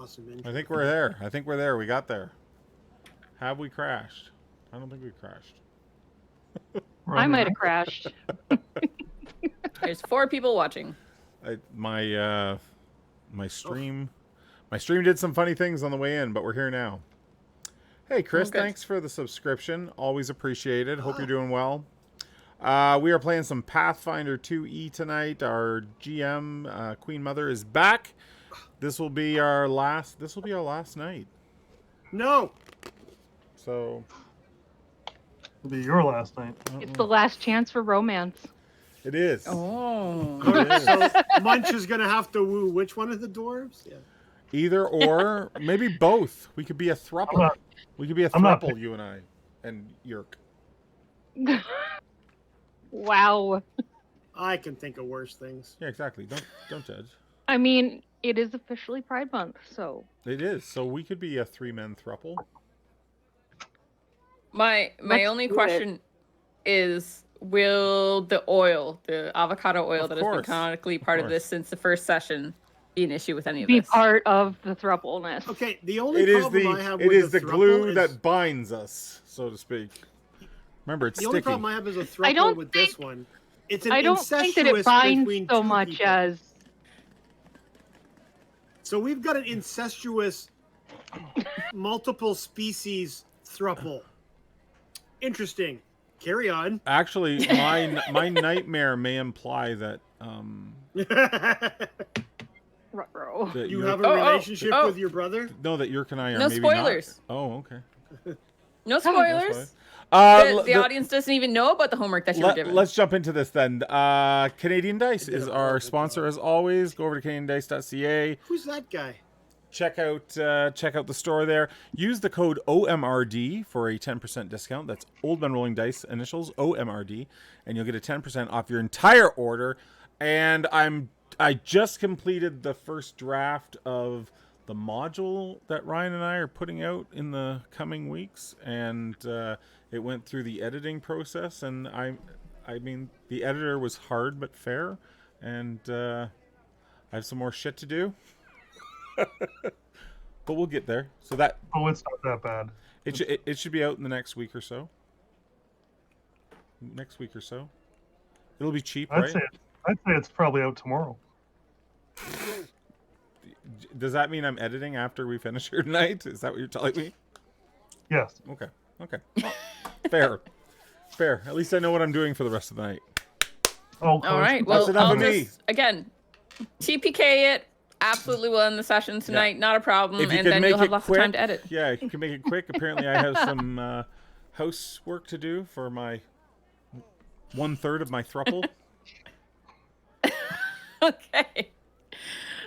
awesome. I think we're there. We got there. Have we crashed? I don't think we crashed. I might have crashed. There's 4 people watching. My stream did some funny things on the way in, but we're here now. Hey, Chris, thanks for the subscription. Always appreciated. Hope you're doing well. We are playing some Pathfinder 2E tonight. Our GM, Queen Mother, is back. This will be our last night. No. So It'll be your last night. It's the last chance for romance. it is. Oh. It is. So Munch is gonna have to woo which one of the dwarves? Yeah. Either or, maybe both. We could be a throuple. We could be a throuple, you and I, and Yerk. Wow. I can think of worse things. Yeah, exactly. Don't judge. I mean, it is officially Pride Month, so. It is. So we could be a 3-man throuple. My only question is, will the avocado oil that has been canonically part of this since the first session, be an issue with any of be this? part of the throupleness. Okay, the only problem I have with it is the throuple glue is, that binds us, so to speak. Remember, it's the sticky. only problem I have is a throuple with this one. It's an I don't think that it binds so much people. as. So we've got an incestuous, multiple species throuple. Interesting. Carry on. Actually, my nightmare may imply that Ruh-roh. that You Yerk- have a relationship with your brother? No, that Yerk and I are No maybe spoilers. not. Oh, okay. No spoilers. The The audience doesn't even know about the homework that you were given. Let's jump into this then. Canadian Dice is our sponsor as always. Go over to CanadianDice.ca. Who's that guy? Check out the store there. Use the code OMRD for a 10% discount. That's Old Men Rolling Dice initials OMRD, and you'll get a 10% off your entire order. And I just completed the first draft of the module that Ryan and I are putting out in the coming weeks, and it went through the editing process. And I mean, the editor was hard but fair, and I have some more shit to do. But we'll get there. So that it's not that bad. It should be out in the next week or so. It'll be cheap, I'd right? say it's probably out tomorrow. Does that mean I'm editing after we finish here tonight? Is that what you're telling me? Yes. Okay. Fair. At least I know what I'm doing for the rest of the night. Oh, all right. That's Well, enough I'll of me. just again TPK it. Absolutely will end the session tonight. Not a problem. If you And can then make you'll have it lots quick, of time to edit. Yeah, if you can make it quick. Apparently, I have some housework to do for my 1/3 of my throuple. Okay.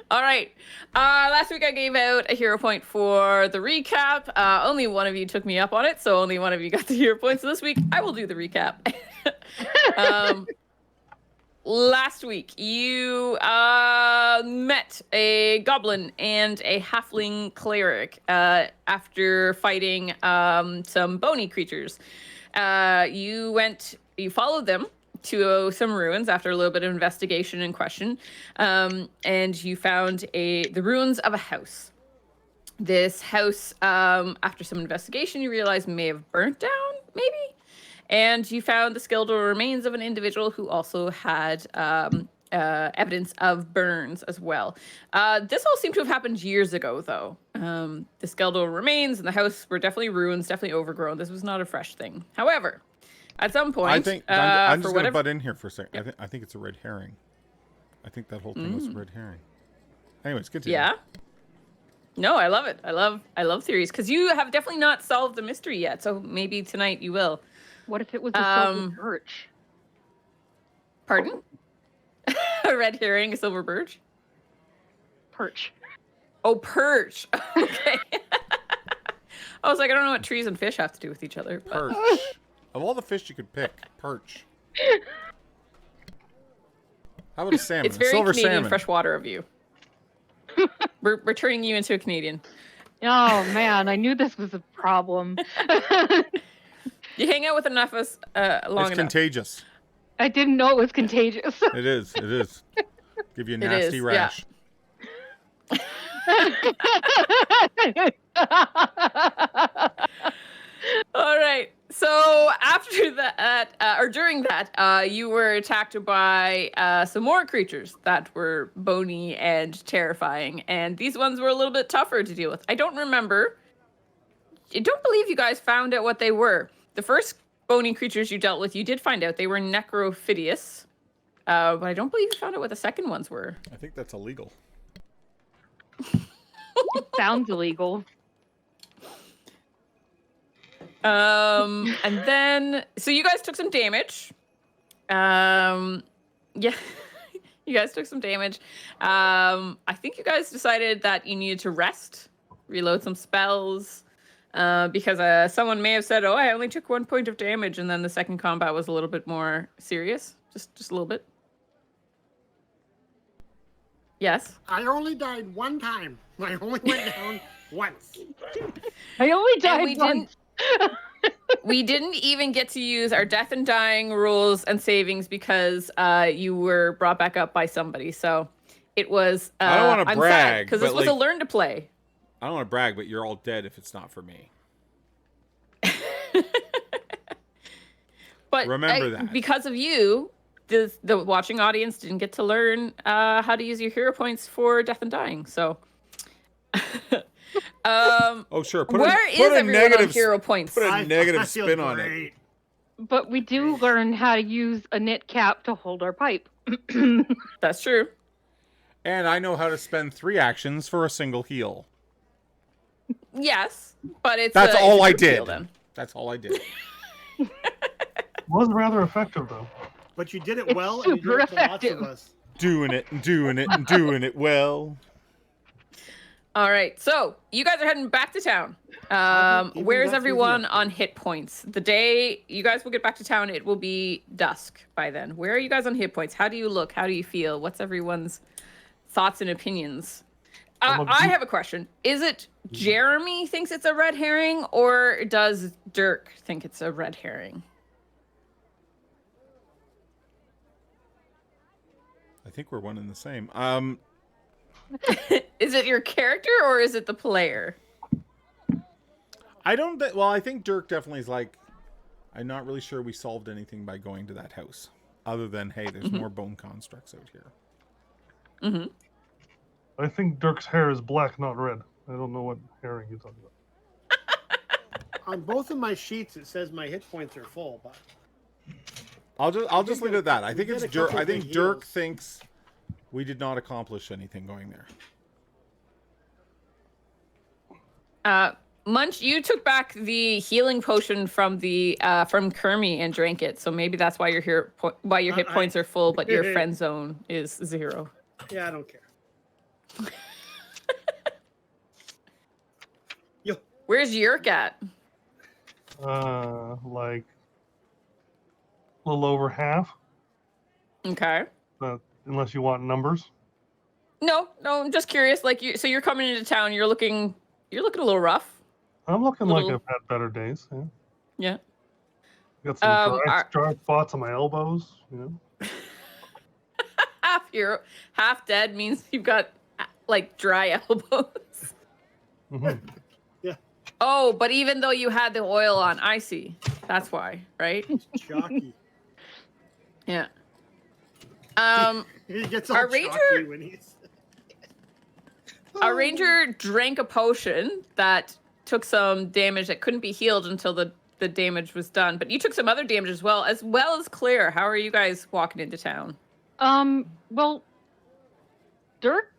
All right. Last week I gave out a hero point for the recap. Only one of you took me up on it, so only one of you got the hero point. So this week I will do the recap. Last week you met a goblin and a halfling cleric after fighting some bony creatures. You followed them to some ruins after a little bit of investigation and question, and you found the ruins of a house. This house, after some investigation, you realize may have burnt down, maybe? And you found the skeletal remains of an individual who also had evidence of burns as well. This all seemed to have happened years ago, though. The skeletal remains and the house were definitely ruins, definitely overgrown. This was not a fresh thing. However, at some point, I think I'm just going to whatever... butt in here for a second. Yep. I think it's a red herring. I think that whole thing was a red herring. Anyways, continue. Yeah. No, I love it. I love theories because you have definitely not solved the mystery yet. So maybe tonight you will. What if it was a silver birch? Pardon? A red herring, a silver birch? Perch. Oh, perch. Okay. I was like, I don't know what trees and fish have to do with each other. But... Perch. Of all the fish you could pick, perch. How about a salmon? It's very silver Canadian salmon. freshwater of you. We're turning you into a Canadian. Oh man, I knew this was a problem. You hang out with enough of us long enough. It's contagious. I didn't know it was contagious. It is. Give you a nasty rash. Yeah. All right. So after that, or during that, you were attacked by some more creatures that were bony and terrifying, and these ones were a little bit tougher to deal with. I don't remember. I don't believe you guys found out what they were. The first bony creatures you dealt with, you did find out they were necrophidius, but I don't believe you found out what the second ones were. I think that's illegal. Sounds illegal. And then, so you guys took some damage. Yeah, you guys took some damage. I think you guys decided that you needed to rest, reload some spells, because someone may have said, "Oh, I only took 1 point of damage," and then the second combat was a little bit more serious, just a little bit. Yes. I only died one time. I only went down once. I only And died once. We didn't even get to use our death and dying rules and savings because you were brought back up by somebody. So it was. I don't wanna brag, because this but, was a like- learn to play. I don't want to brag, but you're all dead if it's not for me. But Remember that. because of you, the watching audience didn't get to learn how to use your hero points for death and dying. So. Oh, sure. Where is put a everyone negative, on hero points? Put a I negative feel spin on it. great. But we do learn how to use a knit cap to hold our pipe. That's true. And I know how to spend 3 actions for a single heal. Yes, but it's That's it's all a I group heal did. then. That's all I did. Was rather effective though. But you did it It's well, and you super did it to lots effective. of us. Doing it and doing it and doing it well. All right, so you guys are heading back to town. Even Where's that's everyone with on hit points? The day you guys will get back to town, it will be dusk by then. Where are you guys on hit points? How do you look? How do you feel? What's everyone's thoughts and opinions? I have a question. Is it Jeremy thinks it's a red herring, or does Dirk think it's a red herring? I think we're one and the same. Is it your character or is it the player? I don't. Well, I think Dirk definitely is like. I'm not really sure we solved anything by going to that house, other than hey, there's more bone constructs out here. Mm-hmm. I think Dirk's hair is black, not red. I don't know what herring you're talking about. On both of my sheets, it says my hit points are full, but I'll just leave it at that. I we think did it's a Dirk. couple I think big Dirk heals. thinks we did not accomplish anything going there. Munch, you took back the healing potion from the from Kermie and drank it, so maybe that's why your hit points are full, but your friend zone is 0. yeah, I don't care. Yo, Where's Yerk at? Like a little over half, Okay. unless you want numbers. No, I'm just curious. Like, so you're coming into town. You're looking a little rough. I'm looking Little- like I've had better days. Yeah. Yeah. Got some are- dry spots on my elbows. You know. Half dead means you've got like dry elbows. hmm Oh, but even though you had the oil on, I see. That's why, right? jockey. Yeah. He gets all Our jockey ranger- when he's. Our ranger drank a potion that took some damage that couldn't be healed until the damage was done. But you took some other damage as well as Claire. How are you guys walking into town? Well, Dirk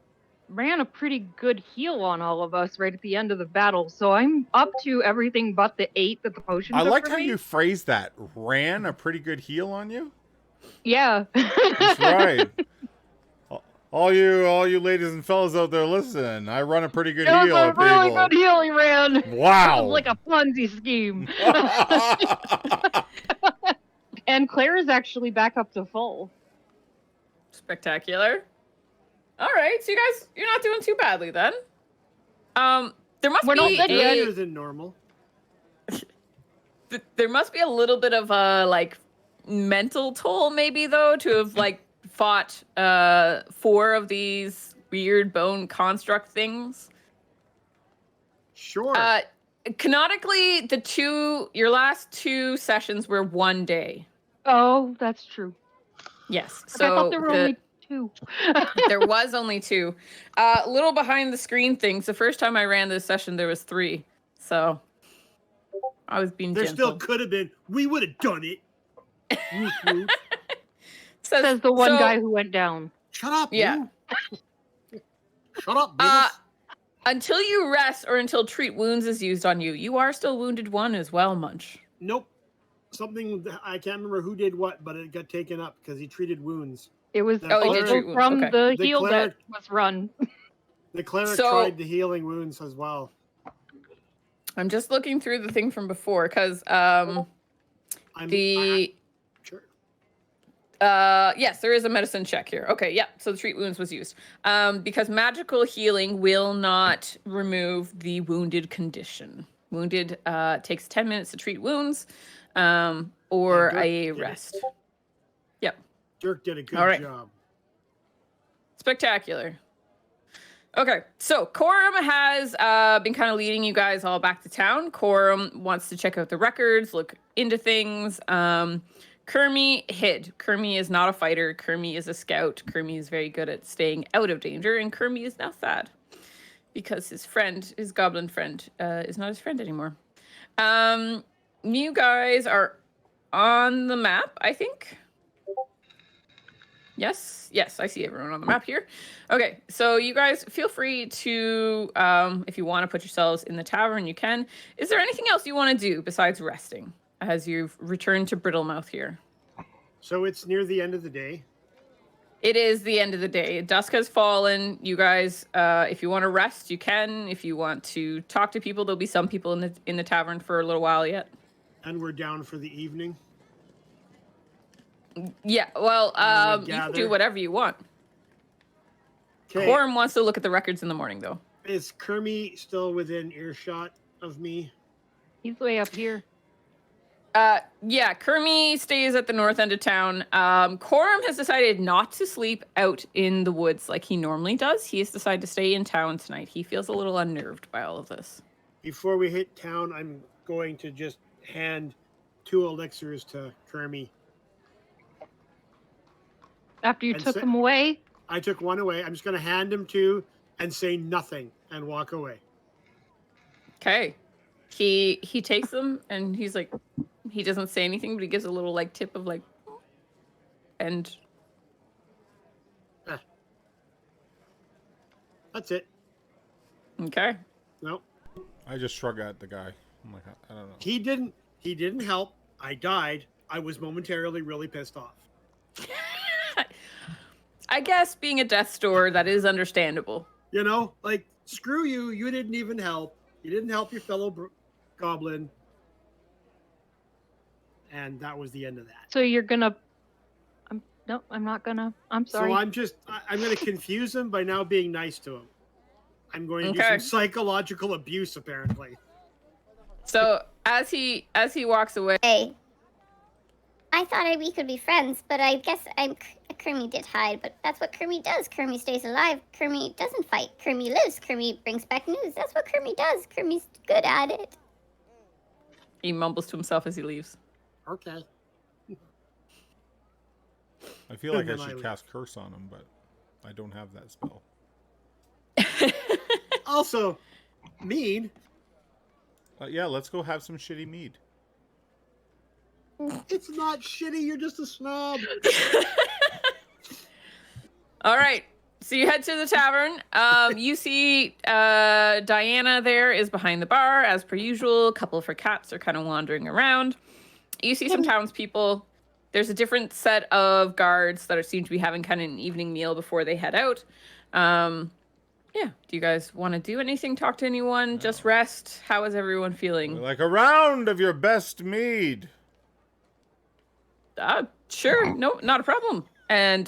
ran a pretty good heal on all of us right at the end of the battle, so I'm up to everything but the 8 that the potion I took like for how me. you phrased that. Ran a pretty good heal on you. Yeah. That's right. All you ladies and fellas out there, listen. I run a pretty good It was heal a on really people. good heal he ran. It Wow. was like a Ponzi scheme. And Claire is actually back up to full. Spectacular. All right, so you're not doing too badly then. There must We're not be dead yet. Better than normal. there must be a little bit of a like mental toll maybe though to have like fought 4 of these weird bone construct things. Sure. Canonically, your last 2 sessions were 1 day. Oh, that's true. Yes. But So I thought there were only 2. there was only 2. Little behind the screen things. The first time I ran this session, there was 3. So I was being there gentle. still could have been. We would have done it. Woof, woof. Says the one so- guy who went down. Shut up. Yeah. You. Shut up, Beavis. Until you rest or until treat wounds is used on you, you are still wounded 1 as well, Munch. Nope. Something I can't remember who did what, but it got taken up because he treated wounds. It was Oh, he did also treat wounds, from okay. the The heal cleric- that was run. The cleric So- tried the healing wounds as well. I'm just looking through the thing from before because Sure. yes, there is a medicine check here. Okay, yeah. So the treat wounds was used. Because magical healing will not remove the wounded condition. Wounded takes 10 minutes to treat wounds, or Yeah, a Dirk did it. rest. Yep. Dirk did a good All right. job. Spectacular. Okay, so Corum has been kind of leading you guys all back to town. Corum wants to check out the records, look into things. Kermie hid. Kermie is not a fighter. Kermie is a scout. Kermie is very good at staying out of danger, and Kermie is now sad because his goblin friend, is not his friend anymore. You guys are on the map, I think. Yes, I see everyone on the map here. Okay, so you guys feel free to, if you want to put yourselves in the tavern, you can. Is there anything else you want to do besides resting as you've returned to Brittlemouth here? So it's near the end of the day. It is the end of the day. Dusk has fallen. You guys, if you want to rest, you can. If you want to talk to people, there'll be some people in the tavern for a little while yet. And we're down for the evening. Yeah, well, And we you can gather. do whatever you want. Okay. Corum wants to look at the records in the morning, though. Is Kermie still within earshot of me? He's way up here. Yeah, Kermie stays at the north end of town. Corum has decided not to sleep out in the woods like he normally does. He has decided to stay in town tonight. He feels a little unnerved by all of this. Before we hit town, I'm going to just hand 2 elixirs to Kermie. After you And took say- him away, I took 1 away. I'm just going to hand him 2 and say nothing and walk away. Okay. He takes them and he's like, he doesn't say anything, but he gives a little like tip of like, and That's it. okay. No, I just shrug at the guy. I'm like, I don't know. he didn't help. I died. I was momentarily really pissed off. I guess being a death store, that is understandable. You know, like, screw you. You didn't even help. You didn't help your fellow goblin. And that was the end of that. so you're gonna. No, I'm not gonna. I'm sorry. So I'm going to confuse him by now being nice to him. I'm going to do Okay. some psychological abuse, apparently. So as he walks away, Hey, I thought we could be friends, but I guess Kermie did hide, but that's what Kermie does. Kermie stays alive. Kermie doesn't fight. Kermie lives. Kermie brings back news. That's what Kermie does. Kermie's good at it. he mumbles to himself as he leaves. Okay. I feel like I And then I should leave. cast Curse on him, but I don't have that spell. Also, mean. Yeah, let's go have some shitty mead. It's not shitty. You're just a snob. All right. So you head to the tavern. You see Diana there is behind the bar, as per usual. A couple of her cats are kind of wandering around. You see some townspeople. There's a different set of guards that seem to be having kind of an evening meal before they head out. Yeah. Do you guys want to do anything? Talk to anyone? Just rest? How is everyone feeling? Like a round of your best mead. Sure. No, not a problem. And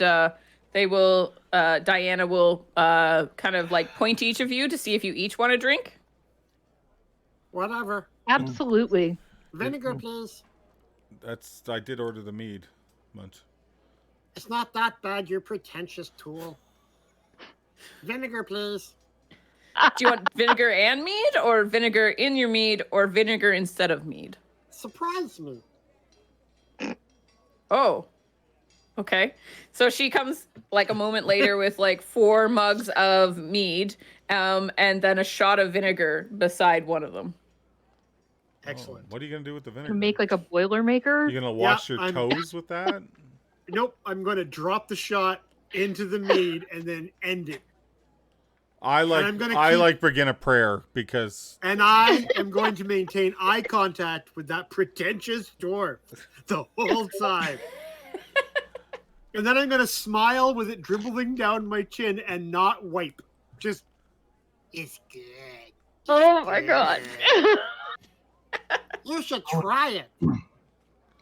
they will, Diana will kind of like point to each of you to see if you each want a drink. Whatever. Absolutely. Vinegar, please. I did order the mead, Munt. It's not that bad. You're pretentious tool. Vinegar, please. Do you want vinegar and mead, or vinegar in your mead, or vinegar instead of mead? Surprise me. Oh. Okay. So she comes like a moment later with like 4 mugs of mead, and then a shot of vinegar beside one of them. Excellent. What are you gonna do with the vinegar? To make like a Boilermaker. You gonna wash Yeah, your I'm- toes with that? Nope, I'm going to drop the shot into the mead and then end it. I I'm gonna like begin a prayer because And I am going to maintain eye contact with that pretentious dwarf the whole time. And then I'm going to smile with it dribbling down my chin and not wipe. Just, it's good. Oh my god. You should try it.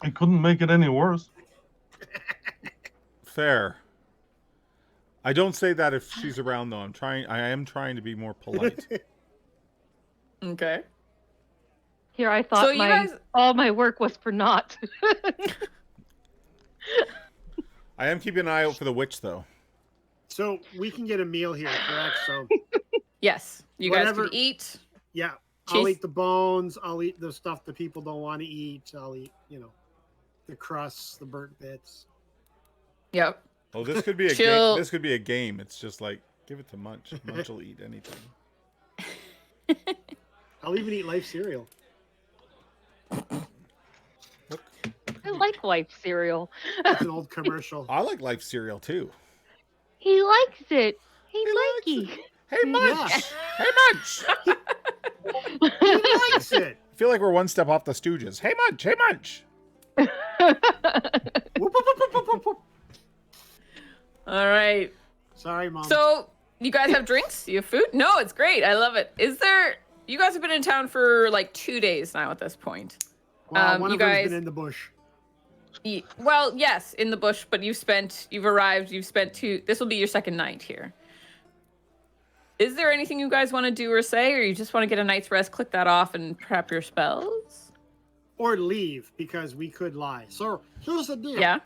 I couldn't make it any worse. fair. I don't say that if she's around though. I am trying to be more polite. Okay. Here, I thought So you guys- all my work was for naught. I am keeping an eye out for the witch though. So we can get a meal here, correct? So, Yes. You guys Whatever- can eat. yeah, I'll Cheese. eat the bones. I'll eat the stuff that people don't want to eat. I'll eat, the crusts, the burnt bits. Yep. Oh, this could be a game. She'll- This could be a game. It's just like give it to Munch. Munch will eat anything. I'll even eat life cereal. I like Life cereal. It's an old commercial. I like life cereal too. He likes it. He likes likey. Hey Munch! Yeah. Hey Munch! He likes it. I feel like we're one step off the Stooges. Hey Munch! Hey Munch! Whoop, whoop, whoop, whoop, whoop, whoop, whoop. All right. Sorry, Mom. So you guys have drinks? You have food? No, it's great. I love it. You guys have been in town for like 2 days now at this point. Well, one you of them's guys- been in the bush. Well, yes, in the bush, but you've spent 2. This will be your second night here. Is there anything you guys want to do or say, or you just want to get a night's rest, click that off, and prep your spells? Or leave, because we could lie. So here's the deal. Yeah.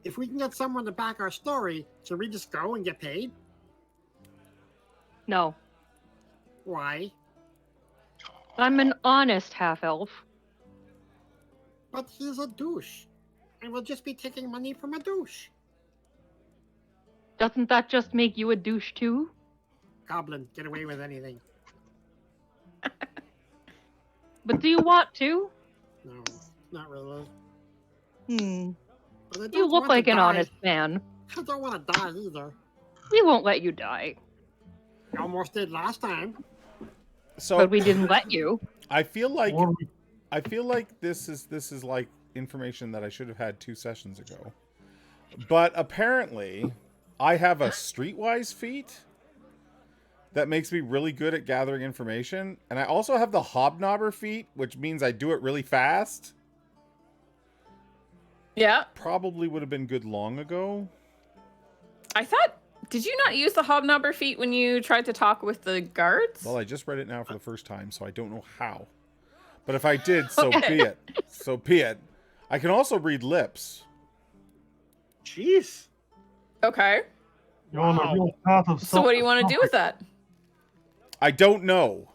If we can get someone to back our story, should we just go and get paid? No, Why? I'm an honest half-elf. But he's a douche. And we'll just be taking money from a douche. Doesn't that just make you a douche too? Goblin, get away with anything. But do you want to? No, not really. Hmm. But I don't You look want to like an die. honest man. I don't want to die either. We won't let you die. I almost did last time. So But we didn't let you. I feel like Or this is like information that I should have had 2 sessions ago. But apparently, I have a streetwise feat that makes me really good at gathering information, and I also have the hobnobber feat, which means I do it really fast. Yeah. Probably would have been good long ago. I thought. Did you not use the hobnobber feat when you tried to talk with the guards? Well, I just read it now for the first time, so I don't know how. But if I did, so Okay. be it. So be it. I can also read lips. Jeez. Okay. you're on a Wow. real path of So what do you want to do with that? I don't know.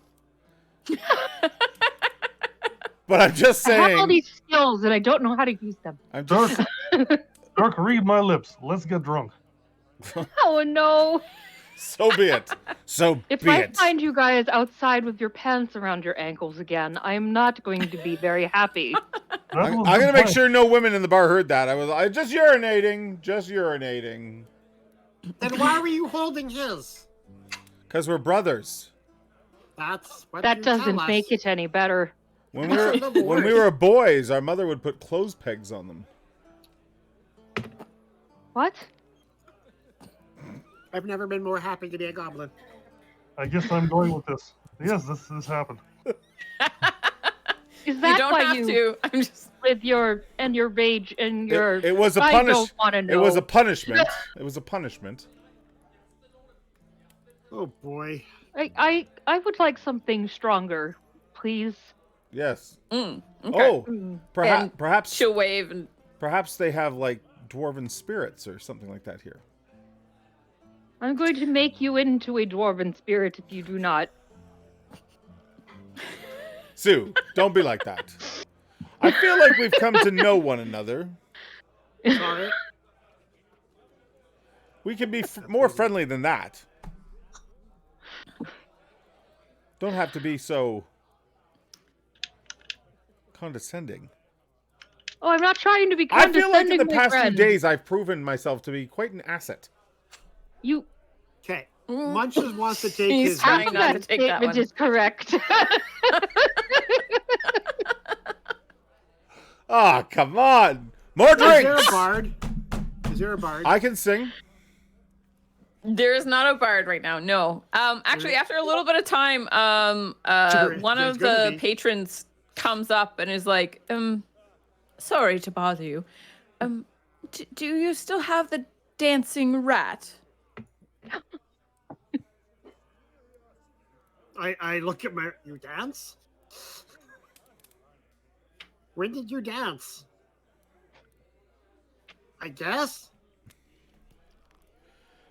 But I'm just I have all saying. these skills and I don't know how to use them. I'm just. Dirk, read my lips. Let's get drunk. Oh no! So be it. So If be I it. find you guys outside with your pants around your ankles again, I'm not going to be very happy. I'm was gonna the make plan. sure no women in the bar heard that. I just urinating. Just urinating. Then why were you holding his? Because we're brothers. That's what That you doesn't tell us. make it any better. When we were boys, our mother would put clothes pegs on them. What? I've never been more happy to be a goblin. I guess I'm going with this. Yes, this happened. Is You that don't why have you to. I'm just. with your rage and your? It was a I punish. don't want to know. It was a punishment. It was a punishment. Oh boy. I would like something stronger, please. Yes. Okay. Oh, Mm. And perhaps She'll wave and. they have like dwarven spirits or something like that here. I'm going to make you into a dwarven spirit if you do not. Sue, don't be like that. I feel like we've come to know one another. Sorry. We can be more friendly than that. Don't have to be so condescending. Oh, I'm not trying to be I condescending, feel like in the my past friend. few days I've proven myself to be quite an asset. You. Okay. Munches wants to take He's his. trying Half not of to that take that statement one. is correct. Ah, come on. More Is there a drinks. bard? Is there a bard? I can sing. There is not a bard right now. No. Actually, after a little bit of time, one There's of gonna the be. patrons comes up and is like, sorry to bother you. Do you still have the dancing rat? I look at you dance? When did you dance? I guess.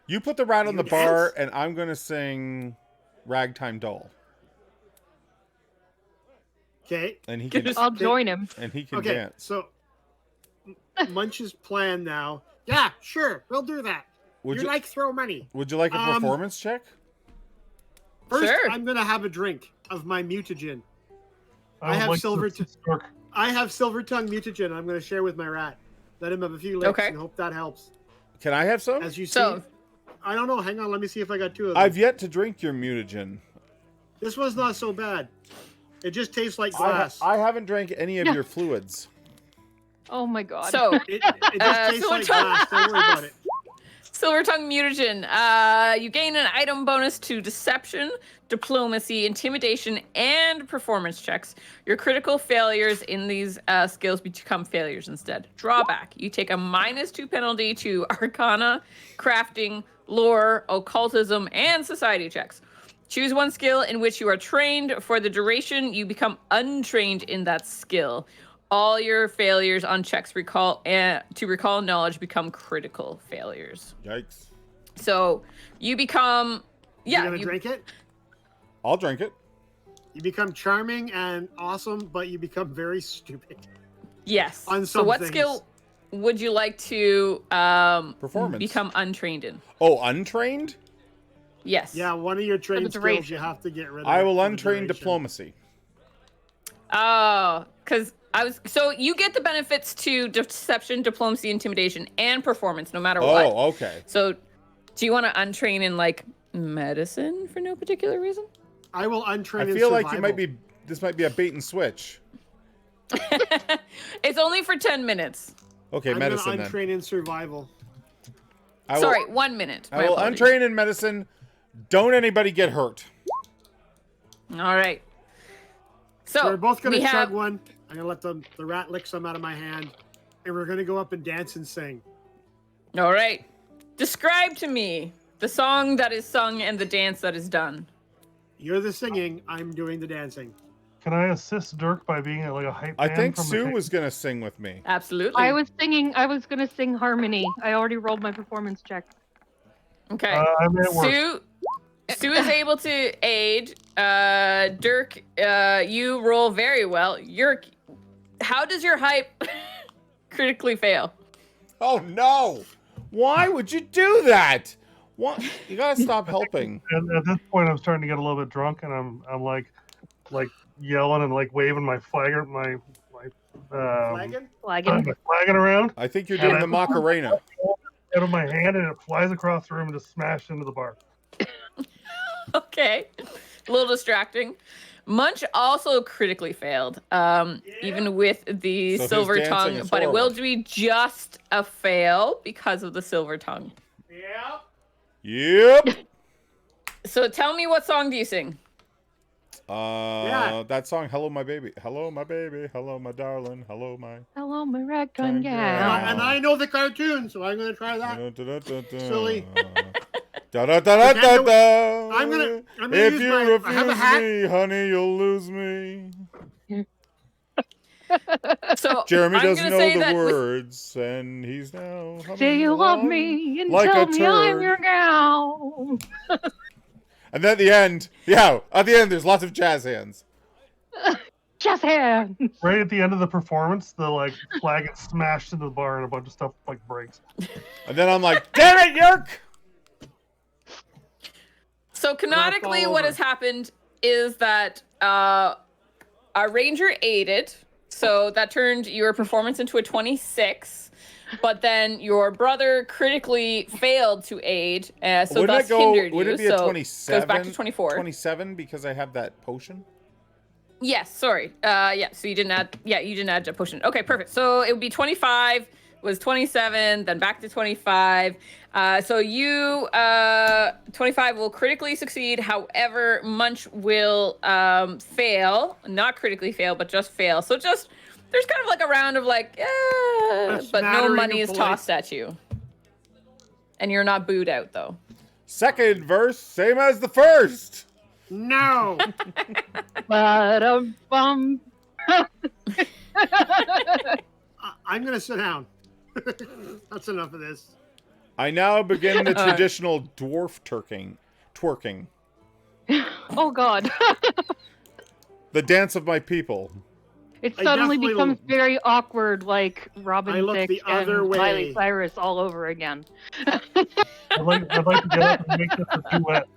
You put the rat on You the bar, dance? and I'm going to sing Ragtime Doll. Okay. And he can, I'll join him. and he can Okay. dance. So Munch's plan now. Yeah, sure. We'll do that. Would you you like throw money? Would you like a performance check? First, Sure. I'm gonna have a drink of my mutagen. I would have like silver. to assist Dirk. I have silver tongue mutagen. I'm gonna share with my rat. Let him have a few licks Okay. and hope that helps. Can I have some? As you see, So, I don't know. Hang on. Let me see if I got two of them. I've yet to drink your mutagen. This one's not so bad. It just tastes like glass. I haven't drank any of your fluids. Oh my god. so It just tastes so like it's- glass. Don't worry about it. Silver Tongue Mutagen. You gain an item bonus to deception, diplomacy, intimidation, and performance checks. Your critical failures in these skills become failures instead. Drawback. You take a -2 penalty to Arcana, Crafting, Lore, Occultism, and Society checks. Choose one skill in which you are trained. For the duration, you become untrained in that skill. All your failures on checks to recall knowledge become critical failures. Yikes. So you become, You yeah, gonna drink it? I'll drink it. You become charming and awesome, but you become very stupid. yes. On So some what things. skill would you like to Performance. become untrained in? Oh, untrained? Yes. Yeah, one of your trained the skills duration. you have to get rid of. I it will for the untrain duration. diplomacy. Oh, because so you get the benefits to deception, diplomacy, intimidation, and performance, no matter what. Oh, okay. So do you want to untrain in like medicine for no particular reason? I will untrain I in feel like survival. this might be a bait and switch. It's only for 10 minutes. Okay, I'm medicine gonna then. untrain in survival. I will, Sorry, 1 minute. I My will apologies. untrain in medicine. Don't anybody get hurt. All right. So we're both gonna we chug have one. I'm gonna let the rat lick some out of my hand, and we're gonna go up and dance and sing. All right. Describe to me the song that is sung and the dance that is done. You're the singing. I'm doing the dancing. Can I assist Dirk by being like a hype I man think from the Sue pit? was gonna sing with me. Absolutely. I was gonna sing harmony. I already rolled my performance check. Okay. I'm at work. Sue is able to aid. Dirk, you roll very well. How does your hype critically fail? Oh no! Why would you do that? What? You gotta stop helping. And at this point, I'm starting to get a little bit drunk, and I'm like yelling and like waving my flagon, my Flagon? Flagon. flagon around I think you're doing the Macarena. out of my hand, and it flies across the room and just smashed into the bar. Okay. A little distracting. Munch also critically failed, even with the So his silver dancing tongue, is but it will horrible. be just a fail because of the silver tongue. Yeah. Yep. So tell me, what song do you sing? Yeah. That song, "Hello, my baby." Hello, my baby. Hello, my darling. Hello, my. Hello, my ragtime Time gal. And I know the cartoon, so I'm gonna try that. Silly. Da da da da da da. I'm gonna If use you my. refuse I have a hat. me, honey, you'll lose me. So Jeremy I'm doesn't gonna know say the that with- words, and he's now humming Say you love along me and like tell a me I'm turd. your gal. And then at the end, there's lots of jazz hands. Just hands. Right at the end of the performance, the like flag gets smashed into the bar and a bunch of stuff like breaks. And then I'm like, damn it, Yerk! So canonically, fall what over. has happened is that our ranger aided, so that turned your performance into a 26. But then your brother critically failed to aid, so thus hindered you. Would it be a so 27? goes back to 24. 27 because I have that potion? Yes, sorry. Yeah, so you didn't add. Yeah, you didn't add a potion. Okay, perfect. So it would be 25, was 27, then back to 25. So you 25 will critically succeed. However, Munch will fail, not critically fail, but just fail. So just there's kind of like a round of like, but no smattering money of is polite. tossed at you, and you're not booed out though. Second verse, same as the first. No. Ba-dum-bum. I'm gonna sit down. That's enough of this. I now begin the All right. traditional dwarf twerking. Oh God. The dance of my people. It I suddenly definitely becomes very awkward, like Robin I look Thicke the other and way. Miley Cyrus all over again. I'd like to get up and make this a duet.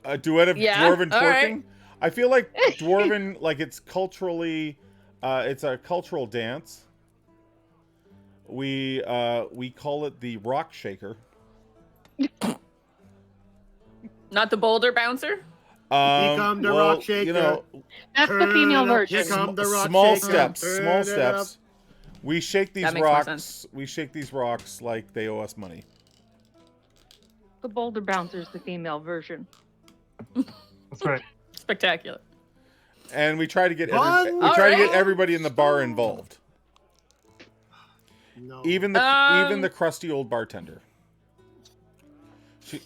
A duet of Yeah, dwarven all twerking. right. I feel like dwarven, like it's culturally, it's a cultural dance. We call it the rock shaker. Not the boulder bouncer. come the rock shaker. You know, That's the Turn female it up, version. here come the rock small shaker. steps, Turn small it steps. We shake these That makes more rocks. sense. We shake these rocks like they owe us money. The boulder bouncer's the female version. That's right. Spectacular. And we try to get Fun. we try to get Alright. everybody in the bar involved. No. Even the crusty old bartender.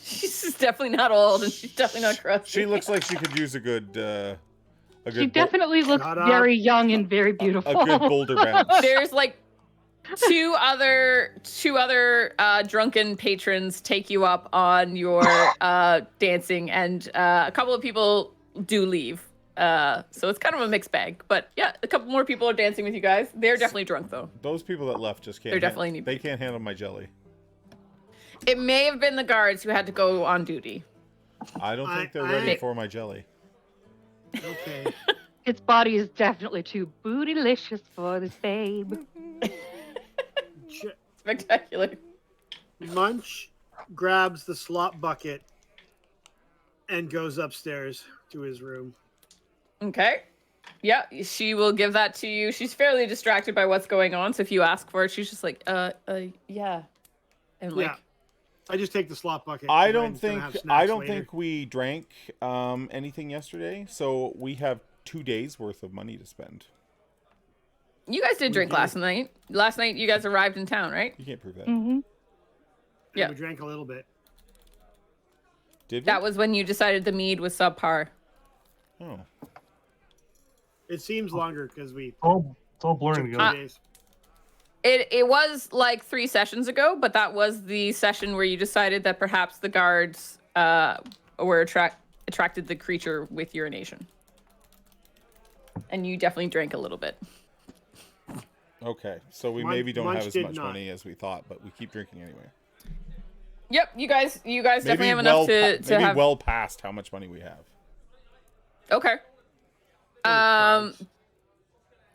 She's definitely not old, and she's definitely not crusty. She looks like she could use a good She definitely looks Shut up. very young and very beautiful. a good boulder bounce. There's like two other drunken patrons take you up on your dancing, and a couple of people do leave. So it's kind of a mixed bag. But yeah, a couple more people are dancing with you guys. They're definitely drunk though. Those people that left just can't. They're definitely They can't handle my jelly. It may have been the guards who had to go on duty. I don't think they're I- ready for my jelly. Okay. Its body is definitely too bootylicious for this babe. Spectacular. Munch grabs the slop bucket and goes upstairs to his room. Okay. Yeah, she will give that to you. She's fairly distracted by what's going on, so if you ask for it, she's just like, yeah. And like, Yeah. I just take the slop bucket. I 'cause don't I'm gonna think have snacks later. think we drank anything yesterday, so we have 2 days worth of money to spend. you guys did drink did. last night. Last night you guys arrived in town, right? You can't prove that. Mm-hmm. Yeah. We drank a little bit. Did we? That was when you decided the mead was subpar. Oh. It seems longer because we It's all blurring took 2 together. days. It was like 3 sessions ago, but that was the session where you decided that perhaps the guards were attracted the creature with urination. And you definitely drank a little bit. Okay, so we Munch- maybe don't Munch have as did much not. money as we thought, but we keep drinking anyway. Yep, you guys definitely Maybe have enough to maybe have. well past how much money we have. Okay.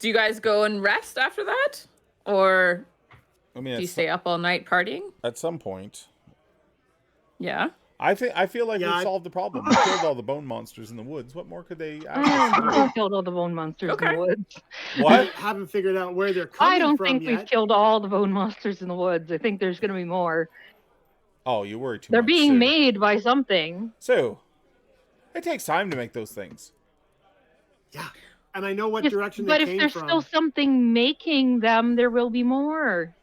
Do you guys go and rest after that, or I mean, do you stay up all night partying? at some point, Yeah. I feel like Yeah, we I- solved the problem. We killed all the bone monsters in the woods. What more could they ask us to I killed all the bone monsters in Okay. the woods. do? What? Haven't figured out where they're coming I don't from think yet. we've killed all the bone monsters in the woods. I think there's going to be more. Oh, you worry too They're much. being Sue. made by something. Sue, it takes time to make those things. Yeah. And I know what Yes, direction but they if came there's from. still something making them, there will be more.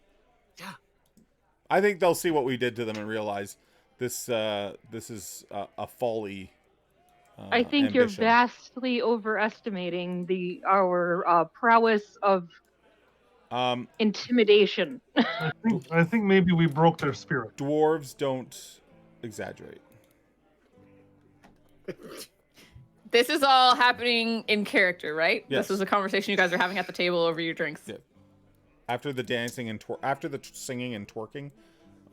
I think they'll see what we did to them and realize this is a folly I think you're ambition. vastly overestimating our prowess of intimidation. I think maybe we broke their spirit. Dwarves don't exaggerate. This is all happening in character, right? Yes. This is a conversation you guys are having at the table over your drinks. Yeah. After the dancing and after the singing and twerking,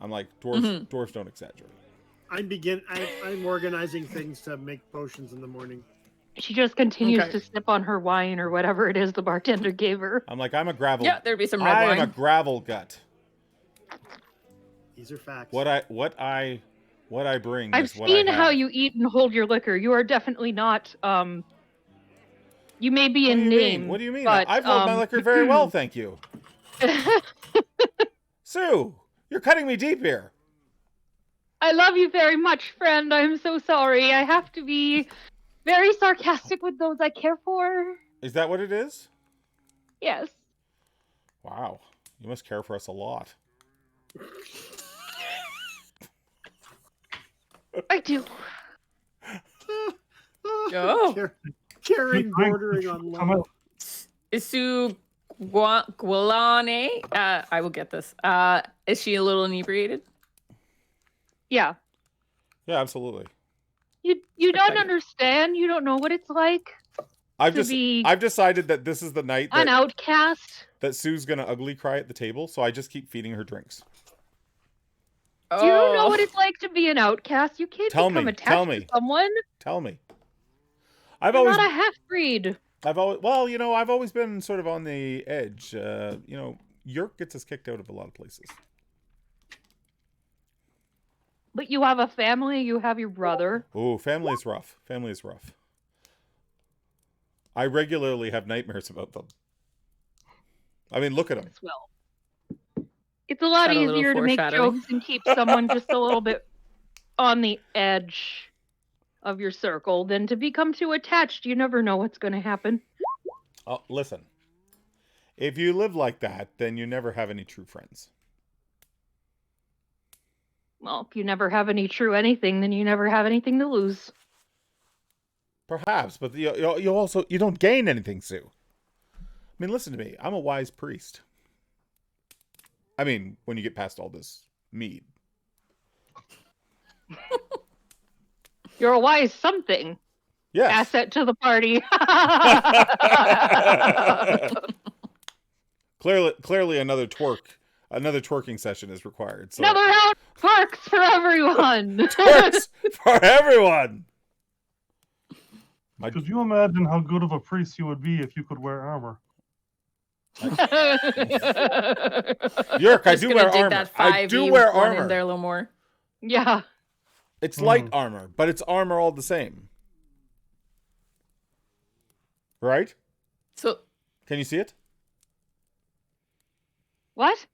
I'm like, dwarves don't exaggerate. I'm organizing things to make potions in the morning. She just continues Okay. to sip on her wine or whatever it is the bartender gave her. I'm like, I'm a gravel. Yeah, there'd be some red I wine. am a gravel gut. These are facts. What I bring. I've is what seen I how have. you eat and hold your liquor. You are definitely not. You may be What in do you name. mean? What do you mean? But, I've held my liquor very well, thank you. Sue, you're cutting me deep here. I love you very much, friend. I'm so sorry. I have to be very sarcastic with those I care for. Is that what it is? Yes. Wow, you must care for us a lot. I do. Oh. Caring bordering on Come love. out. Isu Gualane, I will get this. Is she a little inebriated? Yeah. Yeah, absolutely. You don't Okay. understand. You don't know what it's like I've to be decided that this is the night an that, outcast. that Sue's gonna ugly cry at the table, so I just keep feeding her drinks. Do you know what it's like to be an outcast? You can't Tell become me, attached tell to me. someone. Tell me. I've You're always not a half-breed. I've always been sort of on the edge. Yerk gets us kicked out of a lot of places. But you have a family, you have your brother. Oh, family is rough. Family is rough. I regularly have nightmares about them. I mean, look at them. As well. It's a lot Is that a little easier to make foreshadowing? jokes and keep someone just a little bit on the edge of your circle than to become too attached. You never know what's going to happen. Oh, listen. If you live like that, then you never have any true friends. Well, if you never have any true anything, then you never have anything to lose. Perhaps, but you don't gain anything, Sue. I mean, listen to me. I'm a wise priest. I mean, when you get past all this mead. You're a wise something. Yes. Asset to the party. Clearly another twerking session is required. So. Another round of twerks for everyone. Twerks for everyone. Could you imagine how good of a priest you would be if you could wear armor? Yerk, I Just do gonna wear dig armor. that I 5e do wear one in armor. there a little more. Yeah. It's light armor, but it's armor all the same. Right? So Can you see it? What?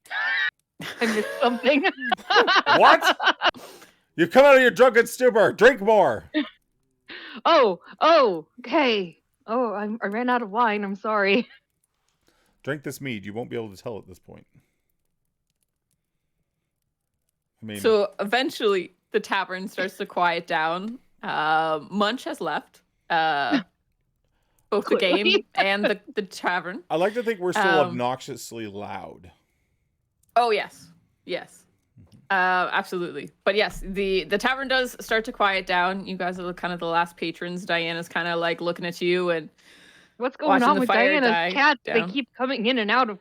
I missed something. What? You come out of your drunken stupor. Drink more. Oh, okay. Oh, I ran out of wine. I'm sorry. Drink this mead. You won't be able to tell at this point. I mean, So eventually the tavern starts to quiet down. Munch has left. Both the game Clearly. and the tavern. I like to think we're still obnoxiously loud. Oh yes. Yes. Absolutely. But yes, the tavern does start to quiet down. You guys are kind of the last patrons. Diana's kind of like looking at you and What's going Watching on the with fire die Diana's cats? They down. keep coming in and out of.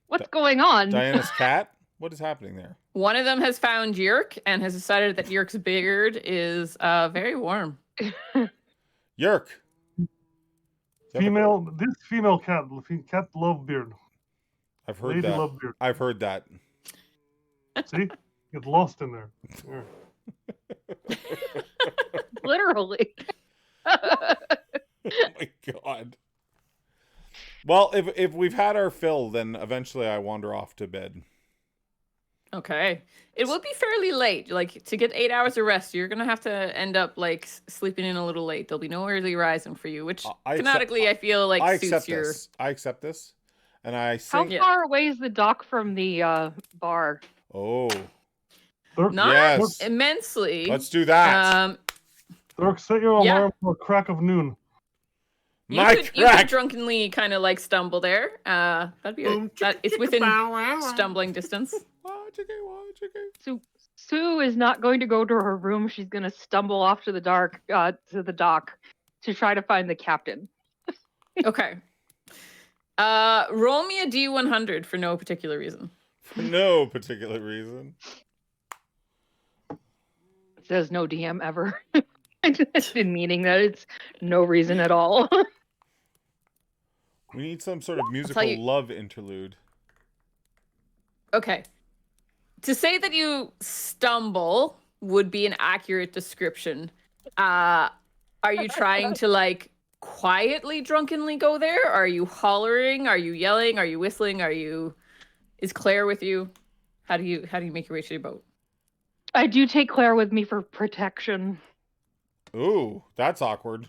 What's going on? Diana's cat? What is happening there? one of them has found Yerk and has decided that Yerk's beard is very warm. Yerk. This female cat love beard. I've heard Lady that. love beard. I've heard that. See? Get lost in there. Yeah. Literally. Oh my god. Well, if we've had our fill, then eventually I wander off to bed. Okay. It will be fairly late. Like, to get 8 hours of rest, you're going to have to end up, like, sleeping in a little late. There'll be no early rising for you, which, canonically, I feel like I suits accept your... this. I accept this. And I How sing. far away is the dock from the bar? Oh. Dirk, Not Yes. immensely. Let's do that. Dirk, set your Yeah. alarm for crack of noon. You could drunkenly kind of like stumble there. That'd be Boom, it's within bow, wow, wow. stumbling distance. So Sue is not going to go to her room. She's going to stumble off to the dock to try to find the captain. Okay. Roll me a D100 for no particular reason. For no particular reason. It says no DM ever. It's been meaning that it's no reason at all. We need some sort of musical you- love interlude. Okay. To say that you stumble would be an accurate description. Are you trying to like quietly drunkenly go there? Are you hollering? Are you yelling? Are you whistling? Is Claire with you? How do you make your way to your boat? I do take Claire with me for protection. Ooh, that's awkward.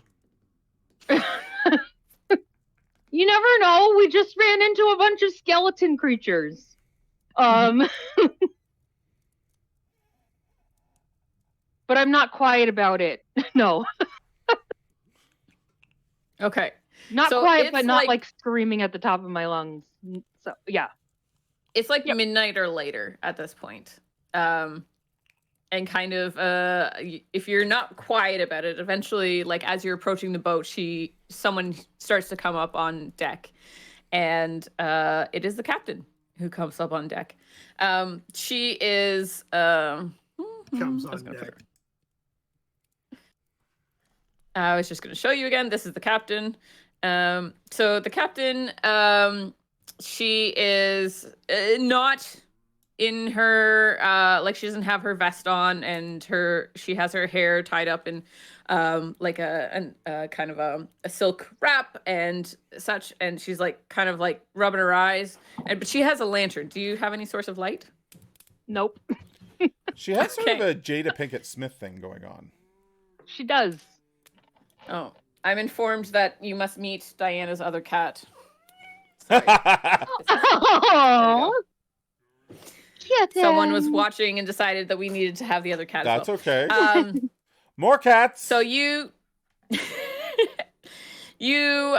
You never know. We just ran into a bunch of skeleton creatures. But I'm not quiet about it. No. Okay. Not So quiet, it's but not like screaming at the top of my lungs. So yeah. It's like Yep. midnight or later at this point. And kind of if you're not quiet about it, eventually like as you're approaching the boat, someone starts to come up on deck. And it is the captain who comes up on deck. She is Comes on deck. I was just going to show you again. This is the captain. So the captain, she is not in her, like she doesn't have her vest on, and she has her hair tied up in like a kind of a silk wrap and such, and she's like kind of like rubbing her eyes, but she has a lantern. Do you have any source of light? Nope. She has sort of a Jada Pinkett Smith thing going on. She does. Oh, I'm informed that you must meet Diana's other cat. Oh. Someone was watching and decided that we needed to have the other cat. That's as well. okay. More cats. So you you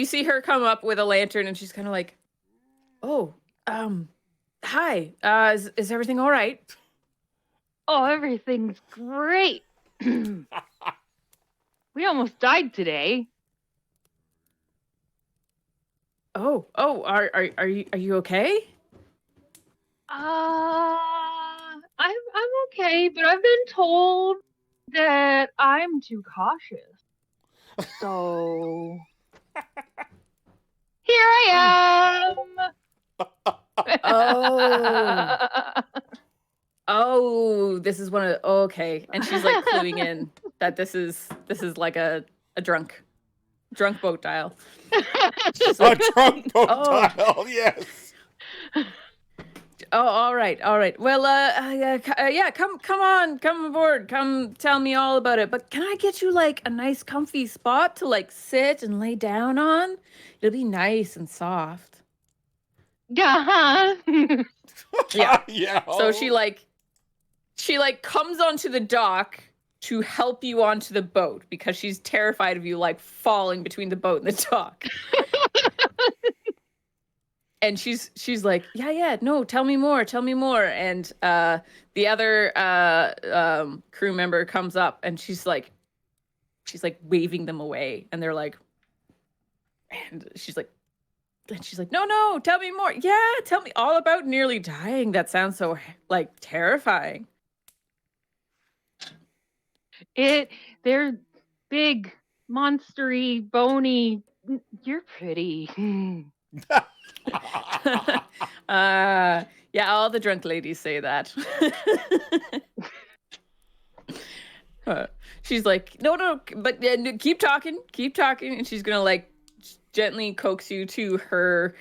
see her come up with a lantern, and she's kind of like, "Oh, hi. Is everything all right?" Oh, everything's great. We almost died today. Oh, are you okay? I'm okay, but I've been told that I'm too cautious. So here I am. Oh, this is one of okay. And she's like cluing in that this is like a drunk boat dial. A drunk boat dial, yes. Oh, all right. Well, yeah, come aboard. Come tell me all about it. But can I get you like a nice comfy spot to like sit and lay down on? It'll be nice and soft. Yeah. Yeah. Yeah. So she comes onto the dock to help you onto the boat because she's terrified of you like falling between the boat and the dock. And she's like, yeah, no, tell me more. And the other crew member comes up, and she's like waving them away, and they're like, and she's like, no, tell me more. Yeah, tell me all about nearly dying. That sounds so like terrifying. They're big, monstery, bony. You're pretty. Yeah, all the drunk ladies say that. She's like, no, but keep talking, and she's gonna like gently coax you to her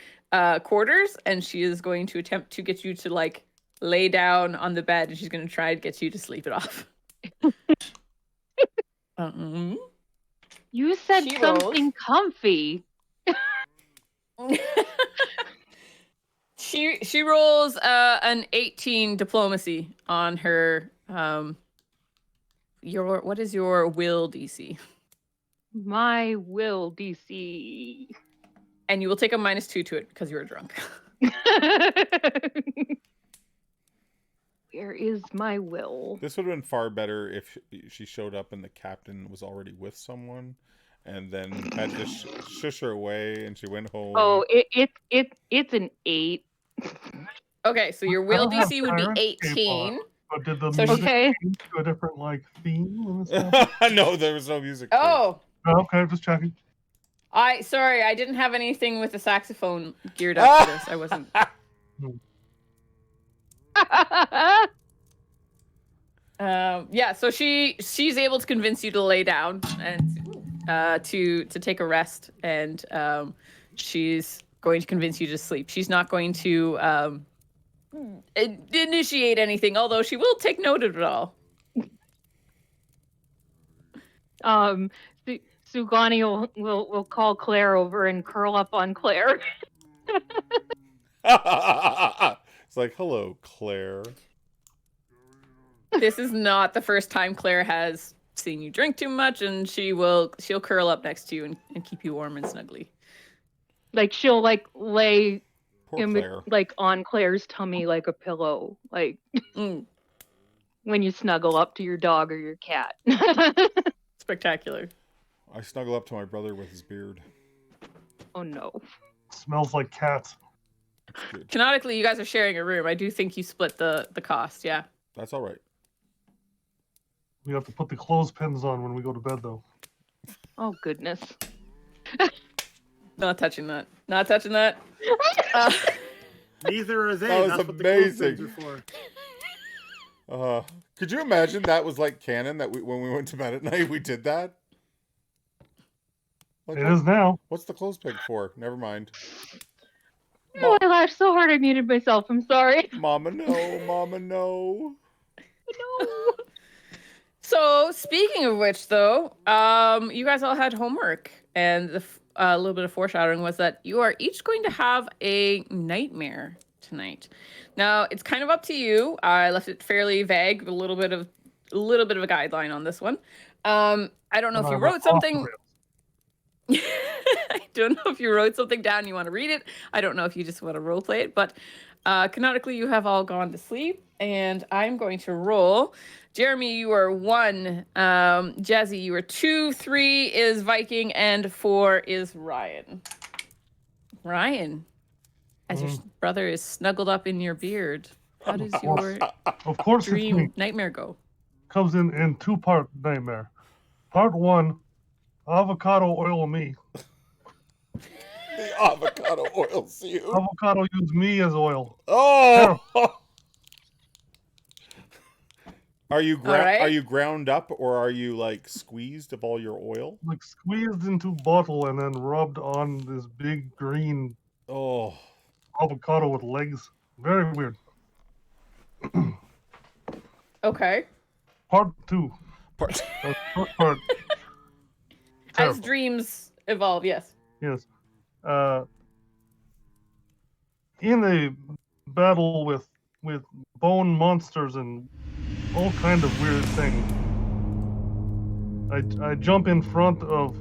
quarters, and she is going to attempt to get you to like lay down on the bed, and she's gonna try to get you to sleep it off. You said She something rolls. comfy. She rolls an 18 diplomacy on her what is your will DC? My will DC. And you will take a -2 to it because you were drunk. Where is my will? This would have been far better if she showed up and the captain was already with someone, and then had to shush her away, and she went home. Oh, it's an 8. Okay, so your will I don't have DC would be Sirenscape 18. on, But did the So music Okay. change to a different like theme? When this happened? No, there was no music. Oh, Oh, okay, just checking. sorry, I didn't have anything with the saxophone geared up for this. I wasn't. Yeah, so she's able to convince you to lay down and to take a rest, and she's going to convince you to sleep. She's not going to initiate anything, although she will take note of it all. Sugani will call Claire over and curl up on Claire. It's like, hello, Claire. This is not the first time Claire has seen you drink too much, and she'll curl up next to you and keep you warm and snuggly. Like she'll lay Poor Claire. on Claire's tummy like a pillow, like when you snuggle up to your dog or your cat. Spectacular. I snuggle up to my brother with his beard. Oh no. Smells like cats. Good. Canonically, you guys are sharing a room. I do think you split the cost, yeah. That's all right. We have to put the clothespins on when we go to bed, though. Oh goodness. Not touching that. Not touching that. Neither are they. That was That's what the amazing. clothespins are for. Could you imagine that was like canon that when we went to bed at night we did that? Like, It is now. What's the clothespin for? Never mind. Oh, I laughed so hard I muted myself. I'm sorry. Mama, no. Mama, no. No. So, speaking of which, though, you guys all had homework, and a little bit of foreshadowing was that you are each going to have a nightmare tonight. Now, it's kind of up to you. I left it fairly vague, a little bit of a guideline on this one. I don't know if you wrote something. I don't know if you wrote something down. You want to read it. I don't know if you just want to role play it, but canonically, you have all gone to sleep, and I'm going to roll. Jeremy, you are 1. Jazzy, you are 2. 3 is Viking, and 4 is Ryan. Ryan, as your brother is snuggled up in your beard, how does your Of course, dream nightmare go? Comes in 2-part nightmare. Part 1, avocado oil me. The avocado oils you. Avocado use me as oil. Oh! Are you right. Are you ground up, or are you like squeezed of all your oil? Like squeezed into bottle and then rubbed on this big green avocado with legs. Very weird. Okay. Part 2. Part. First part. As Terrible. dreams evolve, yes. Yes. In a battle with bone monsters and all kind of weird things, I jump in front of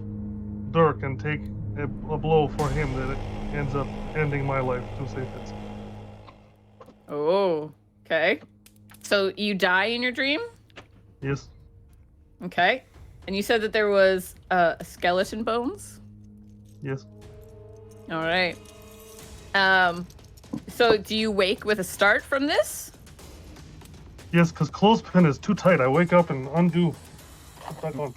Dirk and take a blow for him that it ends up ending my life to say fits. Oh, okay. So you die in your dream? Yes. Okay. And you said that there was skeleton bones? Yes. All right. So do you wake with a start from this? Yes, because clothespin is too tight. I wake up and undo. Put back on.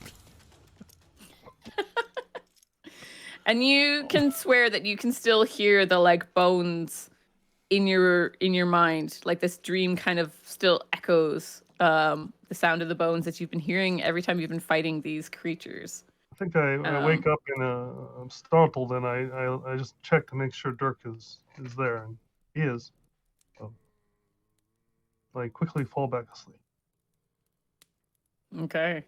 And you can swear that you can still hear the bones in your mind. Like this dream kind of still echoes the sound of the bones that you've been hearing every time you've been fighting these creatures. I think I wake up and I'm startled, and I just check to make sure Dirk is there, and he is. So I quickly fall back asleep. Okay.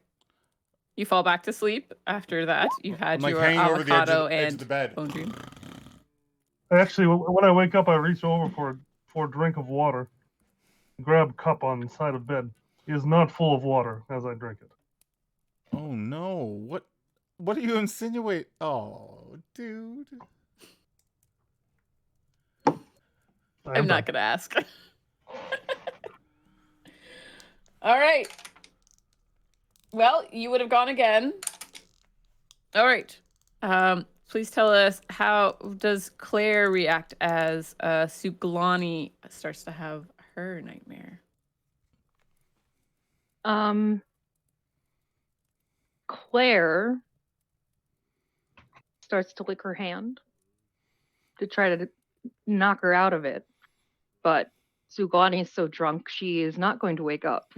You fall back to sleep after that. You've had I'm, your hanging over the avocado edge of and the bed. bone dream. Actually, when I wake up, I reach over for a drink of water, grab a cup on the side of bed. It is not full of water as I drink it. Oh no! What do you insinuate? Oh, dude. I'm not gonna ask. All right. Well, you would have gone again. All right. Please tell us, how does Claire react as Suglani starts to have her nightmare? Claire starts to lick her hand to try to knock her out of it, but Suglani is so drunk she is not going to wake up.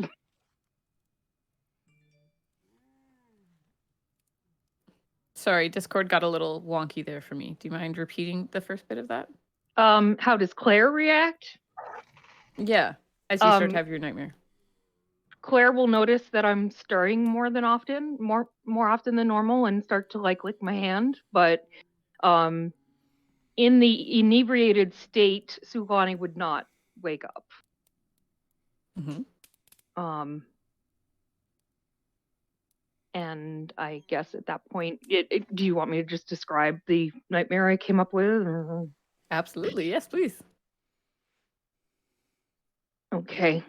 Sorry, Discord got a little wonky there for me. Do you mind repeating the first bit of that? How does Claire react? Yeah, as you start to have your nightmare. Claire will notice that I'm stirring more often than normal, and start to like lick my hand. But in the inebriated state, Suglani would not wake up. Mm-hmm. And I guess at that point, do you want me to just describe the nightmare I came up with? Or... Absolutely, yes, please. Okay.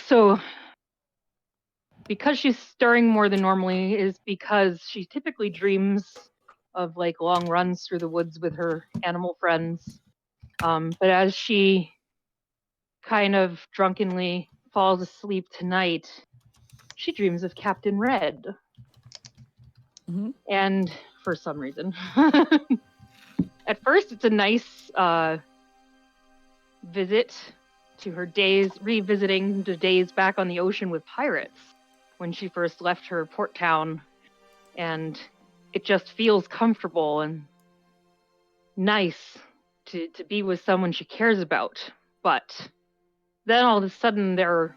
So because she's stirring more than normally is because she typically dreams of like long runs through the woods with her animal friends. But as she kind of drunkenly falls asleep tonight, she dreams of Captain Red. Mm-hmm. And for some reason, at first it's a nice visit to her days, revisiting the days back on the ocean with pirates when she first left her port town, and it just feels comfortable and nice to be with someone she cares about. But then all of a sudden they're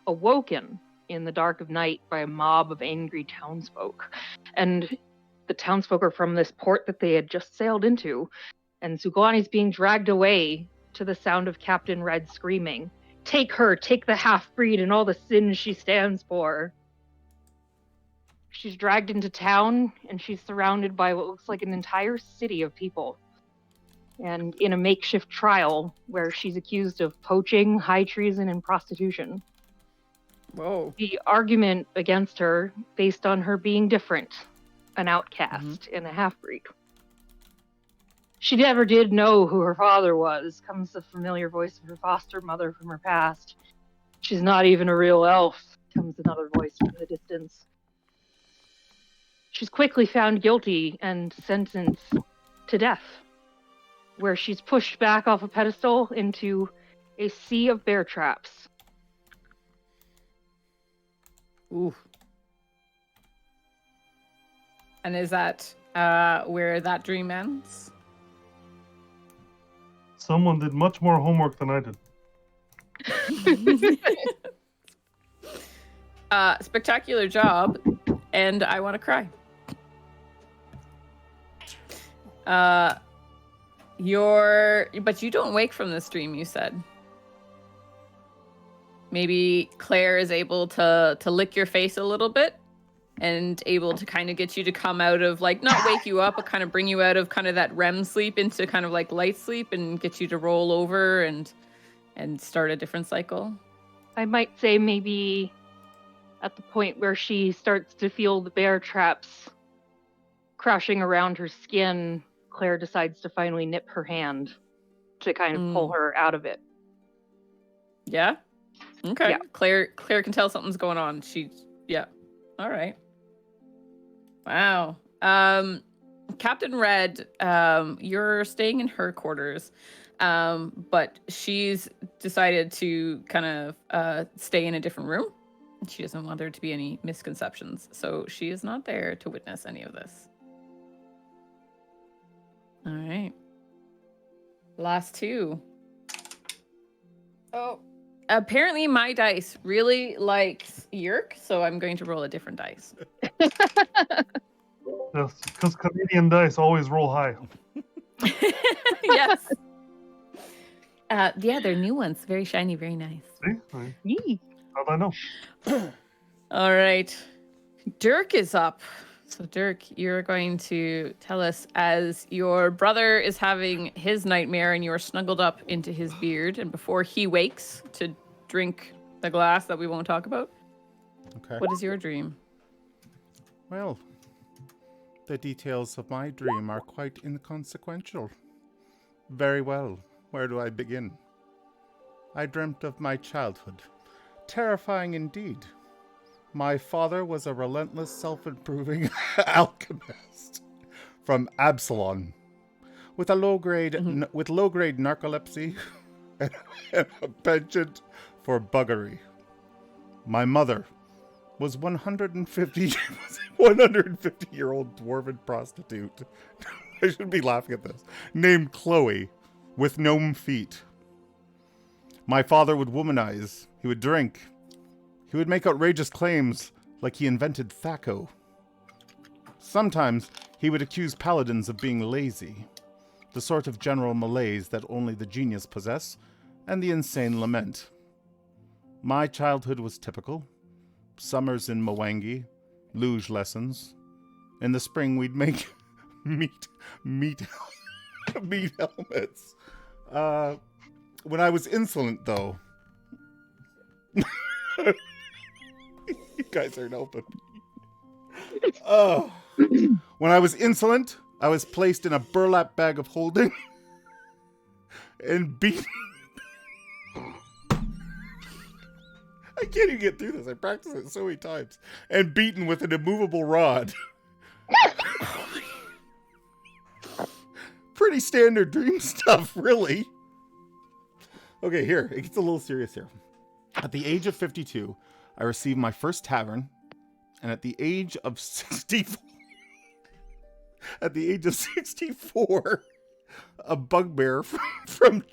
awoken in the dark of night by a mob of angry townsfolk, and the townsfolk are from this port that they had just sailed into, and Suglani's being dragged away to the sound of Captain Red screaming, "Take her, take the half-breed and all the sins she stands for." She's dragged into town, and she's surrounded by what looks like an entire city of people. And in a makeshift trial where she's accused of poaching, high treason, and prostitution. Whoa. The argument against her, based on her being different, an outcast, and a half-breed. She never did know who her father was, comes the familiar voice of her foster mother from her past. She's not even a real elf, comes another voice from the distance. She's quickly found guilty and sentenced to death, where she's pushed back off a pedestal into a sea of bear traps. Ooh. And is that where that dream ends? Someone did much more homework than I did. Spectacular job, and I want to cry. But you don't wake from this dream, you said. Maybe Claire is able to lick your face a little bit and able to kind of get you to come out of, like, not wake you up, but kind of bring you out of kind of that REM sleep into kind of like light sleep and get you to roll over and start a different cycle. I might say maybe at the point where she starts to feel the bear traps crushing around her skin, Claire decides to finally nip her hand to kind of pull her out of it. Yeah? Okay. Yeah. Claire can tell something's going on. Yeah. All right. Wow. Captain Red, you're staying in her quarters, but she's decided to kind of stay in a different room. She doesn't want there to be any misconceptions, so she is not there to witness any of this. All right. Last two. Oh. Apparently my dice really likes Yerk, so I'm going to roll a different dice. Yes, because Canadian dice always roll high. Yes. Yeah, they're new ones. Very shiny, very nice. See? How'd I know? All right. Dirk is up. So, Dirk, you're going to tell us as your brother is having his nightmare and you are snuggled up into his beard, and before he wakes to drink the glass that we won't talk about, Okay. what is your dream? Well, the details of my dream are quite inconsequential. Very well. Where do I begin? I dreamt of my childhood. Terrifying indeed. My father was a relentless, self-improving alchemist from Absalon, with a low-grade narcolepsy and a penchant for buggery. My mother was 150-year-old dwarven prostitute. I should be laughing at this. Named Chloe, with gnome feet. My father would womanize. He would drink. He would make outrageous claims like he invented Thaco. Sometimes he would accuse paladins of being lazy, the sort of general malaise that only the genius possess, and the insane lament. My childhood was typical. Summers in Mwangi, luge lessons. In the spring we'd make meat helmets. When I was insolent, though... You guys aren't open. Oh. When I was insolent, I was placed in a burlap bag of holding and beaten. I can't even get through this. I practiced it so many times. And beaten with an immovable rod. Pretty standard dream stuff, really. Okay, here. It gets a little serious here. At the age of 52, I received my first tavern, and at the age of 64, a bugbear from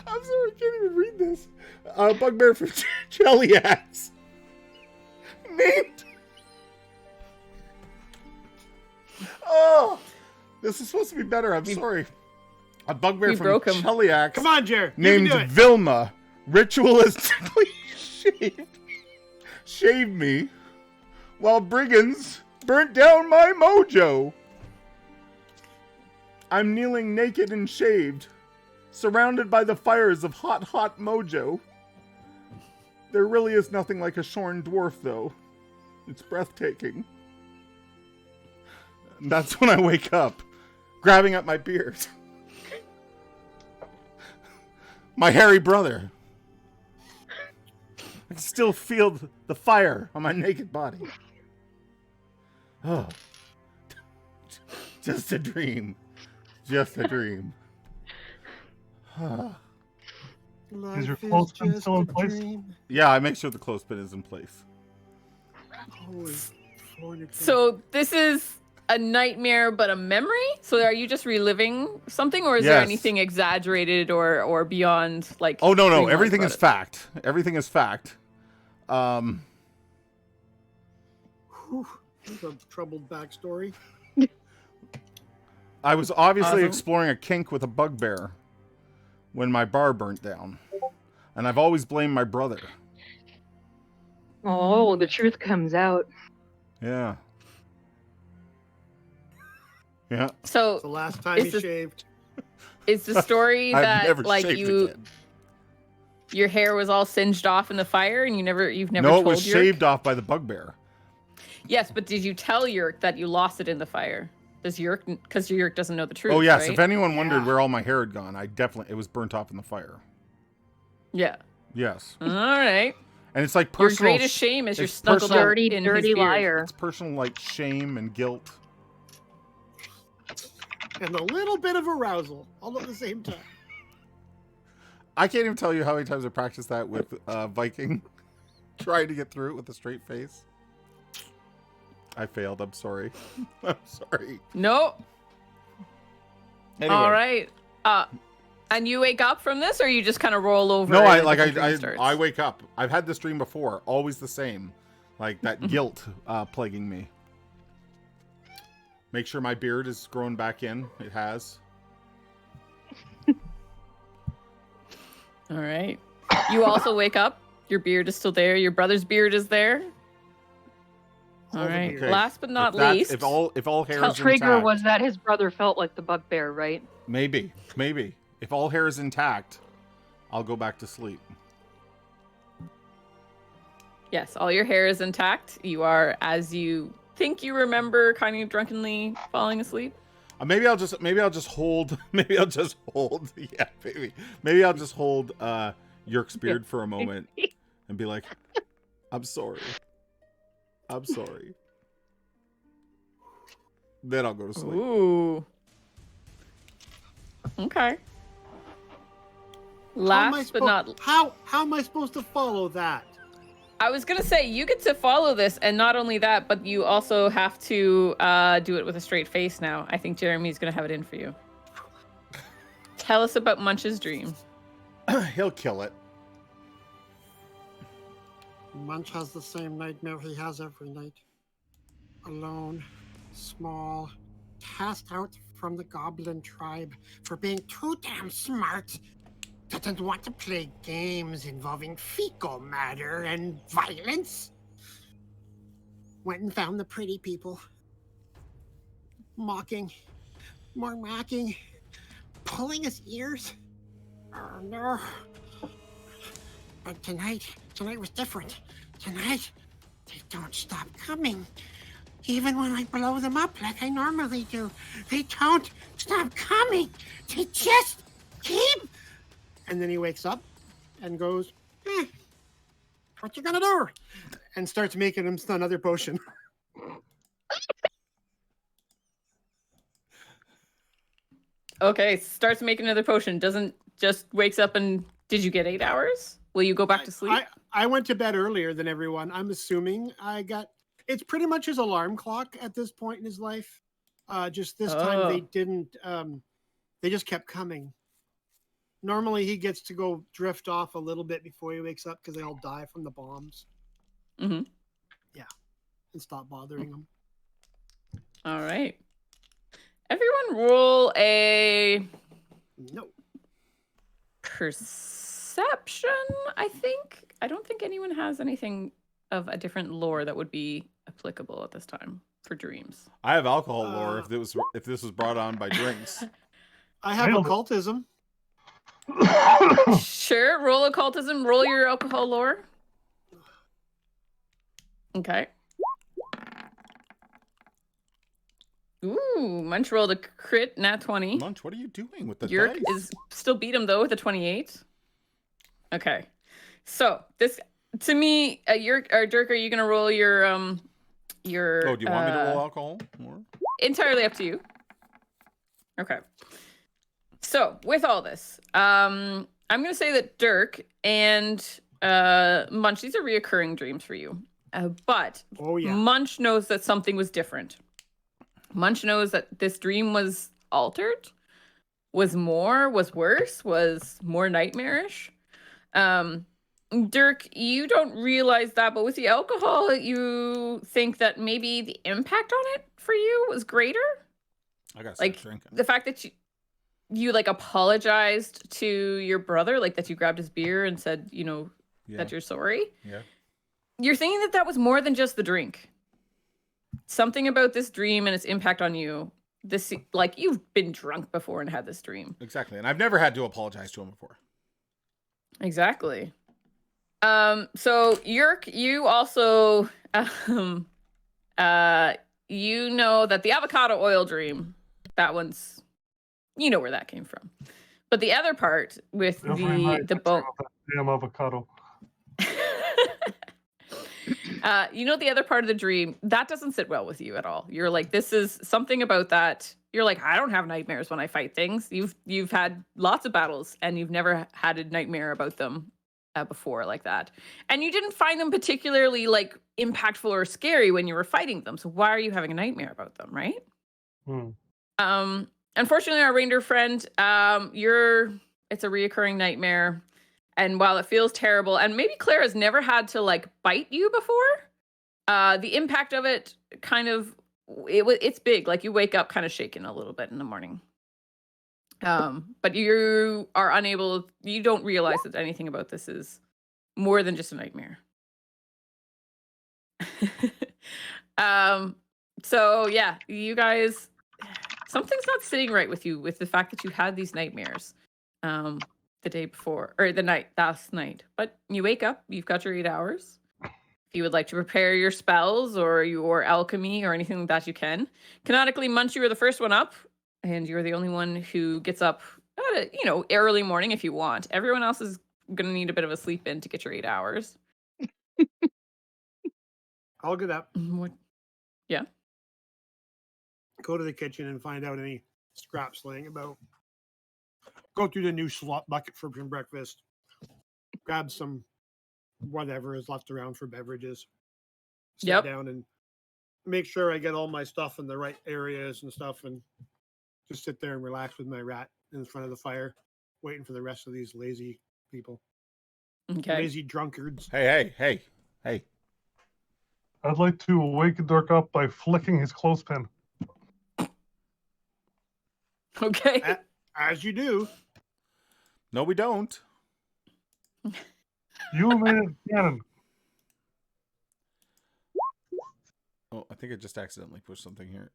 I'm sorry, I can't even read this. A bugbear from Cheliax named. Oh, this is supposed to be better. I'm sorry. A bugbear from Cheliax. Come on, Jared. Named Vilma. Ritualistically shaved me while brigands burnt down my mojo. I'm kneeling naked and shaved, surrounded by the fires of hot mojo. There really is nothing like a shorn dwarf, though. It's breathtaking. And that's when I wake up, grabbing at my beard. My hairy brother. I can still feel the fire on my naked body. Oh. Just a dream. Just a dream. Is your clothespin still in place? Yeah, I make sure the clothespin is in place. So this is a nightmare but a memory? So are you just reliving something, or is there anything exaggerated or beyond, like... Oh, no. Everything is fact. Everything is fact. Whew, that's a troubled backstory. I was obviously exploring a kink with a bugbear when my bar burnt down. And I've always blamed my brother. Oh, the truth comes out. Yeah. Yeah. So It's the last time he shaved. is the story I've that never like shaved you again. your hair was all singed off in the fire and you've never No, told it was Yurk? shaved off by the bugbear. Yes, but did you tell Yurk that you lost it in the fire? Does Yurk, because Yurk doesn't know the truth? Oh yes, right? if anyone wondered where all my hair had gone, it was burnt off in the fire. Yeah. Yes. All right. And it's like Your personal. greatest shame is you're it's snuggled personal- up Dirty, in his dirty beard. liar. It's personal, like shame and guilt. And a little bit of arousal all at the same time. I can't even tell you how many times I practiced that with Viking, trying to get through it with a straight face. I failed. I'm sorry. I'm sorry. No. Anyway. All right. And you wake up from this, or you just kind of roll over? No, and a different dream starts? I wake up. I've had this dream before. Always the same, like that guilt plaguing me. Make sure my beard is growing back in. It has. All right. You also wake up. Your beard is still there. Your brother's beard is there. All All the right. beers. Okay. Last but not if that- least, if all hair is Trigger intact, was that his brother felt like the bugbear, right? maybe. If all hair is intact, I'll go back to sleep. yes, all your hair is intact. You are, as you think you remember, kind of drunkenly falling asleep. Maybe I'll just hold. Maybe I'll just hold. Yeah, maybe. Maybe I'll just hold Yerk's beard for a moment and be like, "I'm sorry. I'm sorry." Then I'll go to sleep. Ooh. Okay. How am I Last but not, how am I supposed to follow that? I was gonna say you get to follow this, and not only that, but you also have to do it with a straight face now. I think Jeremy's gonna have it in for you. Tell us about Munch's dream. He'll kill it. Munch has the same nightmare he has every night. Alone, small, cast out from the goblin tribe for being too damn smart. Doesn't want to play games involving fecal matter and violence. Went and found the pretty people. Mocking, more mocking, pulling his ears. Oh no. But tonight was different. Tonight, they don't stop coming. Even when I blow them up like I normally do, they don't stop coming. They just keep. And then he wakes up and goes, what you gonna do? And starts making him another potion. Okay, starts making another potion. Doesn't just wakes up and did you get 8 hours? Will you go back to sleep? I went to bed earlier than everyone. I'm assuming it's pretty much his alarm clock at this point in his life. Just this time they didn't, they just kept coming. Normally he gets to go drift off a little bit before he wakes up because they all die from the bombs. Mm-hmm. Yeah. And stop bothering him. All right. Everyone roll a No. perception, I think. I don't think anyone has anything of a different lore that would be applicable at this time for dreams. I have alcohol lore if this was brought on by drinks. I have occultism. Sure, roll occultism, roll your alcohol lore. Okay. Ooh, Munch rolled a crit, nat 20. Munch, what are you doing with the Yerk dice? is still beat him though with a 28. Okay. So this to me, Yerk or Dirk, are you gonna roll your Oh, do you want me to roll alcohol more? Entirely up to you. Okay. So with all this, I'm gonna say that Dirk and Munch, these are reoccurring dreams for you. But Oh yeah. Munch knows that something was different. Munch knows that this dream was altered, was worse, was more nightmarish. Dirk, you don't realize that, but with the alcohol, you think that maybe the impact on it for you was greater. I got Like drinking. the fact that you like apologized to your brother, like that you grabbed his beer and said, that you're sorry. Yeah. You're thinking that was more than just the drink. Something about this dream and its impact on you. This, like, you've been drunk before and had this dream. Exactly. And I've never had to apologize to him before. Exactly. So Yerk, you also, you know that the avocado oil dream, that one's, you know where that came from. But the other part with the boat, Damn avocado. the other part of the dream, that doesn't sit well with you at all. You're like, this is something about that. You're like, I don't have nightmares when I fight things. You've had lots of battles and you've never had a nightmare about them before like that. And you didn't find them particularly like impactful or scary when you were fighting them. So why are you having a nightmare about them, right? Unfortunately, our reindeer friend, it's a reoccurring nightmare. And while it feels terrible, and maybe Claire has never had to like bite you before, the impact of it kind of, it's big. Like you wake up kind of shaken a little bit in the morning. But you are unable, you don't realize that anything about this is more than just a nightmare. So yeah, you guys, something's not sitting right with you with the fact that you had these nightmares, the day before or last night. But you wake up, you've got your 8 hours. If you would like to prepare your spells or your alchemy or anything like that, you can. Canonically, Munch, you were the first one up, and you're the only one who gets up at early morning if you want. Everyone else is gonna need a bit of a sleep in to get your 8 hours. I'll get up, What? Yeah. go to the kitchen, and find out any scraps laying about. Go through the new slot bucket for breakfast. Grab some whatever is left around for beverages. Sit Yep. down and make sure I get all my stuff in the right areas and stuff, and just sit there and relax with my rat in front of the fire, waiting for the rest of these lazy people, Okay. lazy drunkards. Hey. I'd like to wake Dirk up by flicking his clothespin. Okay. As you do. No, we don't. You made it canon. Oh, I think I just accidentally pushed something here.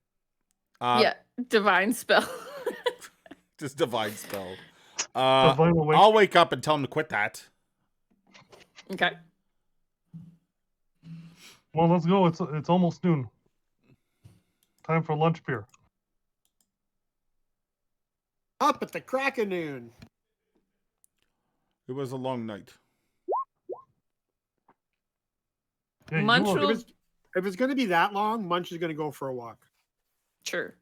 Yeah. Divine spell. Just divine spell. Divine awake. I'll wake up and tell him to quit that. Okay. Well, let's go. It's almost noon. Time for lunch beer. Up at the crack of noon. It was a long night. Yeah, you Munch will- will- If it's going to be that long, Munch is going to go for a walk. Sure.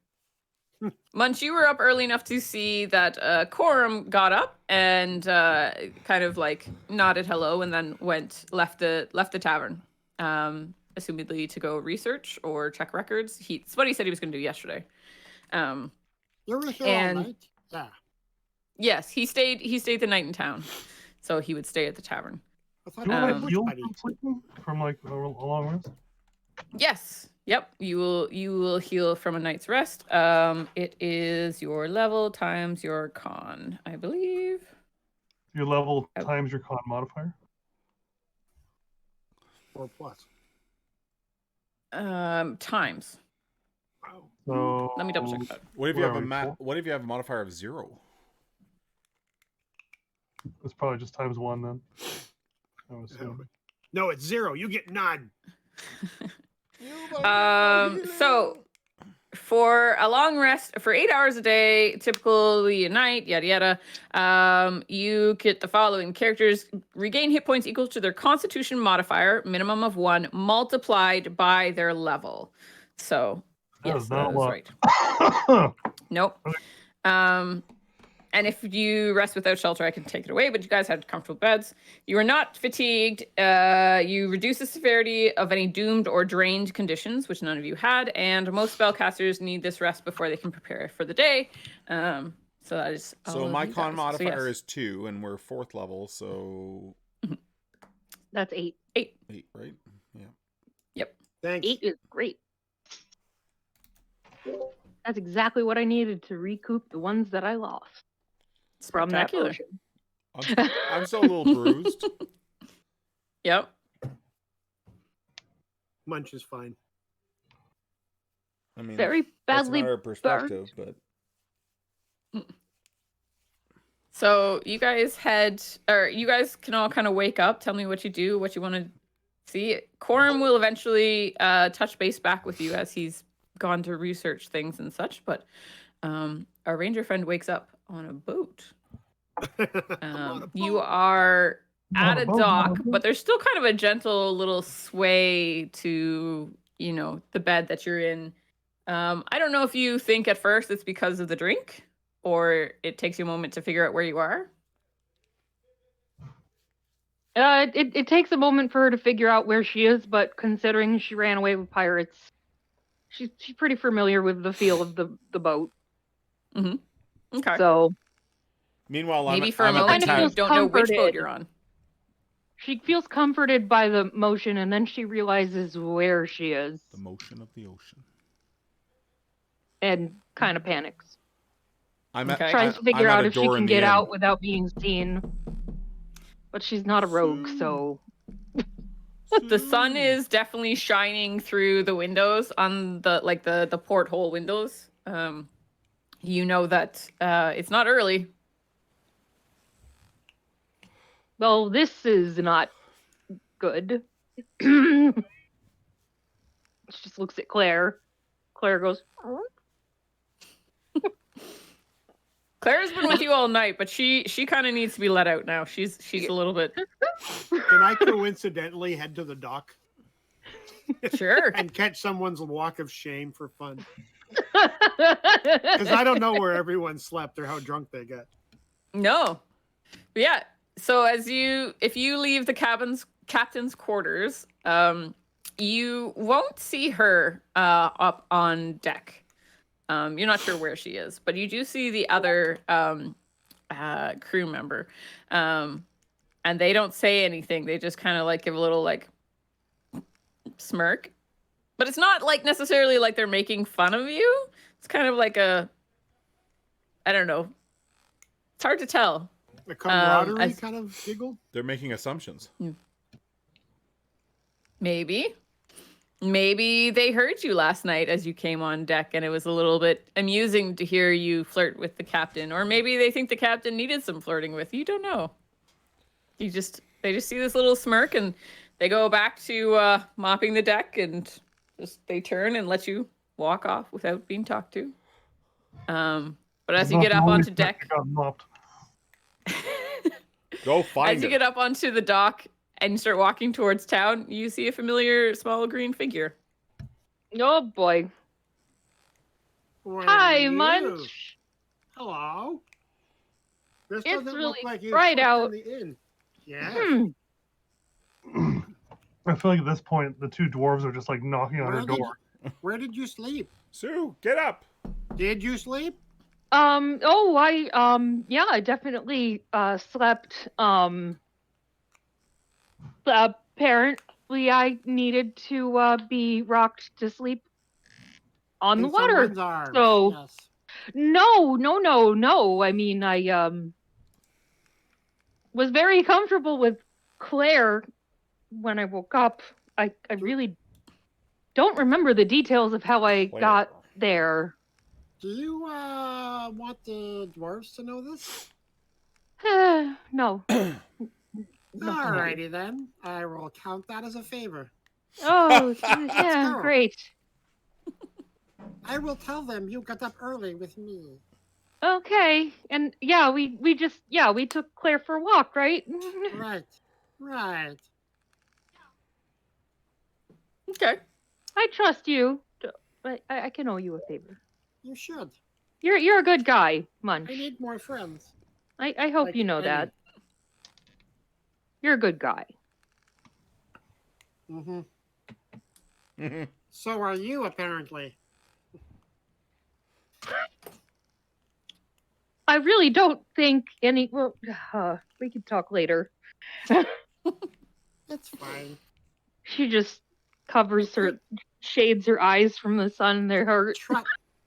Munch, you were up early enough to see that Quorum got up and kind of like nodded hello and then left the tavern, assumedly to go research or check records. It's what he said he was going to do yesterday. You were here And- all night? Yeah. Yes, he stayed the night in town, so he would stay at the tavern. I thought Do you you were want a to bush heal buddy. from sleeping from like a long rest? Yes. Yep. You will heal from a night's rest. It is your level times your con, I believe. Your level Oh. times your con modifier. 4+. Times. Wow. So Let me double check that. What if you Where have are we, four? what if you have a modifier of 0? It's probably just times 1 then. I would assume. No, it's 0. You get none. So for a long rest for 8 hours a day, typically a night, yada yada, you get the following: characters regain hit points equal to their Constitution modifier, minimum of 1, multiplied by their level. So That yes, is not that a was lot. right. Nope. And if you rest without shelter, I can take it away, but you guys had comfortable beds. You are not fatigued. You reduce the severity of any doomed or drained conditions, which none of you had, and most spellcasters need this rest before they can prepare for the day. So that is all So of my you con guys. modifier yes. is 2, and we're 4th level, so That's 8. 8, right? Yeah. Thanks. 8 is great. That's exactly what I needed to recoup the ones that I lost from that Spectacular. potion. I'm still a little bruised. Yep. Munch is fine. I mean, Very that's a badly matter of perspective, but So you guys can all kind of wake up. Tell me what you do, what you want to see. Quorum will eventually touch base back with you as he's gone to research things and such. But our ranger friend wakes up on a boat. You are at a dock, but there's still kind of a gentle little sway to the bed that you're in. I don't know if you think at first it's because of the drink, or it takes you a moment to figure out where you are. It takes a moment for her to figure out where she is, but considering she ran away with pirates, she's pretty familiar with the feel of the boat. Okay. So meanwhile, Maybe I'm, for a I'm at the moment Kind of tent. you feels don't know which boat comforted. you're on. she feels comforted by the motion, and then she realizes where she is The motion of the ocean. and kind of panics. I'm Okay. Tries to figure I'm at out a if she door in can the get inn. out without being seen. But she's not a rogue, so The sun is definitely shining through the windows on the porthole windows. You know that it's not early. Well, this is not good. She just looks at Claire. Claire goes, Claire's been with you all night, but she kind of needs to be let out now. She's a little bit. Can I coincidentally head to the dock Sure. and catch someone's walk of shame for fun? Because I don't know where everyone slept or how drunk they get. No. But yeah. So if you leave the captain's quarters, you won't see her up on deck. You're not sure where she is, but you do see the other crew member. And they don't say anything. They just kind of like give a little like smirk. But it's not like necessarily like they're making fun of you. It's kind of like I don't know. It's hard to tell. A camaraderie kind of giggle? They're making assumptions. Maybe they heard you last night as you came on deck, and it was a little bit amusing to hear you flirt with the captain. Or maybe they think the captain needed some flirting with. You don't know. They just see this little smirk, and they go back to mopping the deck, and they turn and let you walk off without being talked to. But as you get up onto deck, got mopped. Go find as you her. get up onto the dock and start walking towards town, you see a familiar small green figure. oh boy. Where Hi, are you? Munch. Hello. This It's doesn't really look like you bright slept out. in the inn. Yeah. I feel like at this point, the two dwarves are just like knocking on her door. Where did you sleep? Sue, get up. Did you sleep? I definitely slept. Apparently I needed to be rocked to sleep on the In water. someone's arms. So Yes. no. I mean, I was very comfortable with Claire when I woke up. I really don't remember the details of how I Claire. got there. Do you want the dwarves to know this? No. Alrighty then. I will count that as a favor. Oh, yeah, go. great. I will tell them you got up early with me. Okay, and yeah, we took Claire for a walk, right? Right. Okay. I trust you, but I can owe you a favor. You should. You're a good guy, Munch. I need more friends. I hope Like you know any. that. You're a good guy. Mm-hmm. So are you, apparently. I really don't think any. Well, we can talk later. It's fine. She just shades her eyes from the sun. They're hurt.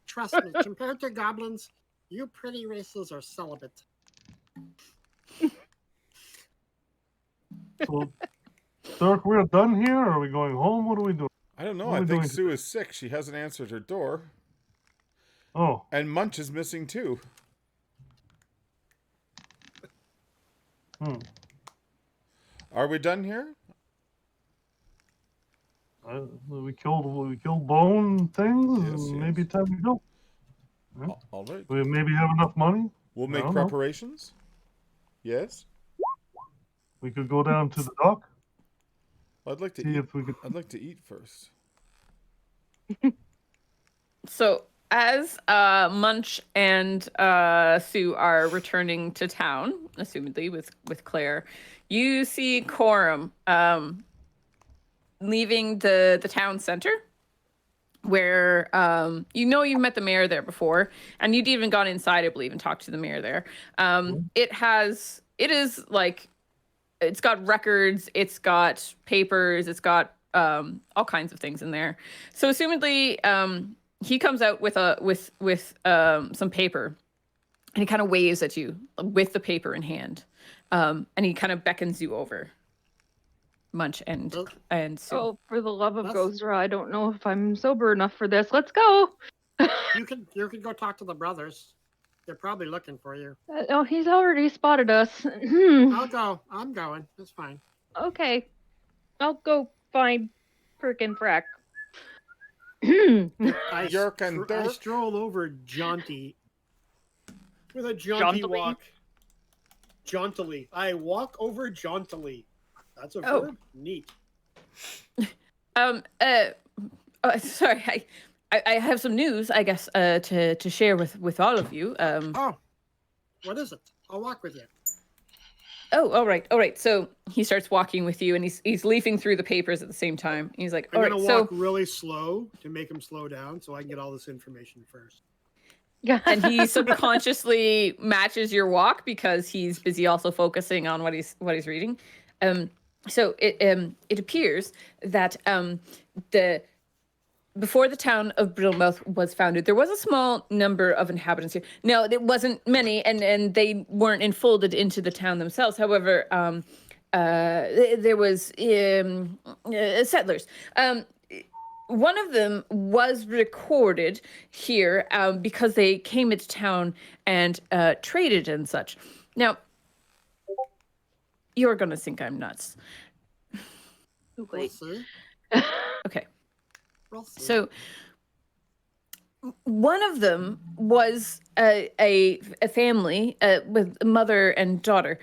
Trust me, compared to goblins, you pretty races are celibate. So, Dirk, we're done here, or are we going home? What are we doing? I don't know. What are I we think doing Sue is sick. She hasn't answered her door. Oh, And Munch is missing too. Are we done here? we killed bone things. Yes, and yes. Maybe time to go. All right. We maybe have enough money. We'll I make don't know. preparations. Yes. We could go down to the dock. I'd like to See eat. if we could. I'd like to eat first. So as Munch and Sue are returning to town, assumedly with Claire, you see Coram leaving the town center, where you've met the mayor there before, and you'd even gone inside, I believe, and talked to the mayor there. It's got records, it's got papers, it's got all kinds of things in there. So assumedly, he comes out with some paper, and he kind of waves at you with the paper in hand, and he kind of beckons you over. Munch and Oh. Sue. Oh, for the love of That's- Gozra, I don't know if I'm sober enough for this. Let's go. You can go talk to the brothers. They're probably looking for you. Oh, he's already spotted us. I'll go. I'm going. That's fine. Okay, I'll go find frickin' Frack. I, Yerk and I Dirk. stroll over jaunty with a jaunty Jauntily? walk. Jauntily. I walk over jauntily. That's a Oh. verb. Neat. Sorry, I have some news, I guess, to share with all of you. Oh, what is it? I'll walk with you. Oh, all right. So he starts walking with you, and he's leafing through the papers at the same time. He's like, I'm all gonna right, walk really slow to make him slow down, so I can get all this information first. and he subconsciously matches your walk because he's busy also focusing on what he's reading. So it appears that before the town of Brittlemouth was founded, there was a small number of inhabitants here. Now, it wasn't many, and they weren't enfolded into the town themselves. However, there was settlers. One of them was recorded here because they came into town and traded and such. Now, you're going to think I'm nuts. We'll Wait. see. Okay. We'll see. So one of them was a family with mother and daughter.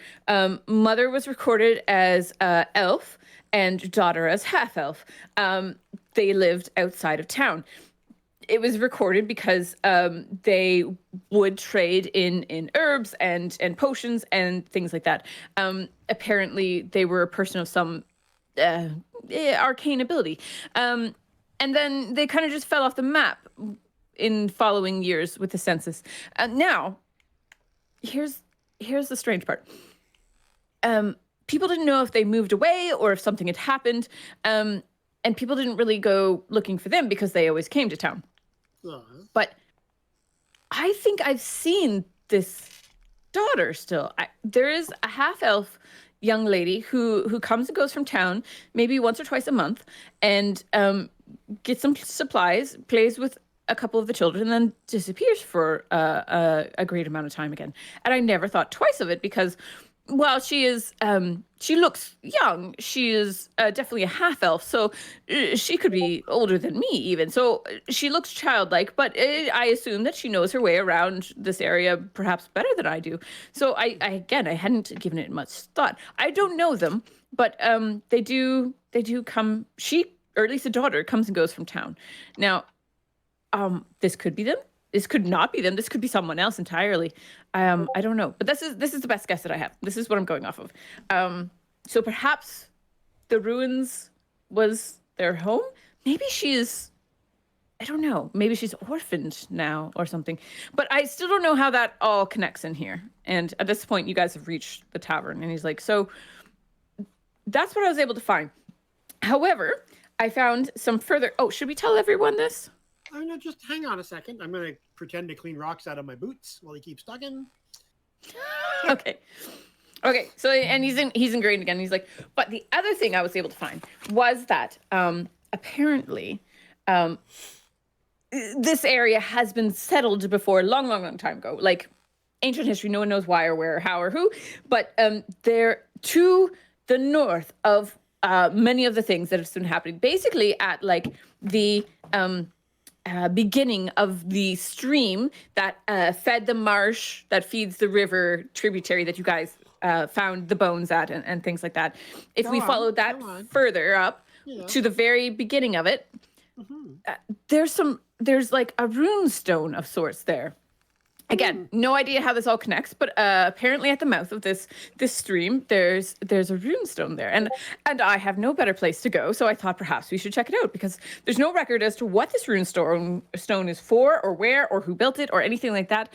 Mother was recorded as elf and daughter as half elf. They lived outside of town. It was recorded because they would trade in herbs and potions and things like that. Apparently, they were a person of some arcane ability. And then they kind of just fell off the map in following years with the census. Now, here's the strange part. People didn't know if they moved away or if something had happened. And people didn't really go looking for them because they always came to town. Yeah. But I think I've seen this daughter still. There is a half-elf young lady who comes and goes from town maybe once or twice a month and gets some supplies, plays with a couple of the children, and then disappears for a great amount of time again. And I never thought twice of it because, while she is, she looks young, she is definitely a half-elf, so she could be older than me even. So she looks childlike, but I assume that she knows her way around this area perhaps better than I do. So I hadn't given it much thought. I don't know them, but they do come, or at least the daughter comes and goes from town. Now, this could be them. This could not be them. This could be someone else entirely. I don't know. But this is the best guess that I have. This is what I'm going off of. So perhaps the ruins was their home. Maybe she's, I don't know. Maybe she's orphaned now or something. But I still don't know how that all connects in here. And at this point, you guys have reached the tavern. And he's like, so that's what I was able to find. However, I found some further. Oh, should we tell everyone this? Oh, no, just hang on a second. I'm going to pretend to clean rocks out of my boots while he keeps talking. Okay. So, and he's ingrained again. He's like, but the other thing I was able to find was that apparently this area has been settled before a long time ago. Like ancient history, no one knows why or where or how or who, but they're to the north of many of the things that have been happening. Basically at like the beginning of the stream that fed the marsh that feeds the river tributary that you guys found the bones at and things like that. If we follow that further up to the very beginning of it, there's like a rune stone of sorts there. Again, no idea how this all connects, but apparently at the mouth of this stream, there's a rune stone there, and I have no better place to go, so I thought perhaps we should check it out because there's no record as to what this rune stone is for, or where, or who built it, or anything like that.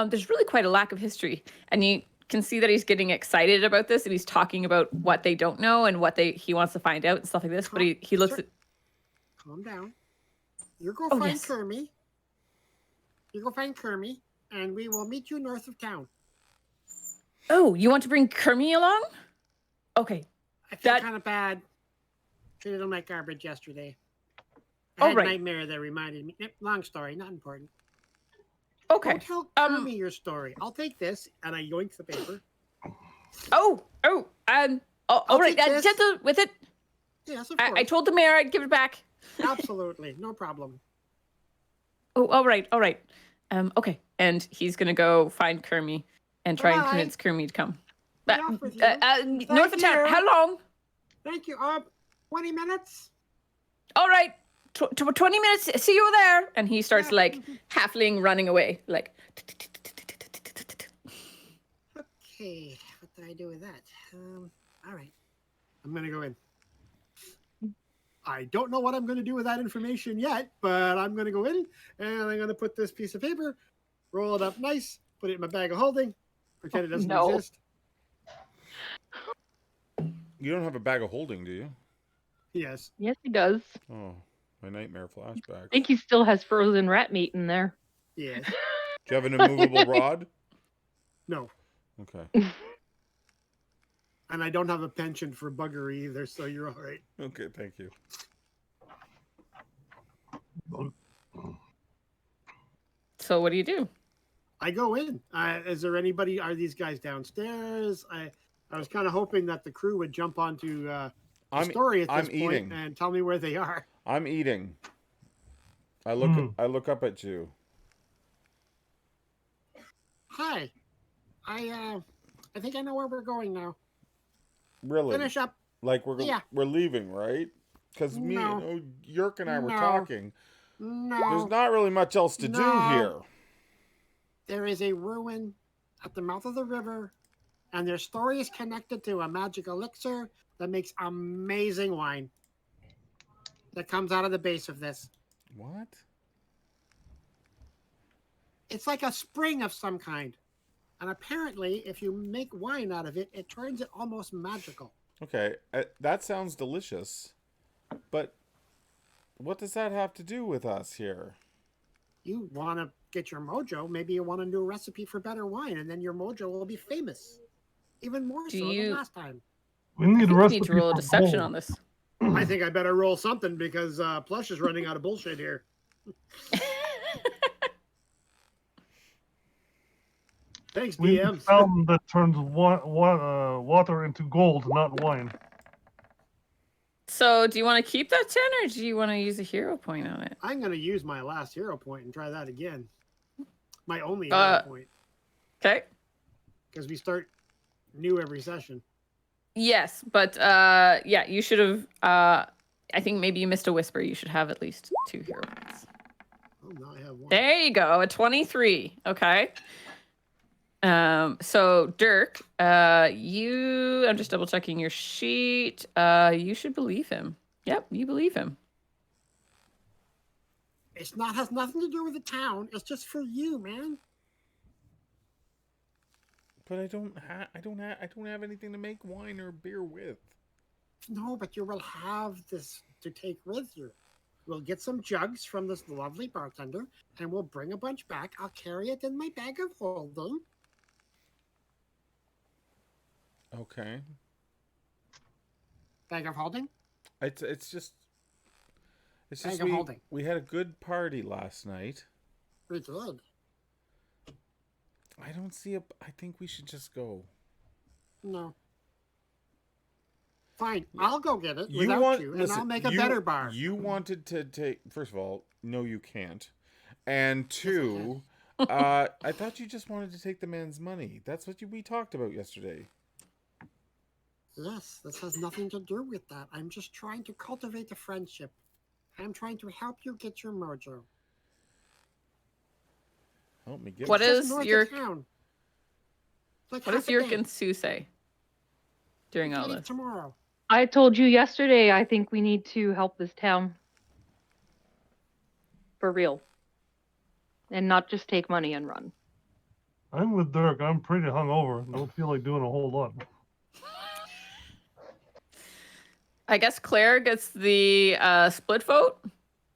There's really quite a lack of history, and you can see that he's getting excited about this, and he's talking about what they don't know and what he wants to find out and stuff like this. But he looks at. Calm down. You go Oh, find yes. Kermie. And we will meet you north of town. Oh, you want to bring Kermie along? Okay. I feel That- kind of bad. Treated him like garbage yesterday. I All had right. a nightmare that reminded me. Long story, not important. Okay. Don't tell Kermie your story. I'll take this, and I yoink the paper. All right. take this. Gentle with it. Yes, of course. I told the mayor I'd give it back. Absolutely, no problem. Oh, all right. Okay. And he's gonna go find Kermie and try and Bye. convince Kermie to come. Get off with you. North of town. you. How long? Thank you. 20 minutes. All right. 20 minutes. See you there. And he starts like halfling running away. Like. Okay, what did I do with that? All right. I'm going to go in. I don't know what I'm going to do with that information yet, but I'm going to go in and I'm going to put this piece of paper, roll it up nice, put it in my bag of holding, pretend it doesn't exist. You don't have a bag of holding, do you? Yes. Yes, he does. Oh, my nightmare flashback. I think he still has frozen rat meat in there. Yes. Do you have an immovable rod? No. Okay. And I don't have a penchant for buggery either, so you're all right. Okay, thank you. So what do you do? I go in. Is there anybody? Are these guys downstairs? I was kind of hoping that the crew would jump onto the story at this point and tell me where they are. I'm eating. I look up at you. Hi. I think I know where we're going now. Really? Finish up. Like we're leaving, right? Because Yerk and I were talking. No. There's not really much else to do here. There is a ruin at the mouth of the river, and their story is connected to a magic elixir that makes amazing wine that comes out of the base of this. What? It's like a spring of some kind. And apparently, if you make wine out of it, it turns it almost magical. Okay, that sounds delicious. But what does that have to do with us here? You want to get your mojo, maybe you want a new recipe for better wine, and then your mojo will be famous. Even more so than last time. We need a We recipe need to roll a for deception gold. on this. I think I better roll something because Plush is running out of bullshit here. Thanks, We need a DMs. fountain that turns water into gold, not wine. So do you want to keep that 10 or do you want to use a hero point on it? I'm going to use my last hero point and try that again. My only hero point. Okay. Because we start new every session. Yes, but you should have. I think maybe you missed a whisper. You should have at least 2 hero points. Oh, now I have 1. There you go, a 23. Okay. So Dirk, I'm just double checking your sheet. You should believe him. Yep, you believe him. Has nothing to do with the town. It's just for you, man. But I don't have anything to make wine or beer with. No, but you will have this to take with you. We'll get some jugs from this lovely bartender, and we'll bring a bunch back. I'll carry it in my bag of holding. Okay. Bag of holding? It's just Bag of holding. we had a good party last night. We did. I don't see I think we should just go. No. Fine, I'll go get it without you, and I'll make a better bar. You wanted to take. First of all, no, you can't. And 2, I thought you just wanted to take the man's money. That's what we talked about yesterday. Yes, this has nothing to do with that. I'm just trying to cultivate a friendship. I'm trying to help you get your mojo. Help me get. What is your town. Like what does Yerk and Sue say during all this? Tomorrow. I told you yesterday, I think we need to help this town. For real. And not just take money and run. I'm with Dirk. I'm pretty hungover. Don't feel like doing a whole lot. I guess Claire gets the split vote.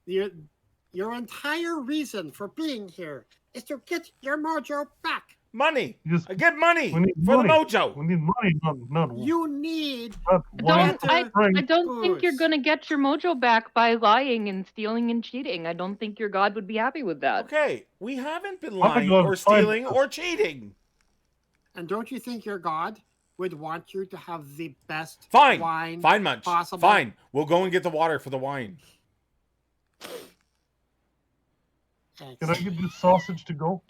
Your entire reason for being here is to get your mojo back. Money. You just- I get money We need for money. the mojo. We need money, not You need not wine, I drink. don't think you're booze. gonna get your mojo back by lying and stealing and cheating. I don't think your god would be happy with that. Okay, we haven't been I'm lying gonna or find stealing this. or cheating. And don't you think your god would want you to have the best Fine. wine Fine, Munch. possible? Fine. We'll go and get the water for the wine. Can I get this sausage to go?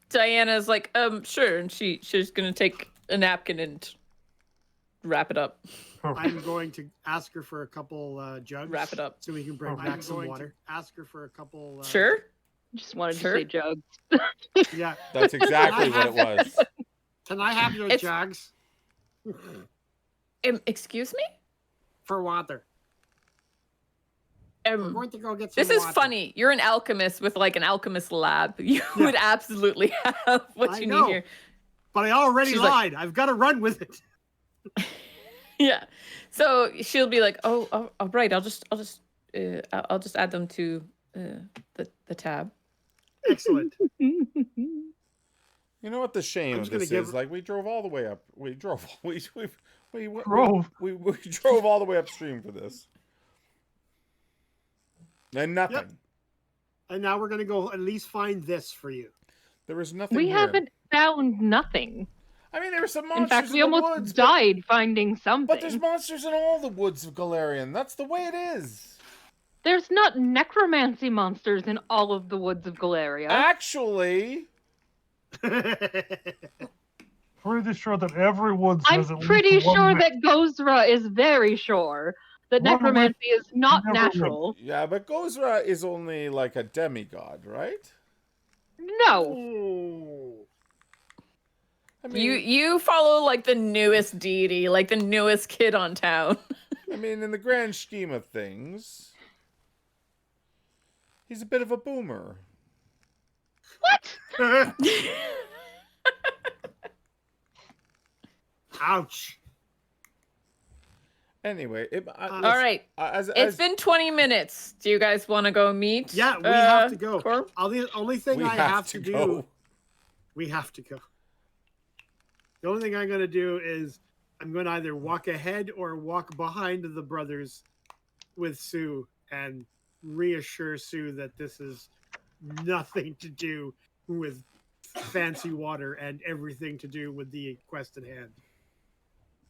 Diana's like, sure, and she's gonna take a napkin and wrap it up. I'm going to ask her for a couple jugs. Wrap it up. So we can bring I'm back some going to- water. Ask her for a couple. Sure. Just wanted Sure. to say jugs. Yeah. That's exactly what it was. Can I have your It's- jugs Excuse me? for water? We're going to go get some This is water. funny. You're an alchemist with like an alchemist lab. You would absolutely have what I you know. need here. But I already She's like- lied. I've got to run with it. Yeah. So she'll be like, "Oh, all right. I'll just add them to the tab." Excellent. You know what the shame I'm of just gonna this give is? her- Like, we drove all the way up. We drove all the way upstream for this. And nothing. Yep. And now we're going to go at least find this for you. There was nothing We here. haven't found nothing. I mean, there were some In monsters fact, we the almost woods, but- died finding something. But there's monsters in all the woods of Galarian. That's the way it is. There's not necromancy monsters in all of the woods of Galeria. Actually, Pretty sure that every woods I'm has at least pretty one sure witch. that Gozra is very sure that One necromancy is not never natural. yeah, but Gozra is only like a demigod, right? No. Oh. I mean, You follow like the newest deity, like the newest kid on town. I mean, in the grand scheme of things, he's a bit of a boomer. What? Ouch. Anyway, All right. It's been 20 minutes. Do you guys want to go meet? Yeah, we have to go. Corp? The only thing we I have to go. do, we have to go. The only thing I'm going to do is I'm going to either walk ahead or walk behind the brothers with Sue and reassure Sue that this is nothing to do with fancy water and everything to do with the quest at hand.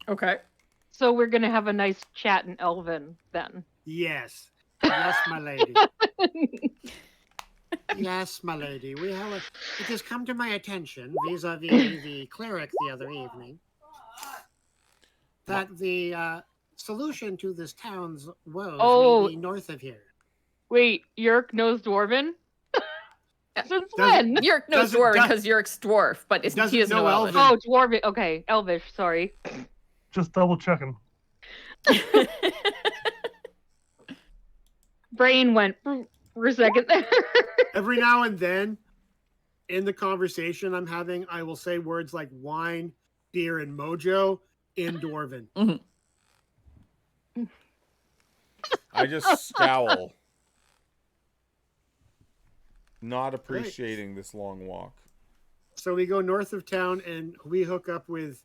Okay. So we're gonna have a nice chat in Elven then. Yes. Yes, my lady. Yes, my lady. It has come to my attention vis-a-vis the cleric the other evening that the solution to this town's woes may be north of here. Wait, Yerk knows Dwarven? Since Doesn't- when? Yerk knows Doesn't- Dwarven does- because Yerk's dwarf, but he doesn't doesn't know know Elvish. Oh, Dwarven. Okay, Elvish. Sorry. Just double checking. Brain went for a second there. Every now and then, in the conversation I'm having, I will say words like wine, beer, and mojo in Dwarven. I just scowl, not appreciating this long walk. So we go north of town and we hook up with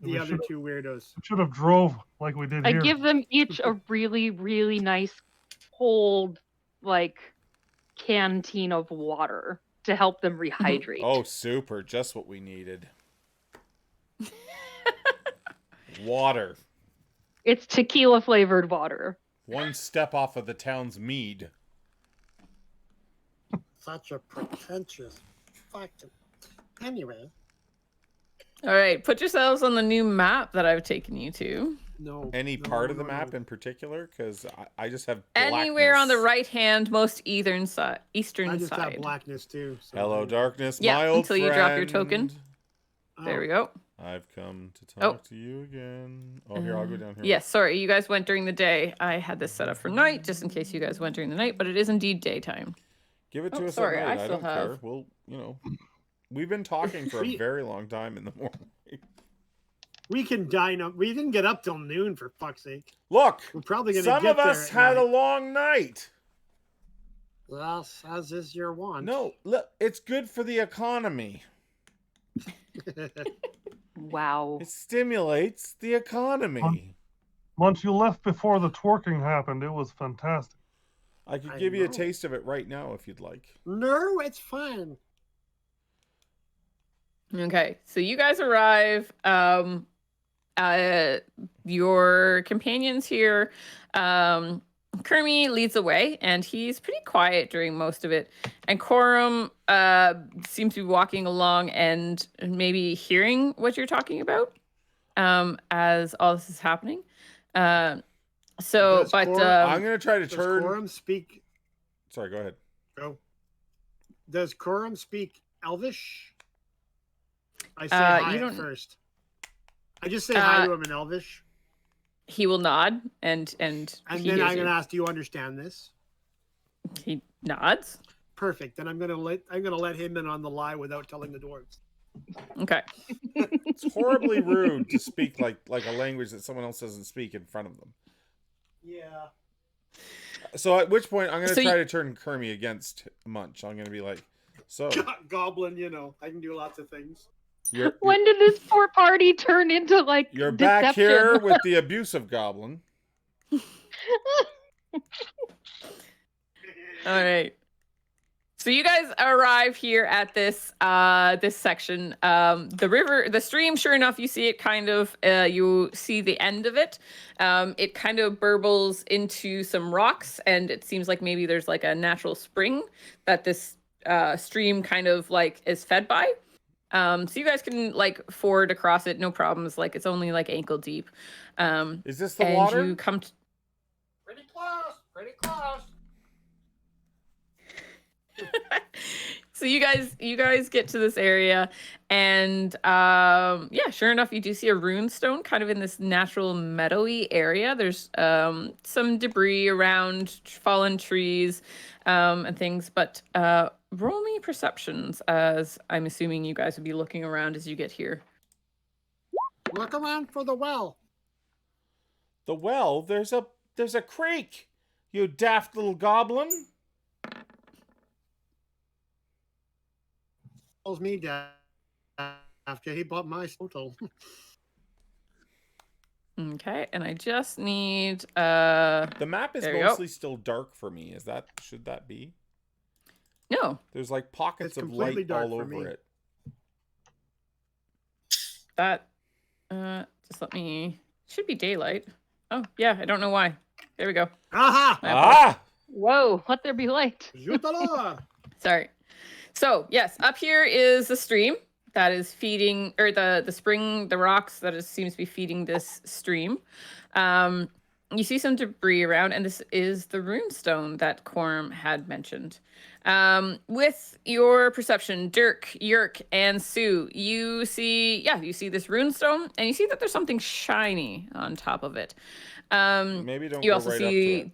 the We other should've- two weirdos. We should have drove like we did I here. give them each a really, really nice cold, like, canteen of water to help them rehydrate. Oh, super! Just what we needed. Water. It's tequila flavored water. One step off of the town's mead. Such a pretentious fucking. Anyway, All right, put yourselves on the new map that I've taken you to. no. Any no, part of the no, map no. in particular? Because I just have Anywhere on the blackness. right hand, most eastern side. Eastern I just side. have blackness too. So Hello, darkness, Yeah, my old until you drop your token. friend. Oh, There we go. I've come to talk to you again. Oh, here, I'll go down here. Yes, sorry, you guys went during the day. I had this set up for night, just in case you guys went during the night, but it is indeed daytime. Give it to Oh, us sorry, at I night. I, still don't have- care. We'll, we've been talking for a very long time in the morning. We can dine up. We didn't get up till noon, for fuck's sake. Look, We're probably gonna some get of there us at had a night. long night. Yes, as is your want. No, look, it's good for the economy. Wow. It stimulates the economy. Once you left before the twerking happened, it was fantastic. I could I give you a know. taste of it right now if you'd like. No, it's fine. Okay, so you guys arrive. Your companions here. Kermie leads the way, and he's pretty quiet during most of it. And Corum seems to be walking along and maybe hearing what you're talking about as all this is happening. I'm going to try to Does turn. Corum speak? Sorry, go ahead. Go. Does Corum speak Elvish? I say hi you at don't- first. I just say hi to him in Elvish, he will nod, and and he then hears I'm you. gonna ask, "Do you understand this?" He nods. Perfect. Then I'm gonna let him in on the lie without telling the dwarves. Okay. It's horribly rude to speak like a language that someone else doesn't speak in front of them. Yeah. So at which point I'm going to So try to turn Kermie against Munch. I'm going to be like, so Goblin, I can do lots of things. you're When did this poor party turn into like you're deception? back here with the abusive goblin. All right. So you guys arrive here at this this section. The stream. Sure enough, you see it kind of. You see the end of it. It kind of burbles into some rocks, and it seems like maybe there's like a natural spring that this stream kind of like is fed by. So you guys can like ford across it, no problems. Like it's only like ankle deep. Is this the and water? you come to. Pretty close. Pretty close. So you guys get to this area, and yeah, sure enough, you do see a rune stone kind of in this natural meadowy area. There's some debris around, fallen trees, and things. But roll me perceptions, as I'm assuming you guys would be looking around as you get here. Look around for the well. The well? There's a creek. You daft little goblin. Calls me dad after he bought my total. Okay, and I just need The map is There you go. mostly still dark for me. Should that be? no, There's like pockets It's of completely light dark all for over me. it. that just let me. Should be daylight. Oh yeah, I don't know why. There we go. Aha! My apologies. Ah! Whoa, let there be light. Jutala! Sorry. So yes, up here is the stream that is feeding, or the spring, the rocks that seems to be feeding this stream. You see some debris around, and this is the rune stone that Quorum had mentioned. With your perception, Dirk, Yerk, and Sue, you see this rune stone, and you see that there's something shiny on top of it. Maybe don't You go also right up to see it.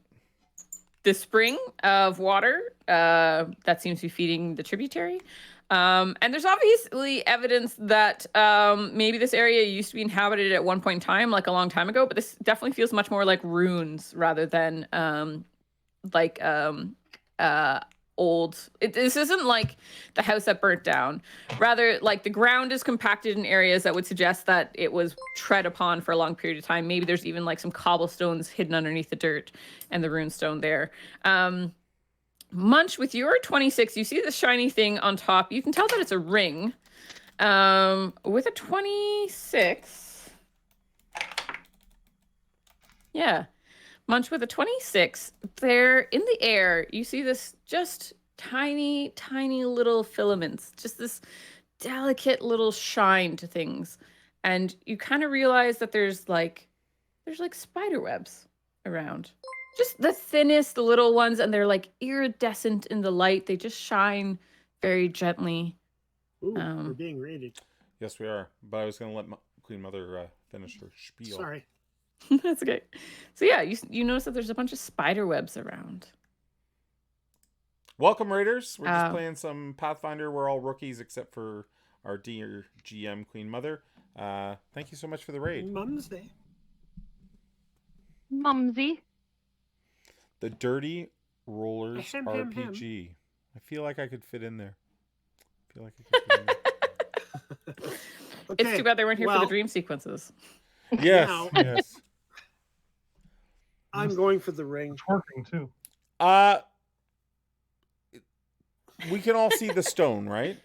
the spring of water that seems to be feeding the tributary. And there's obviously evidence that maybe this area used to be inhabited at one point in time, like a long time ago, but this definitely feels much more like ruins rather than old. This isn't like the house that burnt down. Rather, like the ground is compacted in areas that would suggest that it was tread upon for a long period of time. Maybe there's even like some cobblestones hidden underneath the dirt and the runestone there. Munch, with your 26, you see the shiny thing on top. You can tell that it's a ring. With a 26. Yeah. Munch, with a 26, there in the air, you see this just tiny, tiny little filaments, just this delicate little shine to things. And you kind of realize that there's like spider webs around. Just the thinnest little ones, and they're like iridescent in the light. They just shine very gently. Ooh, we're being raided. Yes, we are. But I was going to let Queen Mother finish her spiel. Sorry. That's okay. So yeah, you notice that there's a bunch of spider webs around. Welcome, Raiders. We're just playing some Pathfinder. We're all rookies except for our dear GM, Queen Mother. Thank you so much for the raid. Mum's Day. Mumsy. The dirty Rollers Hem. RPG. I feel like I could fit in there. I feel like I could fit in there. Okay, It's too bad they weren't here for well, the dream sequences. Yes, Now- yes. I'm going for the ring. It's working too. We can all see the stone, right?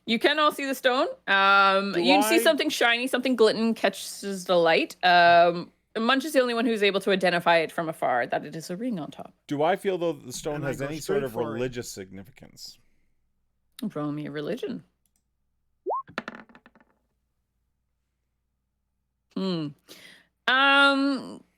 You can all see the stone. You can see something shiny, something glisten catches the light. Munch is the only one who's able to identify it from afar, that it is a ring on top. Do I feel though that the stone And I has go any straight sort of for it. religious significance? Roll me a religion.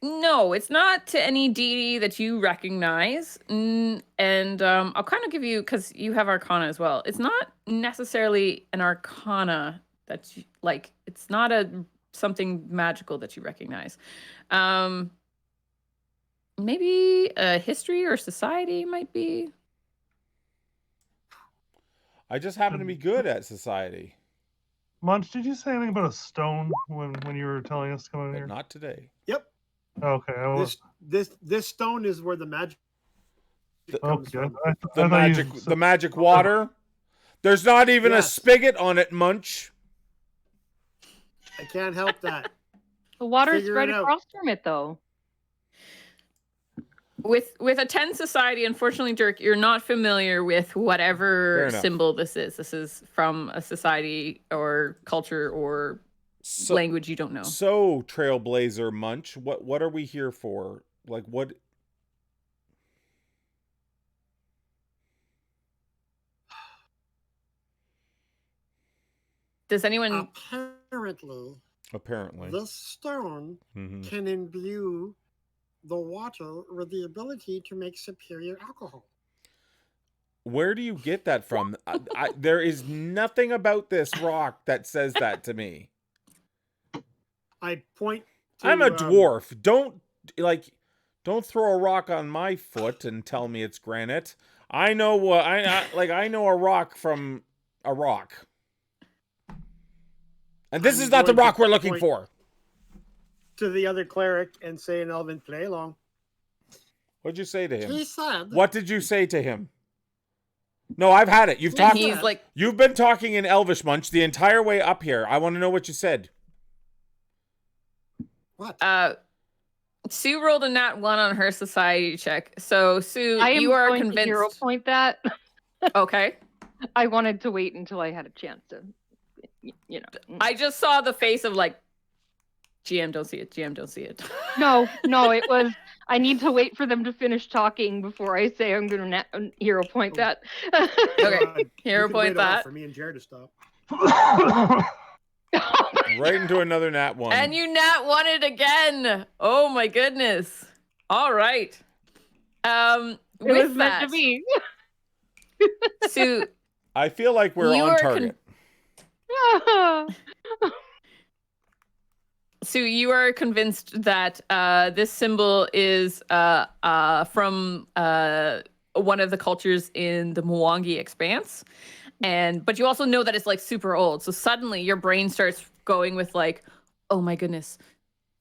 No, it's not to any deity that you recognize. I'll kind of give you, because you have Arcana as well. It's not necessarily an Arcana that's like, it's not something magical that you recognize. Maybe a history or society might be. I just happen to be good at society, Munch, did you say anything about a stone when you were telling us to come in but here? not today. Yep. Okay. I was, This stone is where the magic comes okay. from. The magic water. There's not even a Yes. spigot on it, Munch. I can't help that. The water's Figure right it out. across from it, though. With a 10 society, unfortunately, Dirk, you're not familiar with Fair whatever enough. symbol this is. This is from a society or culture or So, language you don't know. so Trailblazer Munch, what are we here for? Like what? Does anyone? Apparently, this stone Mhm. can imbue the water with the ability to make superior alcohol. Where do you get that from? There is nothing about this rock that says that to me. I point to, I'm a dwarf. Don't throw a rock on my foot and tell me it's granite. I know what I know a rock from a rock. And this I'm is not the going to rock we're looking point- for. to the other cleric and say in Elven, play along. What'd you say to him? He said, What did you say to him? No, I've had it. You've talked. He's like, You've been talking in Elvish, Munch, the entire way up here. I want to know what you said. what? Sue rolled a nat 1 on her society check. So Sue, I am you are going to hero convinced. point that. Okay. I wanted to wait until I had a chance to, you know. I just saw the face of like, GM don't see it. GM don't see it. No, it was. I need to wait for them to finish talking before I say I'm going to hero point that. Okay. God, Hero you can point wait a while that. for me and Jared to stop. Right into another nat 1. And you nat 1 it again. Oh my goodness. All right. It With was meant that, to be. Sue, I feel like we're You on are target. Sue, you are convinced that this symbol is from one of the cultures in the Mwangi Expanse, but you also know that it's like super old. So suddenly your brain starts going with like, oh my goodness,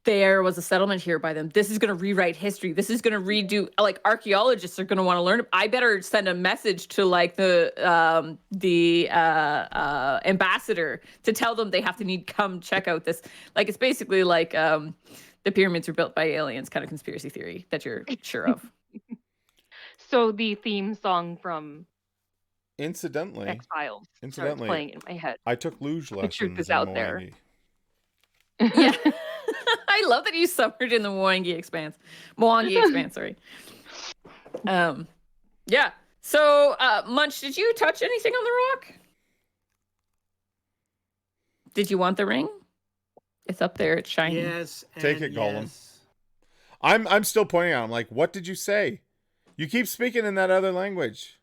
there was a settlement here by them. This is going to rewrite history. This is going to redo. Like archaeologists are going to want to learn. I better send a message to like the ambassador to tell them they have to come check out this. Like it's basically like the pyramids were built by aliens kind of conspiracy theory that you're sure of. So the theme song from Incidentally, X-Files starts Incidentally, playing in my head. I took luge lessons truth is in out there. Mwangi. Yeah. I love that you summered in the Mwangi Expanse. Sorry. Yeah. So, Munch, did you touch anything on the rock? Did you want the ring? It's up there. It's shiny. Yes. Take and it, Gollum. yes. I'm still pointing out. I'm like, what did you say? You keep speaking in that other language.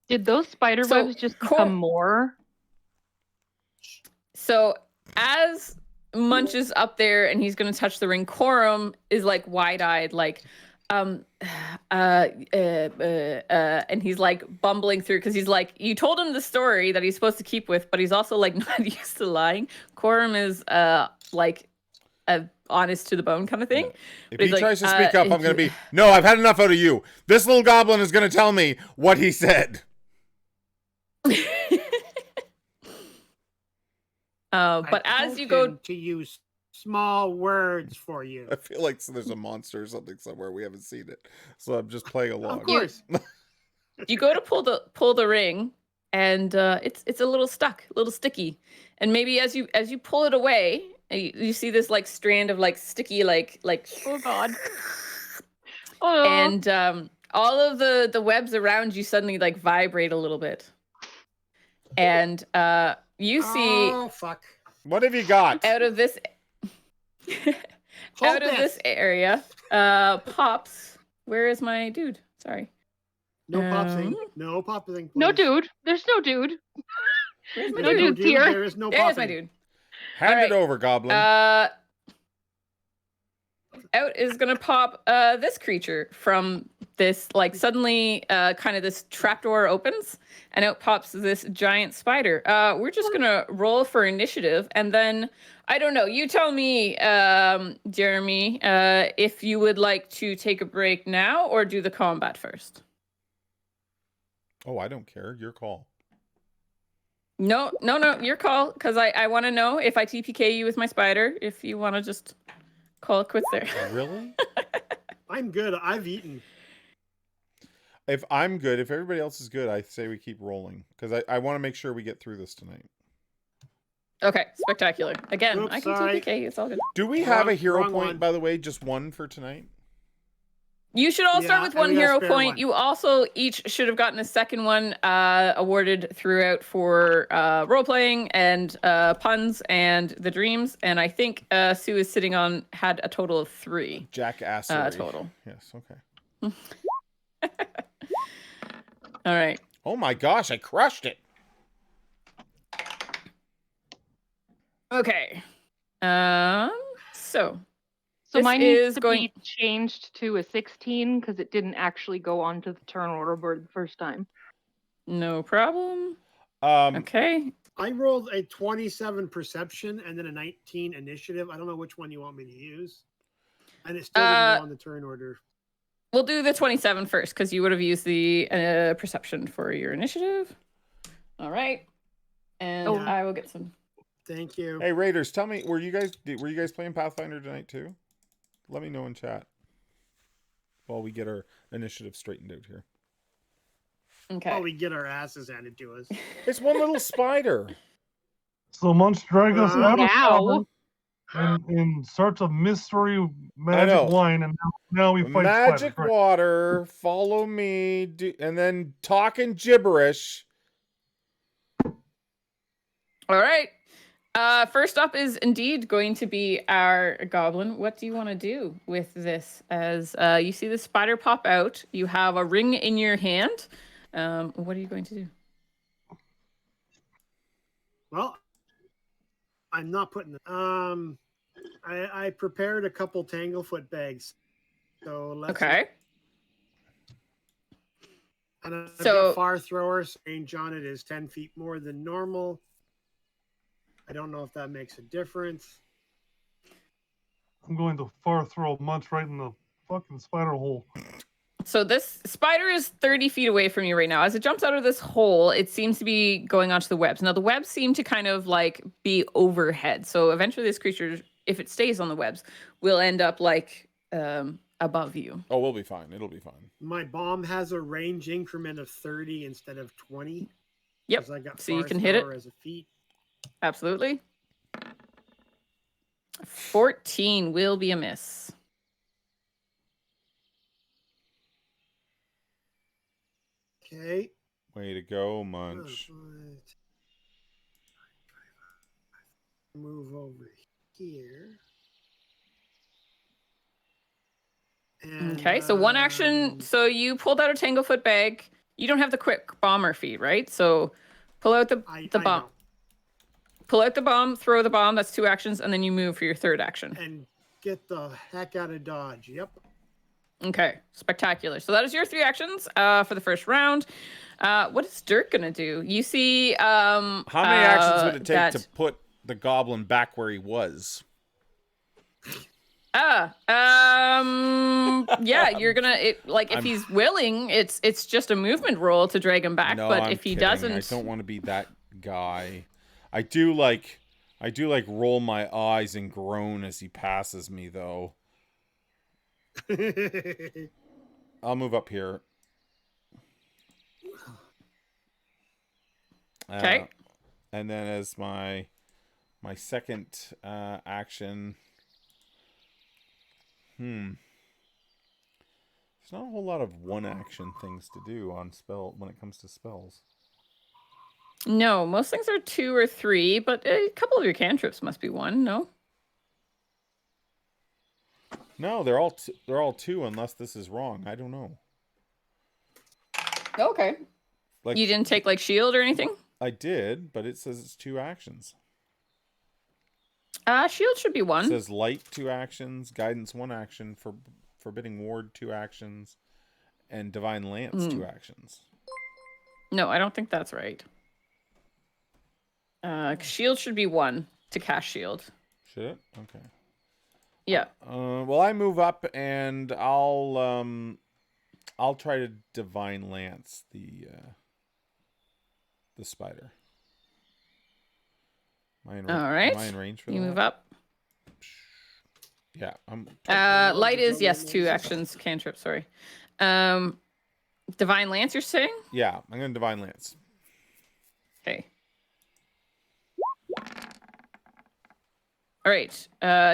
Did those spider So, webs just Cor- become more? So, as Munch is up there and he's going to touch the ring, Corum is like wide-eyed, like, and he's like bumbling through because he's like, you told him the story that he's supposed to keep with, but he's also like not used to lying. Corum is like a honest to the bone kind of thing. Yeah. If But he he's tries like, to speak up, I'm going to be, no, I've had enough out of you. This little goblin is going to tell me what he said. But I as you told go, him to use small words for you. I feel like there's a monster or something somewhere. We haven't seen it. So I'm just playing along. Of course. you go to pull the ring, and it's a little stuck, a little sticky. And maybe as you pull it away, you see this like strand of like sticky like Oh God. Oh. and all of the webs around you suddenly like vibrate a little bit. And you see Oh, fuck. What have you got? out of this Hold this area pops. Where is my dude? Sorry. No popsing. No popsing. No, please. dude. There's no dude. Where's my No dude? dude's here. There is no There's my popping. dude. Hand All it over, goblin. Out is gonna pop this creature from this, like suddenly kind of this trapdoor opens and out pops this giant spider. We're just gonna roll for initiative, and then I don't know, you tell me, Jeremy, if you would like to take a break now or do the combat first. Oh, I don't care. Your call. No, your call, because I want to know if I TPK you with my spider, if you want to just call it quits there. Really? I'm good. I've eaten. If I'm good, if everybody else is good, I say we keep rolling. Because I want to make sure we get through this tonight. Okay, spectacular. Again, Oops, I can sorry. TPK you, it's all good. Do we have a Wrong- hero wrong point, one. by the way? Just one for tonight? You should all start Yeah, with and one we got a hero spare point. one. You also each should have gotten a second one awarded throughout for role playing and puns and the dreams. And I think Sue is had a total of 3 Jackassery. total. Yes, okay. All right. Oh my gosh, I crushed it. Okay. So So this mine needs is to going. be changed to a 16 because it didn't actually go onto the turn order board the first time. No problem. Um, Okay. I rolled a 27 perception and then a 19 initiative. I don't know which one you want me to use. And it still didn't go on the turn order. We'll do the 27 first because you would have used the perception for your initiative. All right. And Oh. I will get some. Thank you. Hey Raiders, tell me, were you guys playing Pathfinder tonight too? Let me know in chat while we get our initiative straightened out here. Okay. While we get our asses handed to us. It's one little spider. So Munch dragged us out of Now. cover in search of mystery magic wine, and now we fight Magic spiders. Right. water, follow me, and then talking gibberish. All right. First up is indeed going to be our goblin. What do you want to do with this? As you see the spider pop out, you have a ring in your hand. What are you going to do? Well, I'm not putting I prepared a couple tanglefoot bags. So let's Okay. And I've So- got far thrower's range on it is 10 feet more than normal. I don't know if that makes a difference. I'm going to far throw Munch right in the fucking spider hole. So this spider is 30 feet away from you right now. As it jumps out of this hole, it seems to be going onto the webs. Now the webs seem to kind of like be overhead. So eventually this creature, if it stays on the webs, will end up like above you. Oh, we'll be fine. It'll be fine. My bomb has a range increment of 30 instead of 20. Yep. 'cause I got So you far can hit it. thrower as a feat. Absolutely. 14 will be a miss. Okay. Way to go, Munch. Move over here. And, Okay, so one action. So you pulled out a Tanglefoot bag. You don't have the quick bomber feat, right? So pull out the I bomb. know. Pull out the bomb, throw the bomb. That's 2 actions, and then you move for your 3rd action. And get the heck out of Dodge. Yep. Okay, spectacular. So that is your 3 actions for the first round. What is Dirk gonna do? You see, How many actions would it take that- to put the goblin back where he was? Yeah, you're gonna if he's willing, it's just a movement roll to drag him back. No, but I'm if he kidding. doesn't, I don't want to be that guy. I do like roll my eyes and groan as he passes me, though. I'll move up here. Okay. And then as my second action, there's not a whole lot of one action things to do on spell when it comes to spells. No, most things are 2 or 3, but a couple of your cantrips must be 1. No. No, they're all 2 unless this is wrong. I don't know. Okay. Like You didn't take like shield or anything? I did, but it says it's 2 actions. Shield should be 1. It says light 2 actions, guidance 1 action, forbidding ward 2 actions, and divine lance 2 actions. No, I don't think that's right. Shield should be 1 to cast shield. Should it? Okay. Yeah. Well, I move up and I'll try to divine lance the spider. All right. Am I in range for you that? move up. Yeah, I'm. Light is yes, 2 actions. Cantrip, sorry. Divine lance, you're saying? Yeah, I'm gonna divine lance. Okay. All right.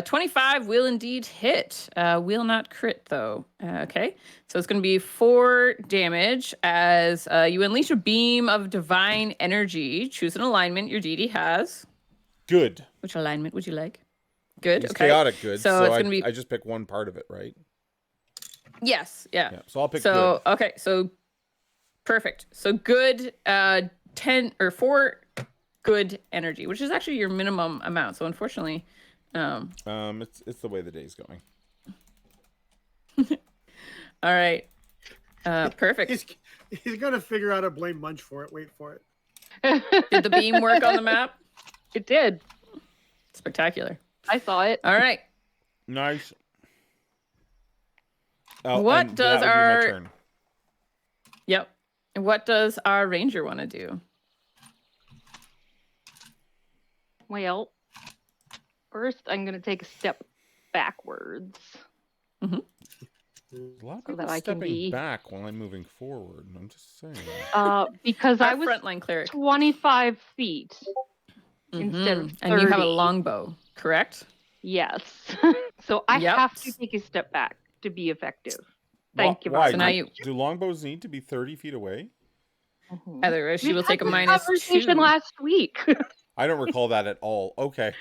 25 will indeed hit. Will not crit, though. Okay. So it's going to be 4 damage as you unleash a beam of divine energy. Choose an alignment your deity has. Good. Which alignment would you like? Good. It's okay. chaotic good. So it's going to be. I just pick one part of it, right? Yes. Yeah. So I'll pick good. Okay. So perfect. So good. 10 or 4 good energy, which is actually your minimum amount. So unfortunately. It's the way the day's going. All right. Perfect. He's gonna figure out how to blame Munch for it. Wait for it. Did the beam work on the map? It did. Spectacular. I saw it. All right. Nice. Oh, What and does that would be my our- turn. Yep. And what does our ranger want to do? Well, first I'm going to take a step backwards. A lot of So people that I can stepping be- back while I'm moving forward. I'm just saying. Because I Our was frontline cleric. 25 feet instead of 30. And you have a longbow, correct? Yes. So I Yep. have to take a step back to be effective. Thank you Why? very So now much. you Do longbows need to be 30 feet away? Mhm. otherwise she We will had take a this -2. conversation last week. I don't recall that at all. Okay.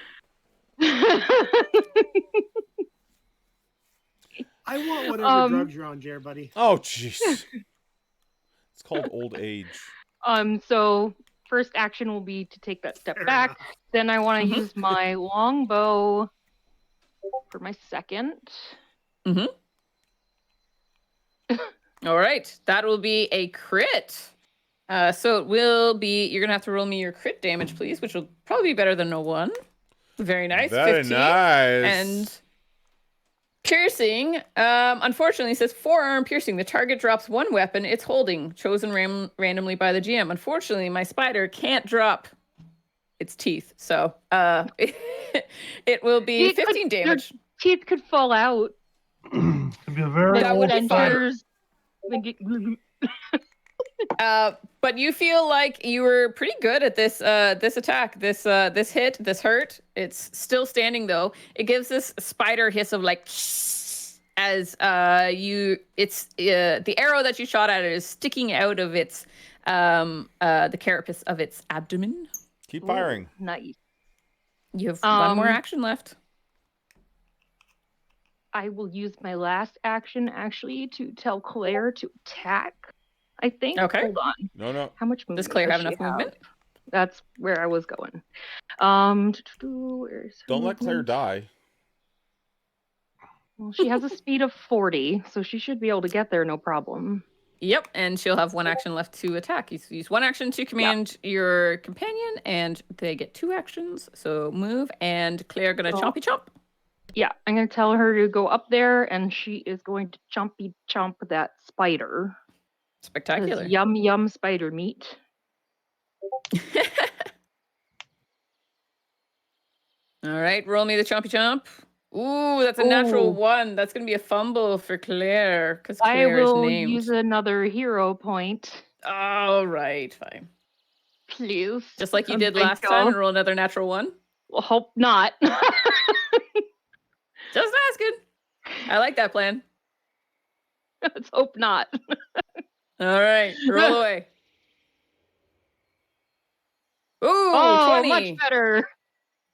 I want whatever drugs you're on, Jer, buddy. Oh, jeez. It's called old age. So first action will be to take that step Fair back. enough. Then I want to use my longbow for my second. All right. That will be a crit. So it will be, you're going to have to roll me your crit damage, please, which will probably be better than a 1. Very nice. Very 15. nice. And piercing, unfortunately, it says forearm piercing. The target drops 1 weapon it's holding, chosen randomly by the GM. Unfortunately, my spider can't drop its teeth. So it will be 15 damage. Teeth could fall out. Could be a very That old would be fine. spider. But you feel like you were pretty good at this this attack, this hit, this hurt. It's still standing though. It gives this spider hiss of like as the arrow that you shot at it is sticking out of its the carapace of its abdomen. Keep firing. Nice. You have 1 more action left. I will use my last action actually to tell Claire to attack. I think. Okay. Hold on. No. How much movement Does Claire have she enough movement? That's where I was going. Where's her Don't let Claire movement? die. Well, she has a speed of 40, so she should be able to get there no problem. Yep, and she'll have 1 action left to attack. You use 1 action to command your companion, and they get 2 actions. So move, and Claire gonna chompy chomp. Yeah, I'm going to tell her to go up there, and she is going to chompy chomp that spider. Spectacular. Yum yum spider meat. All right, roll me the chompy chomp. Ooh, that's a natural Ooh. 1. That's going to be a fumble for Claire, because I Claire is will named. use another hero point. All right, fine. Please. Just like you Oh, did thank last time, you. and roll another natural 1. Well, hope not. Just asking. I like that plan. Let's hope not. All right, roll away. Ooh, Oh, 20. much better.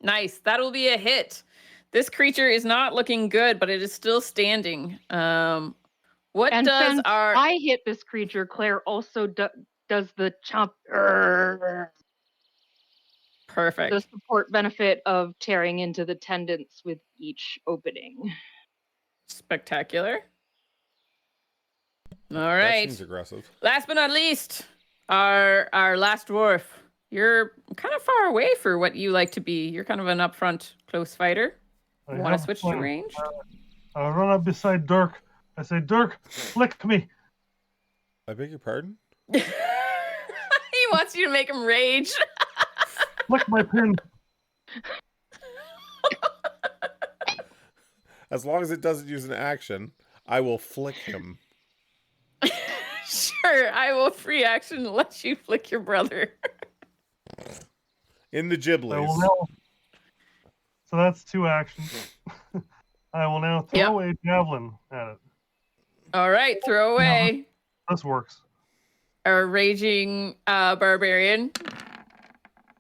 Nice. That'll be a hit. This creature is not looking good, but it is still standing. What And does since our... I hit this creature, Claire also does the chomp. Perfect. The support benefit of tearing into the tendons with each opening. Spectacular. All That right. seems aggressive. Last but not least, our last dwarf. You're kind of far away for what you like to be. You're kind of an upfront close fighter. I Want to have switch to fun. ranged? I run up beside Dirk. I say, Dirk, flick me. I beg your pardon? He wants you to make him rage. Flick my pin. As long as it doesn't use an action, I will flick him. Sure, I will free action let you flick your brother. In the I will giblies. now... So that's 2 actions. I will now throw a javelin at it. All right, throw away. This works. Our raging barbarian.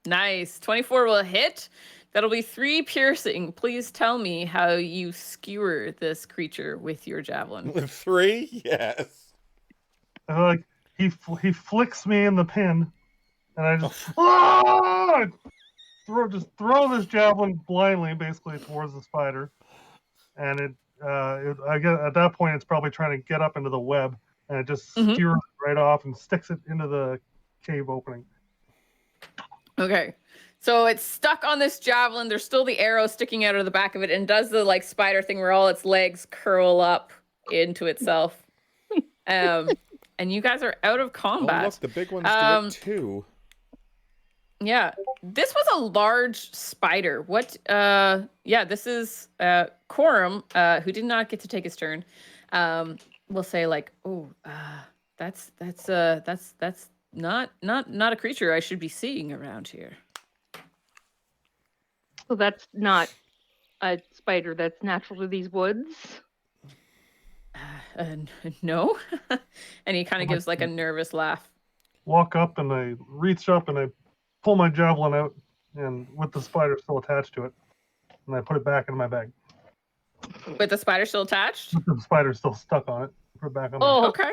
Nice. 24 will hit. That'll be 3 piercing. Please tell me how you skewer this creature with your javelin. With 3? Yes. I feel like he flicks me in the pin, and I just throw this javelin blindly, basically towards the spider, and I get at that point it's probably trying to get up into the web, and it just skewers it right off and sticks it into the cave opening. Okay. So it's stuck on this javelin. There's still the arrow sticking out of the back of it and does the like spider thing where all its legs curl up into itself. And you guys are out of combat. Oh, look, the big ones do it too. Yeah. This was a large spider. What this is Quorum, who did not get to take his turn. We'll say like, that's not a creature I should be seeing around here. So that's not a spider that's natural to these woods. No. And he kind of gives like a nervous laugh. Walk up and I reach up and I pull my javelin out, and with the spider still attached to it, and I put it back in my bag. With the spider still attached? With the spider still stuck on it, put it back on my bag. Okay.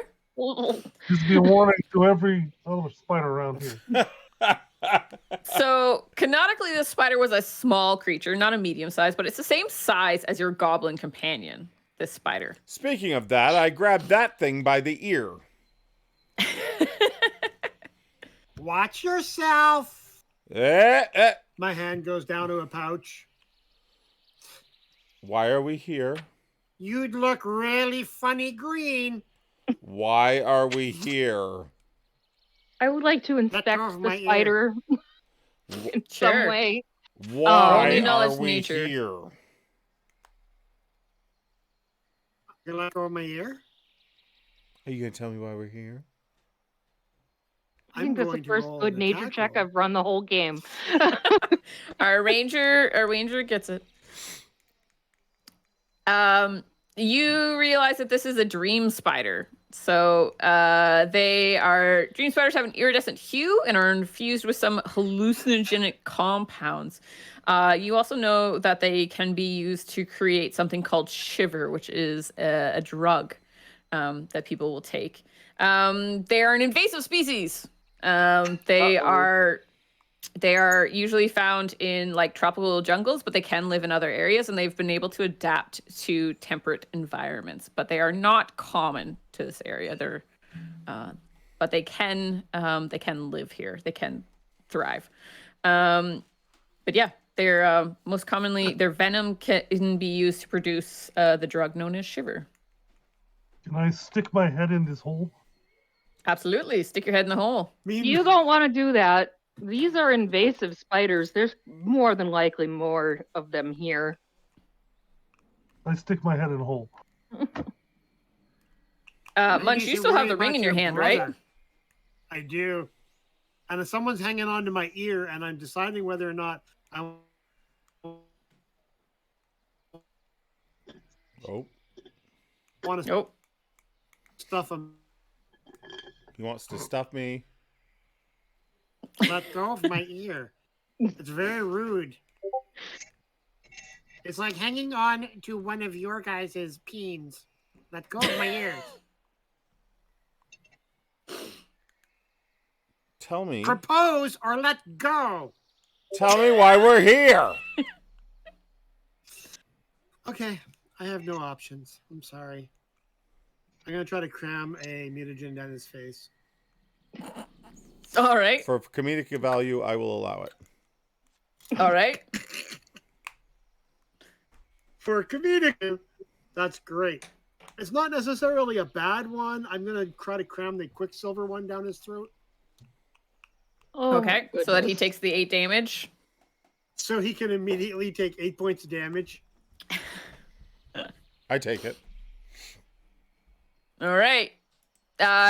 Just be a warning to every other spider around here. So canonically, this spider was a small creature, not a medium size, but it's the same size as your goblin companion, this spider. Speaking of that, I grabbed that thing by the ear. Watch yourself. Eh. My hand goes down to a pouch. Why are we here? You'd look really funny green. Why are we here? I would like to inspect drove the my ear. spider in some way. Why only are knowledge we nature. here? You let go of my ear? Are you going to tell me why we're here? I think that's the first good nature check I've run the whole game. Our ranger gets it. You realize that this is a dream spider. So dream spiders have an iridescent hue and are infused with some hallucinogenic compounds. You also know that they can be used to create something called shiver, which is a drug that people will take. They are an invasive species. They are usually found in like tropical jungles, but they can live in other areas, and they've been able to adapt to temperate environments. But they are not common to this area. But they can live here. They can thrive. But yeah, They're most commonly their venom can be used to produce the drug known as shiver. Can I stick my head in this hole? Absolutely, stick your head in the hole. You don't want to do that. These are invasive spiders. There's more than likely more of them here. I stick my head in a hole. Munch, you still have the ring in your hand, right? I do. And if someone's hanging on to my ear and I'm deciding whether or not I want to stuff him. He wants to stuff me. Let go of my ear. It's very rude. It's like hanging on to one of your guys' peens. Let go of my ears. Tell me. Propose or let go. Tell me why we're here. Okay, I have no options. I'm sorry. I'm gonna try to cram a mutagen down his face. All right. For comedic value, I will allow it. All right. For comedic, that's great. It's not necessarily a bad one. I'm gonna try to cram the Quicksilver one down his throat. Oh, Okay, so that he takes the 8 damage. So he can immediately take 8 points of damage. I take it. All right.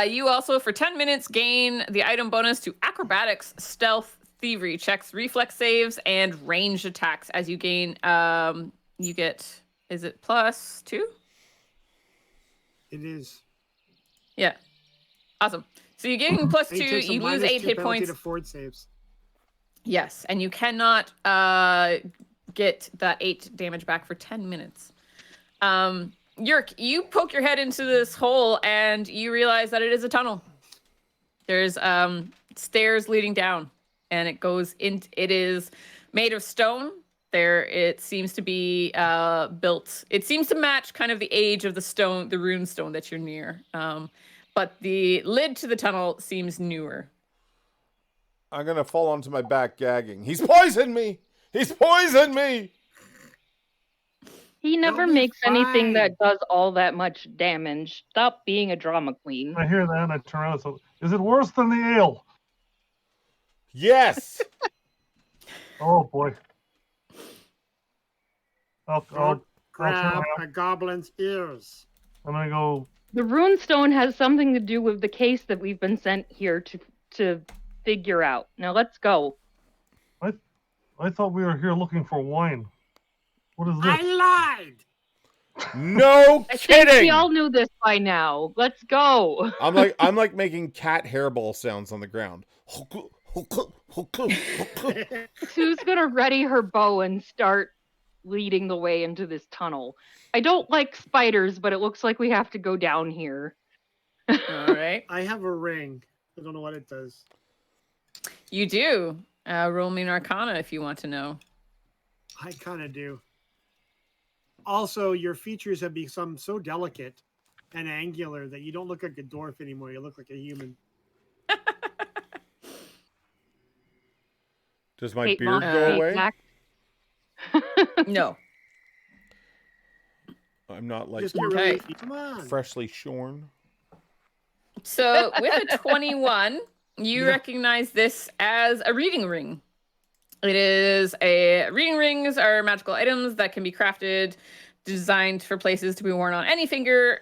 You also, for 10 minutes, gain the item bonus to acrobatics, stealth, thievery checks, reflex saves, and ranged attacks. As you gain, you get, is it +2? It is. Yeah. Awesome. So you're getting +2, And he takes a you lose -2 8 hit penalty points. to fort saves. Yes, and you cannot get that 8 damage back for 10 minutes. Yerk, you poke your head into this hole and you realize that it is a tunnel. There's stairs leading down, and it goes in. It is made of stone. It seems to be built. It seems to match kind of the age of the stone, the rune stone that you're near. But the lid to the tunnel seems newer. I'm gonna fall onto my back gagging. He's poisoned me! He's poisoned me! He never You'll be makes anything fine. that does all that much damage. Stop being a drama queen. I hear that and I turn around. So, is it worse than the ale? Yes! Oh boy. I'll Don't turn grab around. a goblin's ears. I'm gonna go. The runestone has something to do with the case that we've been sent here to figure out. Now let's go. I thought we were here looking for wine. What is this? I lied. No I think we kidding! all knew this by now. Let's go. I'm like making cat hairball sounds on the ground. Sue's gonna ready her bow and start leading the way into this tunnel. I don't like spiders, but it looks like we have to go down here. All right. I have a ring. I don't know what it does. You do. Roll me an Arcana if you want to know. I kind of do. Also, your features have become so delicate and angular that you don't look like a dwarf anymore. You look like a human. Does my Kate beard Moss, go away? back. No. I'm not like Just get Okay. really, come on. freshly shorn. So with a 21, you Yeah. recognize this as a reading ring. Reading rings are magical items that can be crafted, designed for places to be worn on any finger.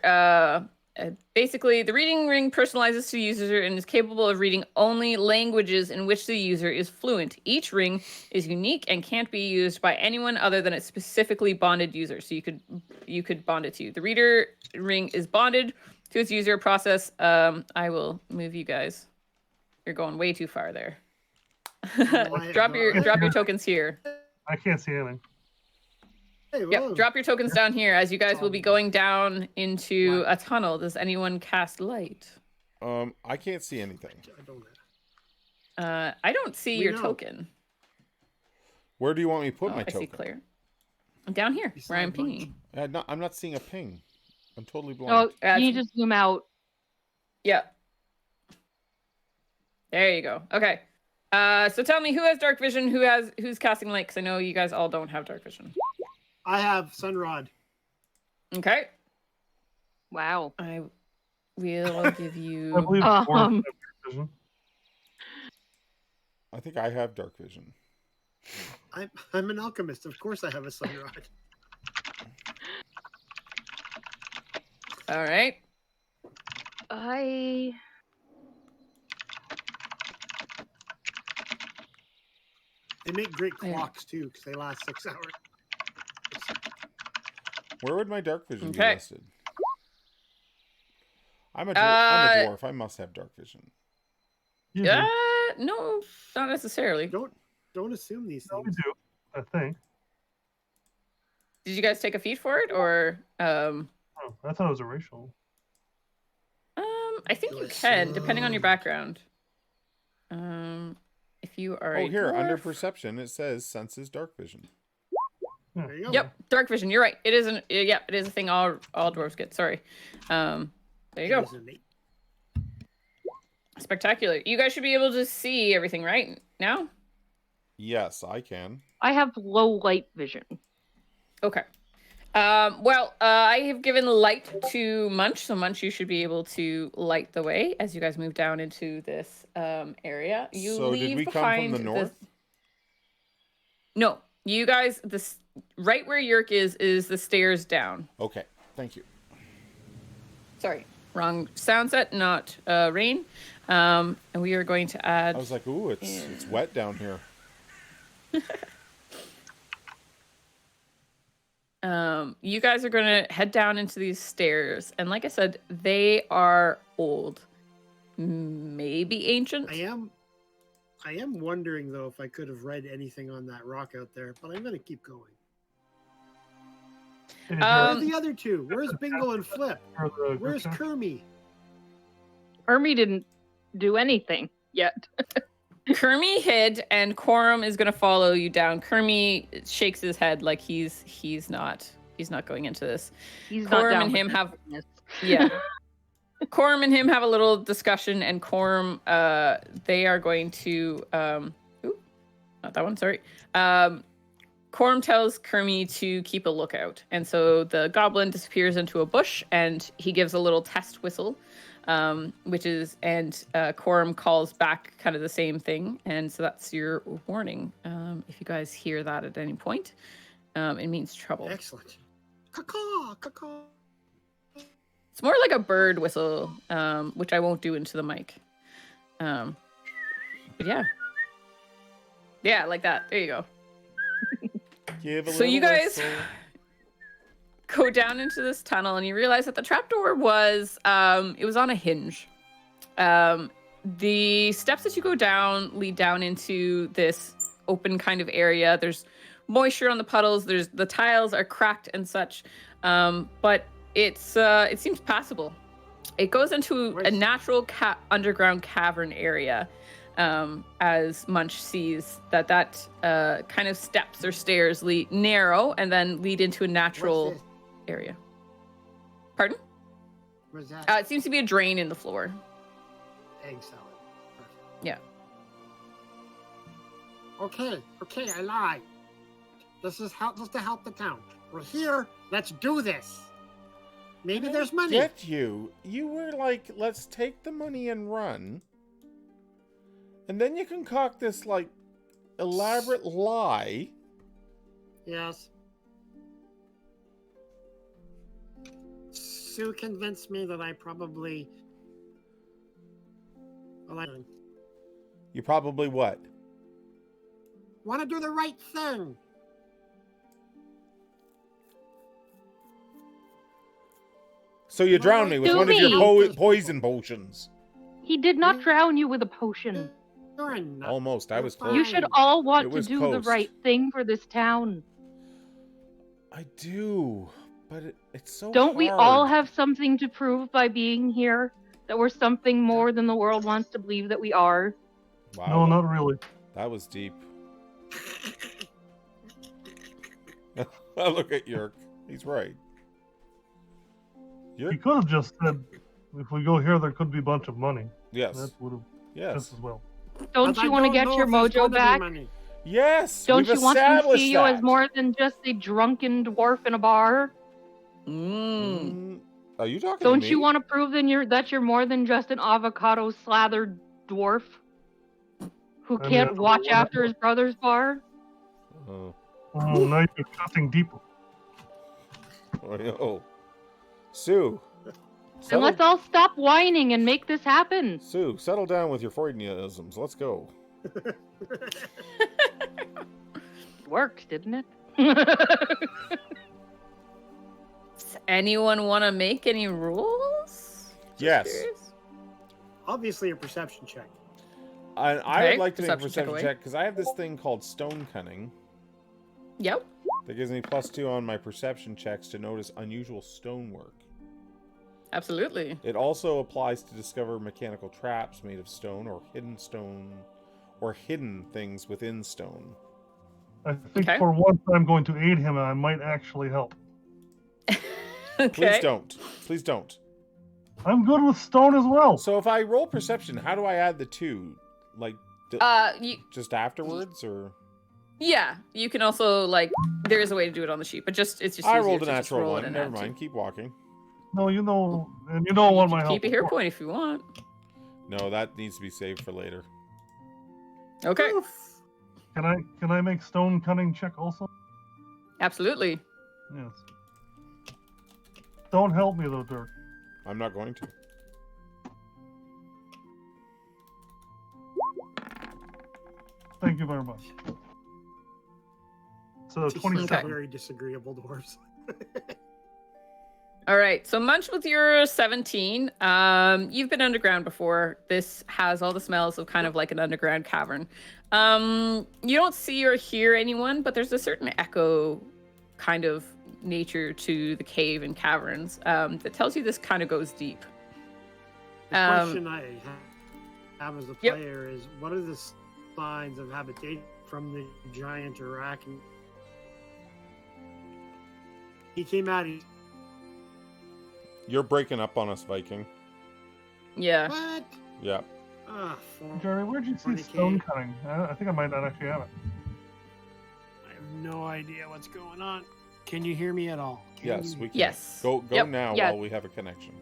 Basically, the reading ring personalizes to the user and is capable of reading only languages in which the user is fluent. Each ring is unique and can't be used by anyone other than a specifically bonded user. So you could bond it to you. The reader ring is bonded to its user process. I will move you guys. You're going way too far there. drop your tokens here. I can't see anything. Hey, Yep, whoa. drop your tokens down here as you guys will be going down into a tunnel. Does anyone cast light? I can't see anything. I don't know. I don't see We your know. token. Where do you want me to put Oh, my I see token? Claire. Down here, where I'm Beside Munch. pinging. I'm not seeing a ping. I'm totally Oh, blind. That's- you need to zoom out. Yeah. There you go. Okay. So tell me, who has dark vision? Who's casting light? Because I know you guys all don't have dark vision. I have Sunrod. Okay. Wow. I will give I you. believe dwarves have dark vision. I think I have dark vision. I'm an alchemist. Of course I have a Sunrod. All right. They make great clocks too, because they last 6 hours. Where would my dark vision be Okay. listed? I'm a dwarf. I must have dark vision. You do. No, not necessarily. Don't assume these No, we things. do. I think. Did you guys take a feat for it, or Oh, I thought it was a racial. I think you can, depending on your background. If you are Oh, a here, under dwarf- perception, it says senses dark vision. There you go. Yep, dark vision. You're right. It isn't. Yep, it is a thing all dwarves get. Sorry. There you go. Spectacular. You guys should be able to see everything right now. Yes, I can. I have low light vision. Okay. Well, I have given light to Munch, so Munch, you should be able to light the way as you guys move down into this area. You So leave did we come from behind the north? No, you guys. This right where Yerk is the stairs down. Okay, thank you. Sorry, wrong sound set, not rain. And we are going to add. I was like, ooh, it's wet down here. You guys are going to head down into these stairs, and like I said, they are old, maybe ancient. I am wondering though if I could have read anything on that rock out there, but I'm gonna keep going. Where are the other two? Where's Bingle and Flip? Where's Kermie? Hermie didn't do anything yet. Kermie hid, and Quorum is going to follow you down. Kermie shakes his head like he's not going into this. He's Quorum not down and with him that have business. yeah. Quorum and him have a little discussion, and Quorum they are going to not that one, sorry. Quorum tells Kermie to keep a lookout, and so the goblin disappears into a bush, and he gives a little test whistle. Quorum calls back kind of the same thing, and so that's your warning. If you guys hear that at any point, it means trouble. Excellent. Caw-caw, caw-caw. It's more like a bird whistle, which I won't do into the mic. But yeah, like that. There you go. So you guys go down into this tunnel, and you realize that the trapdoor was it was on a hinge. The steps that you go down lead down into this open kind of area. There's moisture on the puddles. The tiles are cracked and such, but it seems passable. It goes into a natural underground cavern area. As Munch sees that kind of steps or stairs lead narrow and then lead into a natural area. Pardon? Where's that? It seems to be a drain in the floor. Egg salad. Perfect. Yeah. Okay, I lied. This is just to help the town. We're here. Let's do this. Maybe there's money. Get you. You were like, let's take the money and run. And then you concoct this, like, elaborate lie. Yes. Sue convinced me that I probably... You probably what? want to do the right thing. So you drowned me with one of your poison potions. He did not drown you with a potion. Almost. I was close. You should all want to was do the coast. right thing for this town. I do, but it's so Don't we all hard. have something to prove by being here? That we're something more than the world wants to believe that we are? Wow, No, not really. that was deep. Look at Yerk. He's right. You Yerk? could have just said, if we go here, there could be a bunch of money. Yes. That would have Yes. just as well. Don't you want to get your mojo back? Yes. Don't we've you want them to established see you as that. more than just a drunken dwarf in a bar? Are you talking Don't to me? you want to prove that you're more than just an avocado slathered dwarf who can't watch after his brother's bar? Oh, now you're cutting deeper. I know. Sue. Then let's all stop whining and make this happen. Sue, settle down with your Freudianisms. Let's go. Worked, didn't it? Does anyone want to make any rules? Yes. Curious. Obviously, a perception check. I would like to make a perception perception check because I have this thing called stone cunning Yep. that gives me +2 on my perception checks to notice unusual stonework. Absolutely. It also applies to discover mechanical traps made of stone or hidden things within stone. I think for once I'm going to aid him, and I might actually help. Okay. Please don't. Please don't. I'm good with stone as well. So if I roll perception, how do I add the 2? Like, just afterwards, or? Yeah, you can also there is a way to do it on the sheet, but it's just. I easier rolled a to just natural roll it 1. and Never add mind. to. Keep walking. No, you know what my help. Keep a hero point if you want. No, that needs to be saved for later. Okay. Can I make stone cunning check also? Absolutely. Yes. Don't help me though, Dirk. I'm not going to. Thank you very much. So 27. Very disagreeable dwarves. All right. So Munch, with your 17, you've been underground before. This has all the smells of kind of like an underground cavern. You don't see or hear anyone, but there's a certain echo kind of nature to the cave and caverns that tells you this kind of goes deep. The question I have as a player is, what are the signs of habitation from the giant arachne? He came out. You're breaking up on us, Viking. Yeah. What? Yeah. Jerry, where'd you see stone cutting? I think I might not actually have it. I have no idea what's going on. Can you hear me at all? Yes, we can. Yes. Go now while we have a connection.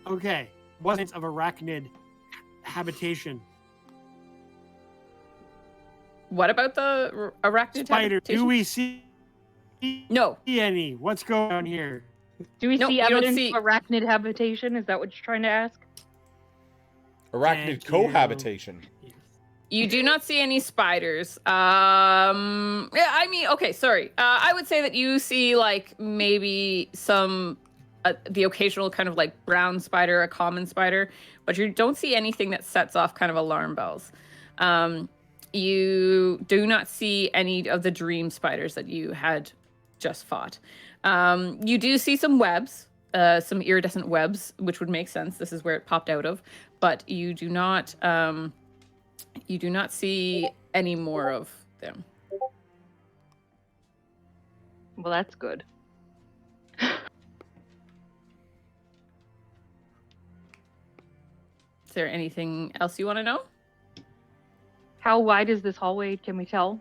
Okay. Wasn't of arachnid habitation. What about the arachnid Spider? habitation? Do we see? No. Any? What's going on here? Do we Nope, see you don't evidence see- of arachnid habitation? Is that what you're trying to ask? Arachnid cohabitation. You do not see any spiders. I mean, okay, sorry. I would say that you see maybe some the occasional kind of brown spider, a common spider, but you don't see anything that sets off kind of alarm bells. You do not see any of the dream spiders that you had just fought. You do see some webs, some iridescent webs, which would make sense. This is where it popped out of, but you do not see any more of them. Well, that's good. Is there anything else you want to know? How wide is this hallway? Can we tell?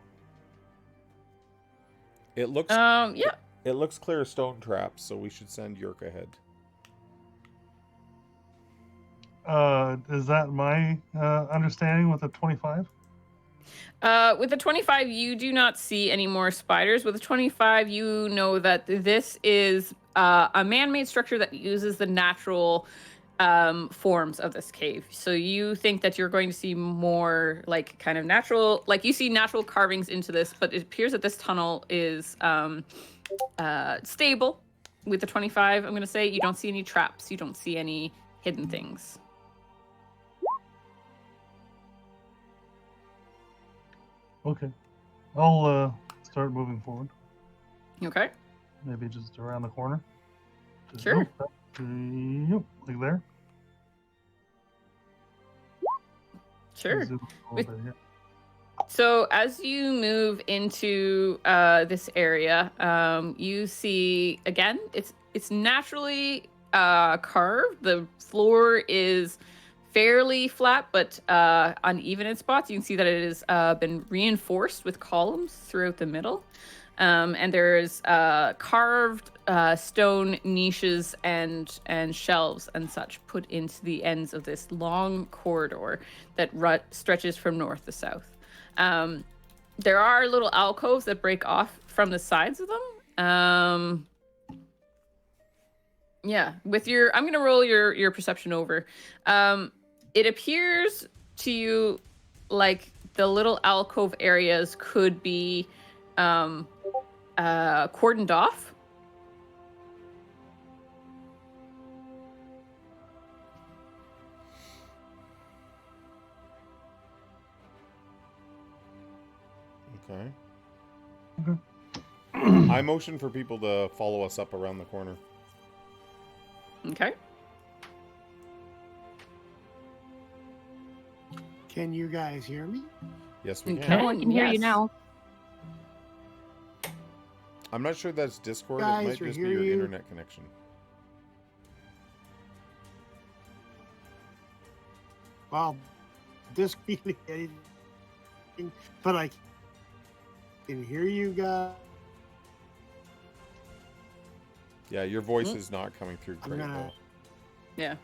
It looks. Yeah. It looks clear of stone traps, so we should send Yerk ahead. Is that my understanding with the 25? With the 25, you do not see any more spiders. With the 25, you know that this is a man-made structure that uses the natural forms of this cave. So you think that you're going to see more kind of natural, you see natural carvings into this, but it appears that this tunnel is stable. With the 25, I'm going to say you don't see any traps. You don't see any hidden things. Okay. I'll start moving forward. Okay. Maybe just around the corner. Sure. Like there. Sure. Zoom a little bit here. So as you move into this area, you see again it's naturally carved. The floor is fairly flat, but uneven in spots. You can see that it has been reinforced with columns throughout the middle. And there's carved stone niches and shelves and such put into the ends of this long corridor that stretches from north to south. There are little alcoves that break off from the sides of them. Yeah, with your, I'm gonna roll your perception over. It appears to you like the little alcove areas could be cordoned off. Okay. I motion for people to follow us up around the corner. Okay. Can you guys hear me? Yes, we Okay. can. I can hear you Yes. now. I'm not sure that's Discord. Guys, It might we just be hear your you. internet connection. Well, this really anything, but I can hear you guys. Yeah, your voice is not coming through I'm great. gonna- though. Yeah.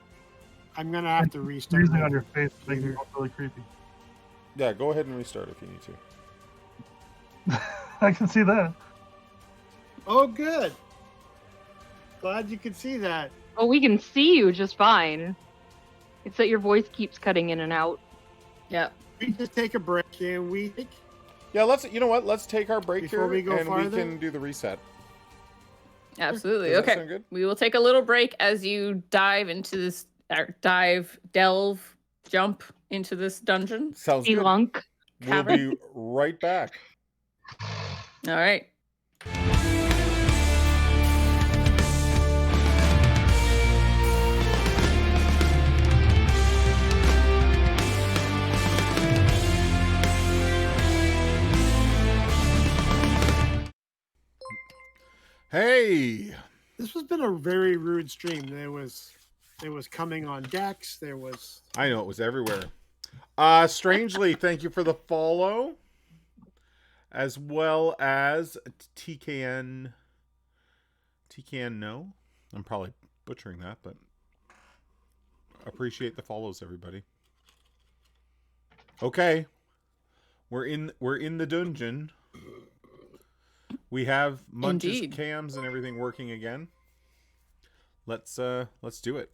I'm gonna have to restart. Freezing my- on your face makes it look really creepy. Yeah, go ahead and restart if you need to. I can see that. Oh, good. Glad you could see that. Oh, we can see you just fine. It's that your voice keeps cutting in and out. Yeah. We just take a break and we. Yeah, let's. You know what? Let's take our break Before here, we go and farther? we can do the reset. Absolutely. Does that Okay. sound good? We will take a little break as you dive into this, jump into this dungeon. Sounds good. Elunk. We'll be right back. All right. Hey. This has been a very rude stream. There was coming on decks. There was. I know it was everywhere. Strangely, thank you for the follow, as well as TKN. TKN, no, I'm probably butchering that, but appreciate the follows, everybody. Okay, we're in the dungeon. We have Munch's Indeed. cams and everything working again. Let's do it.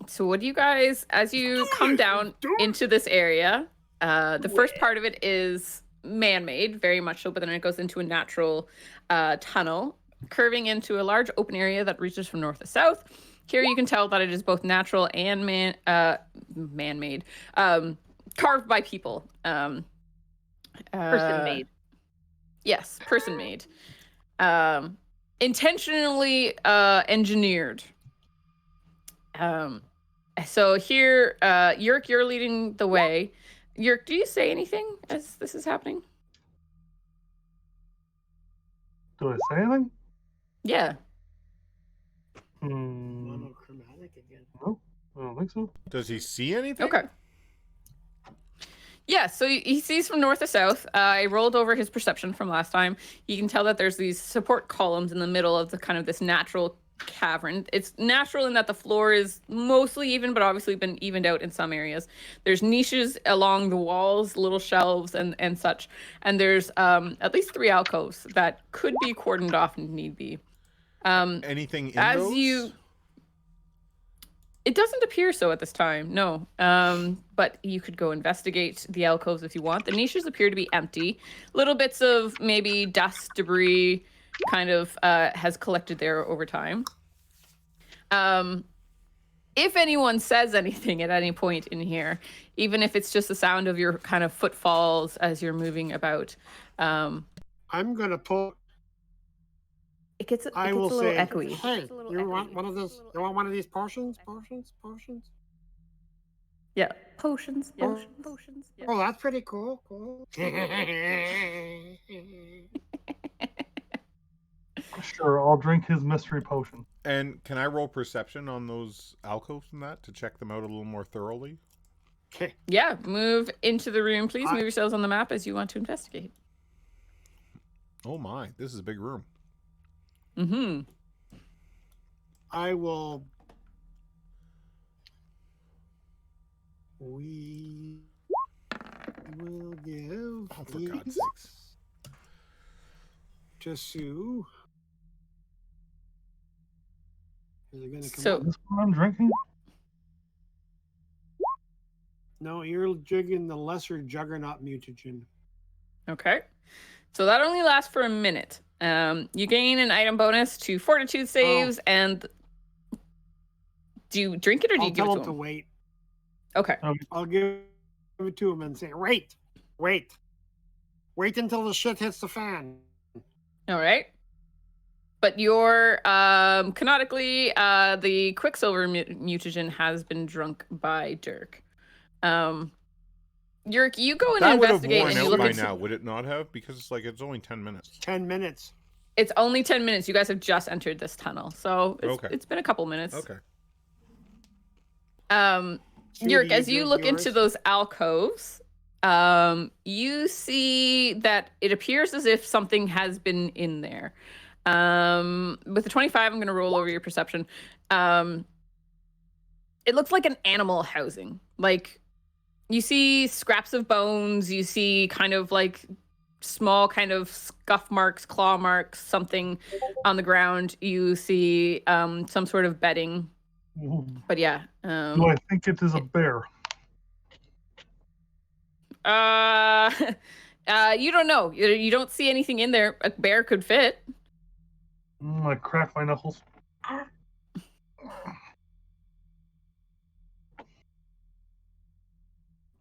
So what do you guys, as you come down into this area, the first part of it is man-made, very much so, but then it goes into a natural tunnel, curving into a large open area that reaches from north to south. Here you can tell that it is both natural and man-made, carved by people. Person-made. Yes, person-made. Intentionally engineered. So here, Yerk, you're leading the way. Yerk, do you say anything as this is happening? Do I say anything? Yeah. Monochromatic again. No, I don't think so. Does he see anything? Okay. Yeah, so he sees from north to south. I rolled over his perception from last time. You can tell that there's these support columns in the middle of the kind of this natural cavern. It's natural in that the floor is mostly even, but obviously been evened out in some areas. There's niches along the walls, little shelves and such. And there's at least 3 alcoves that could be cordoned off if need be. Anything in As those? It doesn't appear so at this time, no. But you could go investigate the alcoves if you want. The niches appear to be empty. Little bits of maybe dust, debris kind of has collected there over time. If anyone says anything at any point in here, even if it's just the sound of your kind of footfalls as you're moving about, I'm gonna pull. it gets a I will little say, echoey. hey, you want one of this? You want one of these potions? Potions? Yeah, potions. Oh. Yeah. Oh, that's pretty cool. Cool. Sure, I'll drink his mystery potion. And can I roll perception on those alcoves and that to check them out a little more thoroughly? Okay. Yeah, move into the room, please. Move yourselves on the map as you want to investigate. Oh my, this is a big room. Mm-hmm. I will. We will give. Oh, for God's sakes. To Sue. Is it going to come So- up? This one I'm drinking? No, you're jigging the lesser juggernaut mutagen. Okay. So that only lasts for a minute. You gain an item bonus to fortitude saves, and do you drink it or do I'll you give tell it him to to him? wait. Okay. I'll give it to him and say, wait. Wait until the shit hits the fan. All right. But your canonically, the Quicksilver mutagen has been drunk by Dirk. Yurk, you go and That would have investigate worn and you out look by into. now, would it not have? Because it's only 10 minutes. 10 minutes. It's only 10 minutes. You guys have just entered this tunnel, so it's been a couple minutes. Okay. Yurk, as you drink look yours? into those alcoves, you see that it appears as if something has been in there. With the 25, I'm going to roll over your perception. It looks like an animal housing. Like, you see scraps of bones. You see kind of like small kind of scuff marks, claw marks, something on the ground. You see some sort of bedding. Ooh. But yeah. Do I think it is a bear? You don't know. You don't see anything in there. A bear could fit. I crack my knuckles.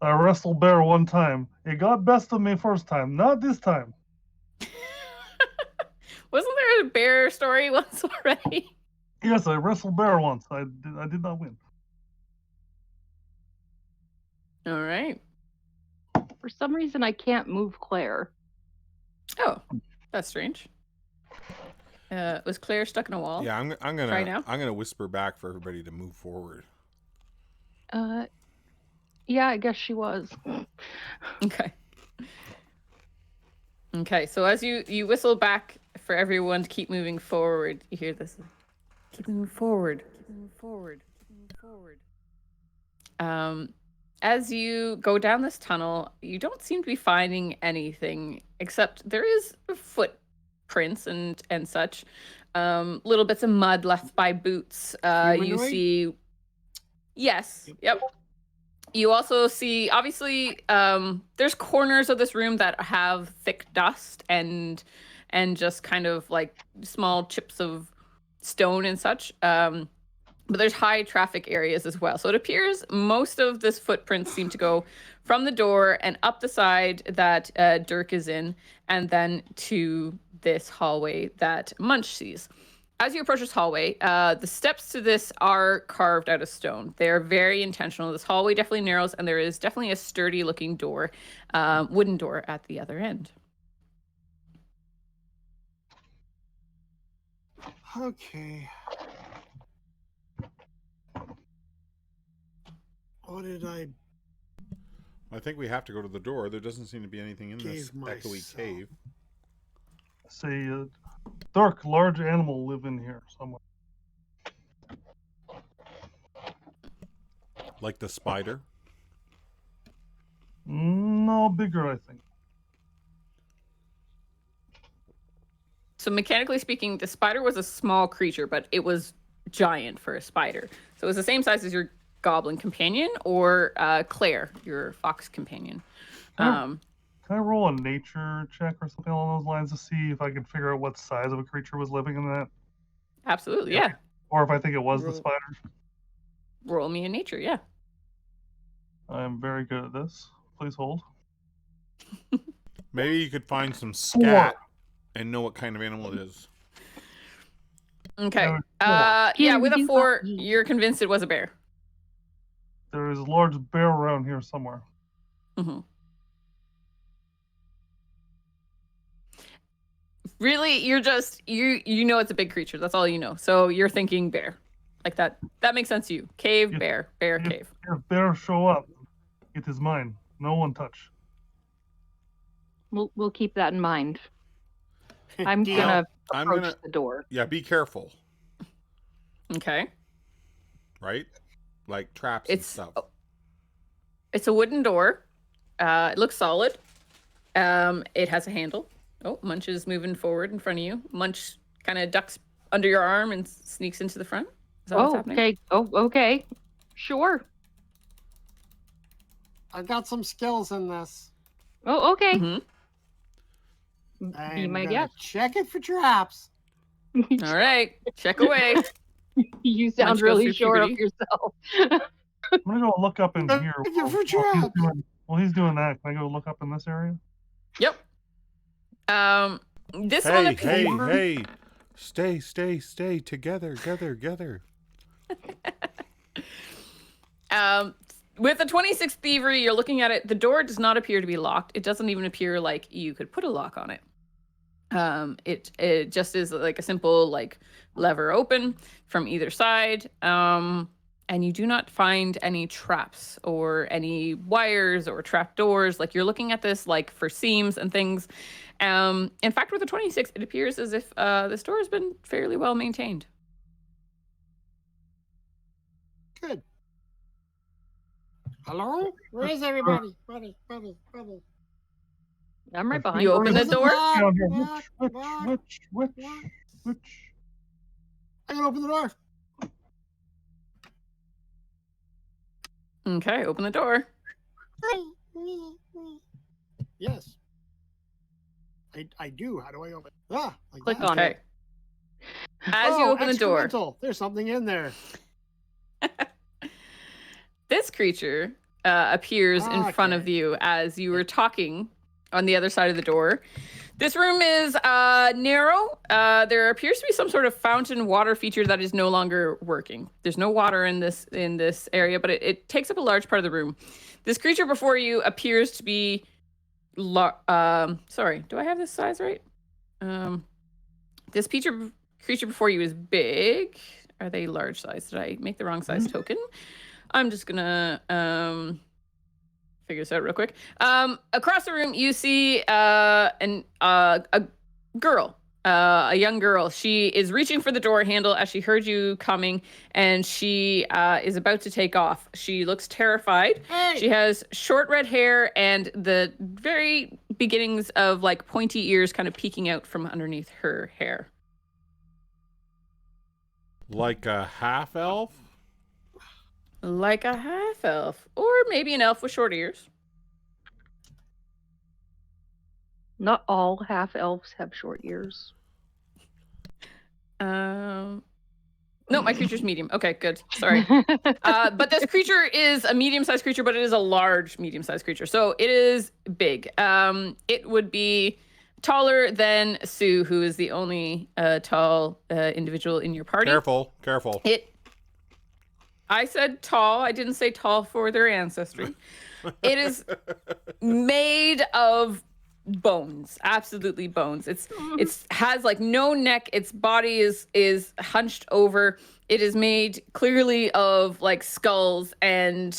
I wrestled bear one time. It got best of me first time, not this time. Wasn't there a bear story once already? Yes, I wrestled bear once. I did not win. All right. For some reason, I can't move Claire. Oh, that's strange. Was Claire stuck in a wall? Yeah, I'm Try now? gonna whisper back for everybody to move forward. Yeah, I guess she was. Okay. Okay, so as you whistle back for everyone to keep moving forward, you hear this. Keep moving forward. Keep moving forward. Keep moving forward. As you go down this tunnel, you don't seem to be finding anything except there is footprints and such. Little bits of mud left by boots. You Humanoid? see. Yes. Yep. You also see, obviously, there's corners of this room that have thick dust and just kind of like small chips of stone and such. But there's high traffic areas as well. So it appears most of this footprints seem to go from the door and up the side that Dirk is in, and then to this hallway that Munch sees. As you approach this hallway, the steps to this are carved out of stone. They're very intentional. This hallway definitely narrows, and there is definitely a sturdy-looking door, wooden door at the other end. Okay. What did I I think we have to go to the door. There doesn't seem to be anything in this Gave echoey myself. cave. Say, dark, large animal live in here somewhere. Like the spider. No, bigger, I think. So mechanically speaking, the spider was a small creature, but it was giant for a spider. So it was the same size as your goblin companion or Claire, your fox companion. Can I roll a nature check or something along those lines to see if I can figure out what size of a creature was living in that? Absolutely, yeah. Or if I think it was the Roll. spider? Roll me in nature, yeah. I'm very good at this. Please hold. Maybe you could find some scat and know what kind of animal it is. Okay. Yeah. Yeah, with a You 4, got me. you're convinced it was a bear. There is a large bear around here somewhere. Mm-hmm. Really, you're just you know it's a big creature. That's all you know. So you're thinking bear, like that. That makes sense to you. Cave, bear, cave. If bears show up, it is mine. No one touch. We'll keep that in mind. I'm Deal. gonna I'm approach gonna- the door. Yeah, be careful, Okay. right? Like traps and It's stuff. it's a wooden door. It looks solid. It has a handle. Oh, Munch is moving forward in front of you. Munch kind of ducks under your arm and sneaks into the front. Is that what's happening? Okay. Oh, okay. Sure. I've got some skills in this. Oh, okay. Mhm. Be I'm my gonna guest. check it for traps. All right. Check away. You sound Munch goes really through sure of puberty. yourself. I'm gonna go look up in here. Looking for While traps. he's doing that, can I go look up in this area? Yep. This one appears. Hey! Stay together. With the 26th thievery, you're looking at it. The door does not appear to be locked. It doesn't even appear like you could put a lock on it. It just is like a simple like lever open from either side. And you do not find any traps or any wires or trap doors. Like you're looking at this like for seams and things. In fact, with the 26th, it appears as if this door has been fairly well maintained. Good. Hello? Where is everybody? Buddy. I'm right behind You you. open the door? Down here. Lock. Which? I can open the door. Okay, open the door. Yes. I do. How do I open? Like Click that. on Okay. it. As you open the door, excremental. There's something in there. this creature appears in front of Okay. you as you were talking on the other side of the door. This room is narrow. There appears to be some sort of fountain water feature that is no longer working. There's no water in this area, but it takes up a large part of the room. This creature before you appears to be sorry, do I have this size right? This creature before you is big. Are they large size? Did I make the wrong size token? I'm just gonna figure this out real quick. Across the room, you see a girl, a young girl. She is reaching for the door handle as she heard you coming, and she is about to take off. She looks terrified. Hey. She has short red hair and the very beginnings of like pointy ears kind of peeking out from underneath her hair. Like a half elf? Like a half elf, or maybe an elf with short ears. Not all half elves have short ears. No, my creature's medium. Okay, good. Sorry. But this creature is a medium-sized creature, but it is a large medium-sized creature. So it is big. It would be taller than Sue, who is the only tall individual in your party. Careful. I said tall. I didn't say tall for their ancestry. It is made of bones, absolutely bones. It's has like no neck. Its body is hunched over. It is made clearly of like skulls and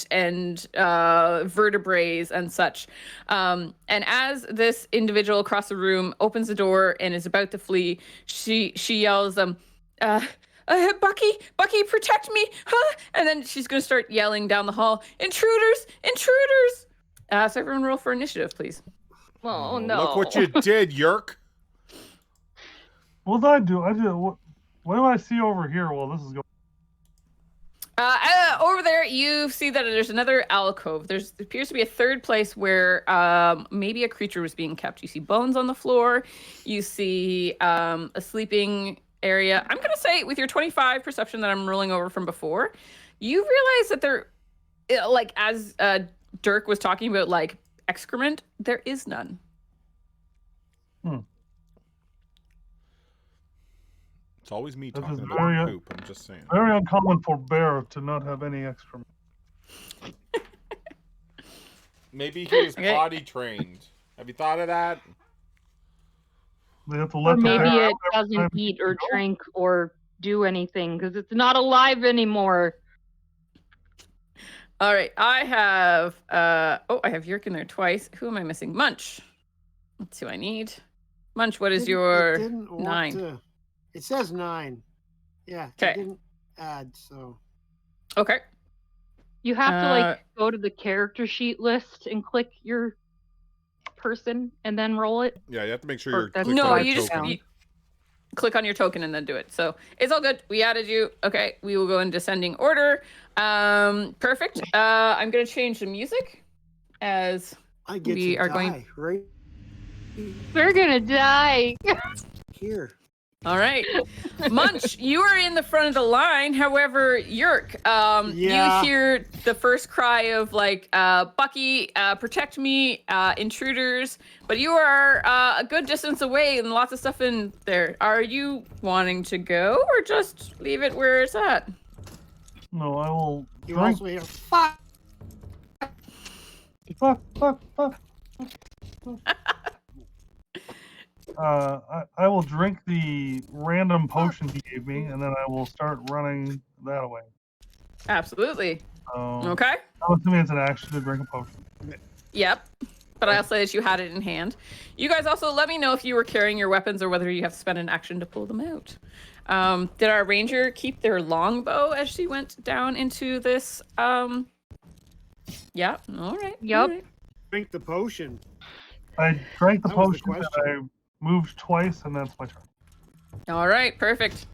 vertebrae and such. And as this individual across the room opens the door and is about to flee, she yells Bucky, protect me! Huh? And then she's gonna start yelling down the hall, intruders! So everyone roll for initiative, please. Oh no! Look what you did, Yerk. What did I do? What do I see over here while this is going? Over there, you see that there's another alcove. There appears to be a third place where maybe a creature was being kept. You see bones on the floor. You see a sleeping area. I'm gonna say with your 25 perception that I'm rolling over from before, you realize that there, like as Dirk was talking about, like excrement, there is none. It's always me This talking is about very, poop. I'm just saying. Very uncommon for bear to not have any excrement. Maybe he was Okay. potty trained. Have you thought of that? They have to Or let the maybe bear it out every doesn't time eat you or go. drink or do anything because it's not alive anymore. All right, I have I have Yerk in there twice. Who am I missing? Munch. That's who I need. Munch, what is It your didn't want 9? to. It says 9. Yeah. It Okay. didn't add. So Okay. You have to like go to the character sheet list and click your person and then roll it. Yeah, you have to make sure Or you're that's clicked No, on what your you just token. found. click on your token and then do it. So it's all good. We added you. Okay, we will go in descending order. Perfect. I'm gonna change the music as I get we to are die going. right We're gonna die. here. All right, Munch, you are in the front of the line. However, Yerk, Yeah. you hear the first cry of like, Bucky, protect me, intruders. But you are a good distance away and lots of stuff in there. Are you wanting to go or just leave it where it's at? No, I will You drink. also hear fuck. Fuck. I will drink the random potion he gave me, and then I will start running that away. Absolutely. So, Okay. I'm assuming it's an action to drink a potion. Yep. But I'll say that you had it in hand. You guys also let me know if you were carrying your weapons or whether you have to spend an action to pull them out. Did our ranger keep their longbow as she went down into this? Yeah. All right. Yep. All right. Drink the potion. I drank the That was the potion and question. I moved twice, and that's my turn. All right. Perfect.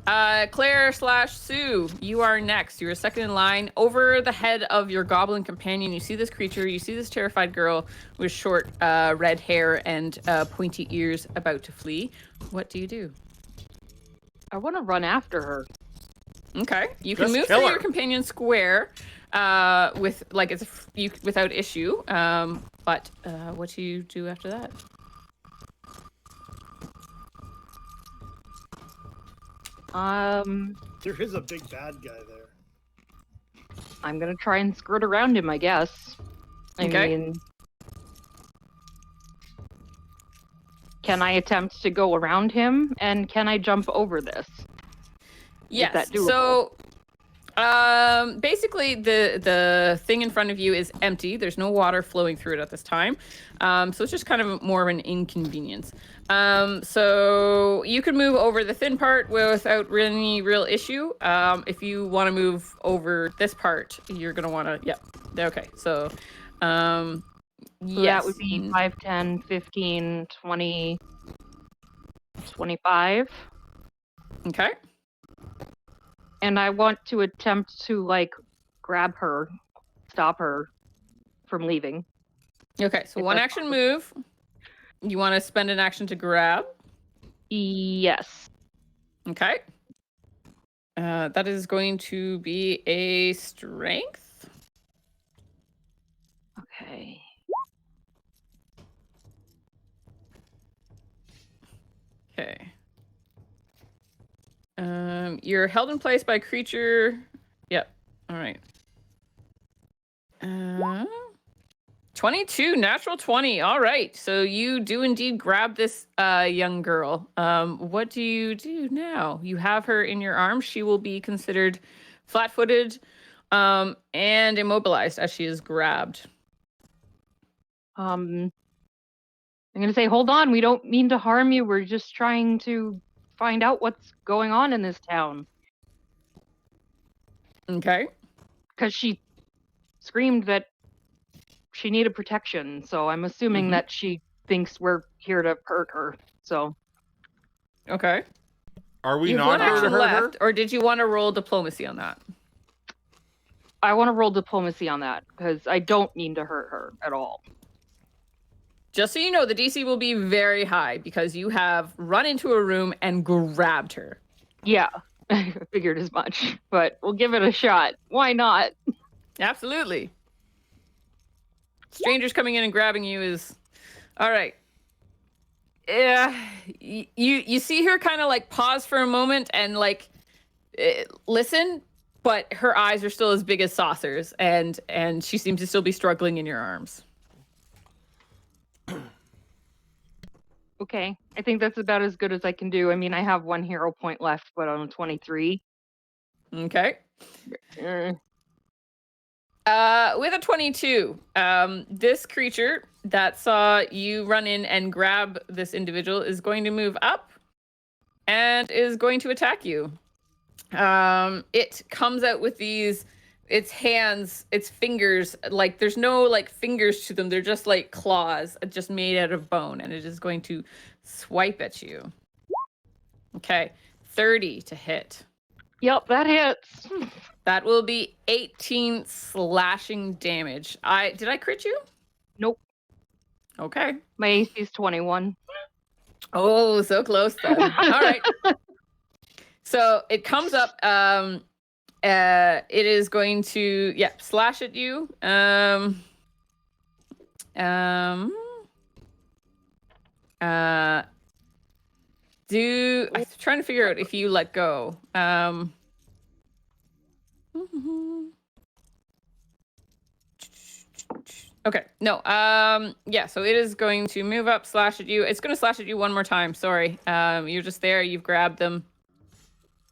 Claire/Sue, you are next. You're second in line. Over the head of your goblin companion, you see this creature. You see this terrified girl with short red hair and pointy ears about to flee. What do you do? I want to run after her. Okay, you can Just move kill through her. your companion square with like without issue. But what do you do after that? There is a big bad guy there. I'm gonna try and skirt around him, I guess. I Okay. mean, can I attempt to go around him, and can I jump over this? Yes. that doable? So, basically, the thing in front of you is empty. There's no water flowing through it at this time. So it's just kind of more of an inconvenience. So you can move over the thin part without any real issue. If you want to move over this part, you're gonna want to. Yep. Okay. So, So yes. that would be 5, 10, 15, 20, 25. Okay. And I want to attempt to, like, grab her, stop her from leaving. Okay. So If one that's action possible. move. You want to spend an action to grab. Yes. Okay. That is going to be a strength. Okay. Okay. You're held in place by a creature. Yep. All right. 22, natural 20. All right. So you do indeed grab this young girl. What do you do now? You have her in your arms. She will be considered flat-footed and immobilized as she is grabbed. I'm gonna say, hold on, we don't mean to harm you. We're just trying to find out what's going on in this town. Okay. Because she screamed that she needed protection, so I'm assuming that she thinks we're here to hurt her. So Okay. Are we You have not one here to action hurt her? left, or did you want to roll diplomacy on that? I want to roll diplomacy on that because I don't mean to hurt her at all. Just so you know, the DC will be very high because you have run into a room and grabbed her. Yeah, I figured as much, but we'll give it a shot. Why not? Absolutely. Strangers coming in and grabbing you is all right. Yeah, you see her kind of like pause for a moment and like listen, but her eyes are still as big as saucers, and she seems to still be struggling in your arms. Okay. I think that's about as good as I can do. I mean, I have 1 hero point left, but I'm 23. Okay. With a 22, this creature that saw you run in and grab this individual is going to move up and is going to attack you. It comes out with its hands, its fingers, like there's no like fingers to them. They're just like claws, just made out of bone, and it is going to swipe at you. Okay, 30 to hit. Yep, that hits. That will be 18 slashing damage. Did I crit you? Nope. Okay. My AC is 21. Oh, so close then. All right. So it comes up. It is going to slash at you. I'm trying to figure out if you let go. Okay, no, so it is going to move up, slash at you. It's going to slash at you one more time. Sorry. You're just there. You've grabbed them.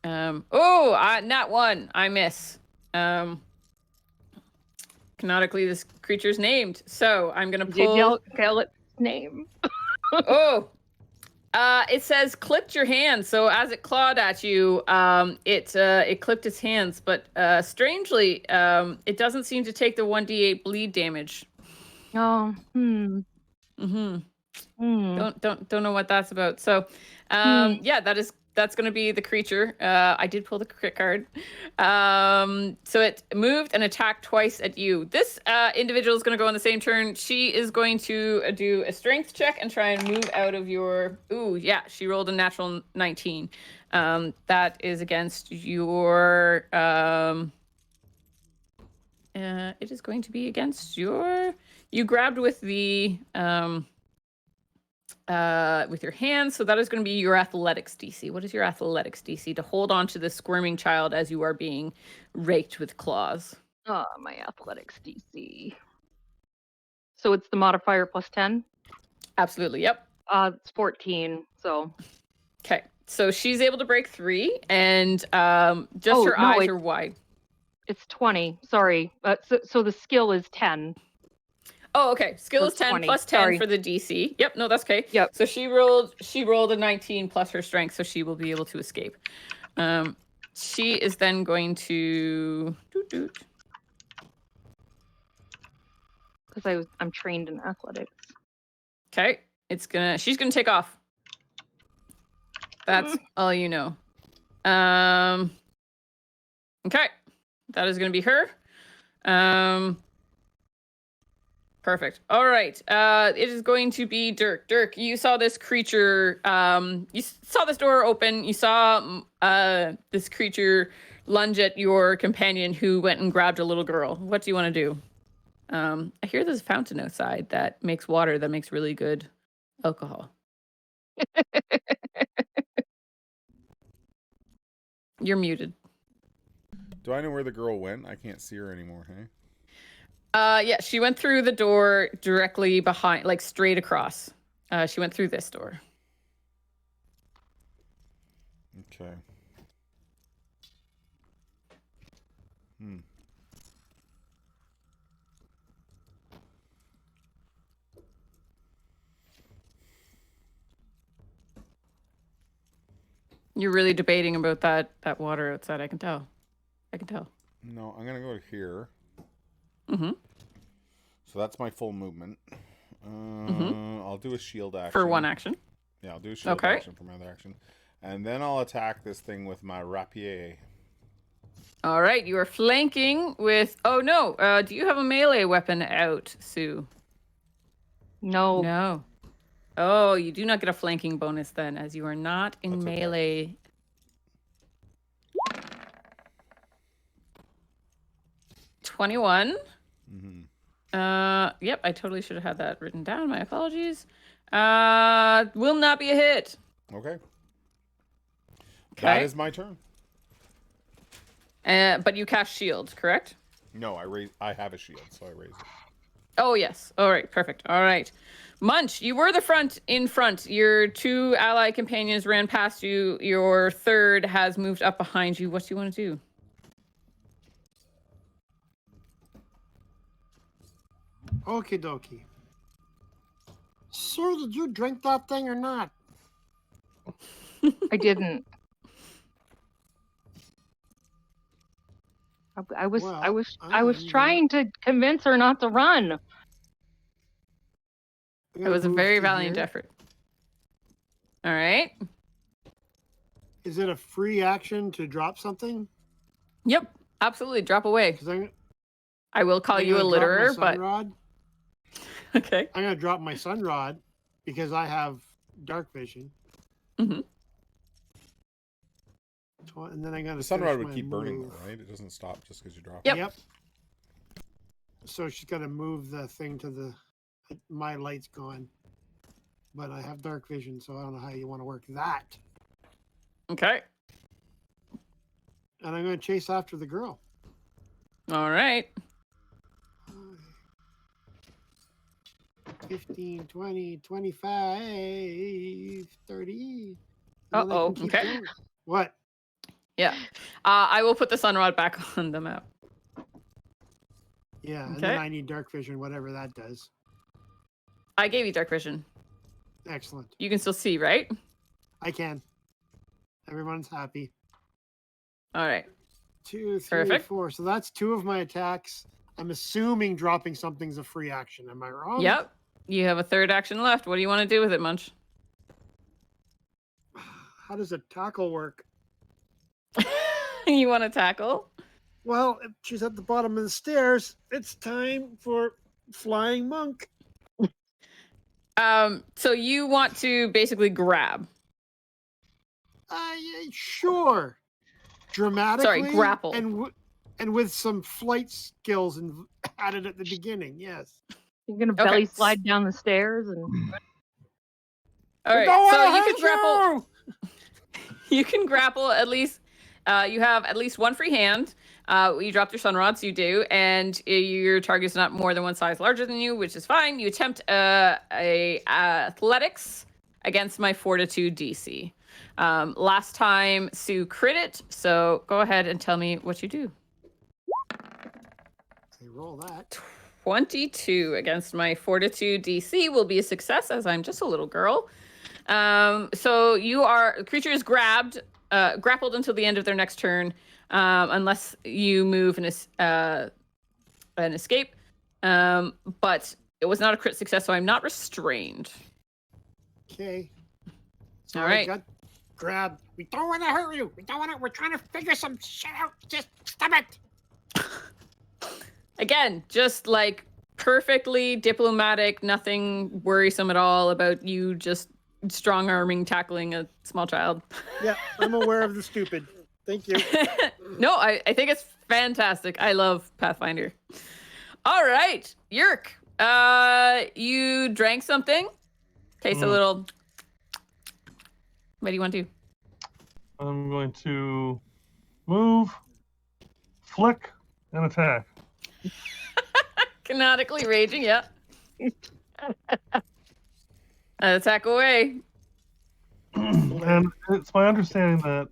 Not one. I miss. Canonically, this creature's named, so I'm going to pull. Tell its name. It says clipped your hand. So as it clawed at you, it clipped its hands, but strangely, it doesn't seem to take the 1d8 bleed damage. Oh, Don't know what that's about. So, that's going to be the creature. I did pull the crit card. So it moved and attacked twice at you. This individual is going to go on the same turn. She is going to do a strength check and try and move out of your... Ooh, yeah, she rolled a natural 19. That is against your... it is going to be against your... You grabbed with the... with your hands, so that is going to be your athletics DC. What is your athletics DC to hold on to this squirming child as you are being raked with claws? My athletics DC. So it's the modifier plus 10? Absolutely, yep. It's 14, so... Okay, so she's able to break 3, and her eyes are wide. It's 20, sorry. So the skill is 10. Oh, okay. Skill is 10 20. plus 10 Sorry. for the DC. Yep, no, that's okay. Yep. So she rolled a 19 plus her strength, so she will be able to escape. She is then going to because I'm trained in athletics. Okay. She's gonna take off. That's all you know. Okay. That is gonna be her. Perfect. All right. It is going to be Dirk. Dirk, you saw this creature. You saw this door open. You saw this creature lunge at your companion who went and grabbed a little girl. What do you want to do? I hear there's a fountain outside that makes water that makes really good alcohol. You're muted. Do I know where the girl went? I can't see her anymore, hey? Yeah, she went through the door directly behind, like straight across. She went through this door. Okay. You're really debating about that water outside. I can tell. No, I'm gonna go to here. Mm-hmm. So that's my full movement. I'll do a shield action. For one action? Yeah, I'll do a shield action for my other action. And then I'll attack this thing with my rapier. All right, you are flanking with... Oh, no. Do you have a melee weapon out, Sue? No. Oh, you do not get a flanking bonus then, as you are not in melee. Okay. 21. Mm-hmm. Yep, I totally should have had that written down. My apologies. Will not be a hit. Okay. That is my turn. But you cast shield, correct? No, I have a shield, so I raise it. Oh, yes. All right, perfect. All right. Munch, you were in front. Your 2 ally companions ran past you. Your 3rd has moved up behind you. What do you want to do? Okie dokie. Sir, did you drink that thing or not? I didn't. I was I'm trying to convince her not to run. It was a very valiant effort. All right. Is it a free action to drop something? Yep, absolutely. Drop away. 'Cause I will call I'm you a gonna drop my litterer, but sunrod. okay. I'm gonna drop my sunrod because I have dark vision. Mm-hmm. And then I'm gonna. The sunrod would keep burning, though, right? It doesn't stop just because you drop it. Yep. So she's gonna move the thing to the. My light's gone, but I have dark vision, so I don't know how you want to work that. Okay. And I'm gonna chase after the girl. All right. 15, 20, 25, 30. Uh-oh, okay. Going. What? Yeah. I will put the sunrod back on the map. Yeah, and Okay. then I need dark vision, whatever that does. I gave you dark vision. Excellent. You can still see, right? I can. Everyone's happy. All right. 2, 3, Perfect. 4. So that's 2 of my attacks. I'm assuming dropping something's a free action. Am I wrong? Yep. You have a 3rd action left. What do you want to do with it, Munch? How does a tackle work? You want to tackle? Well, if she's at the bottom of the stairs, it's time for flying monk. So you want to basically grab. Sure. Dramatically. Sorry, grapple. And with some flight skills added at the beginning, yes. You're gonna Okay. belly slide down the stairs and All right. So you can grapple. You can grapple at least. You have at least 1 free hand. You dropped your sunrods, you do, and your target is not more than 1 size larger than you, which is fine. You attempt a athletics against my fortitude DC. Last time Sue crit it, so go ahead and tell me what you do. Okay, roll that. 22 against my fortitude DC will be a success, as I'm just a little girl. So the creature is grappled until the end of their next turn, unless you move an escape. But it was not a crit success, so I'm not restrained. Okay. So All I right. got grabbed. We don't want to hurt you. We're trying to figure some shit out. Just stop it. Again, just like perfectly diplomatic, nothing worrisome at all about you just strong arming, tackling a small child. Yeah, I'm aware of the stupid. Thank you. No, I think it's fantastic. I love Pathfinder. All right, Yerk, you drank something. Tastes a little. What do you want to do? I'm going to move, flick, and attack. Canonically raging, yeah. Attack away. And it's my understanding that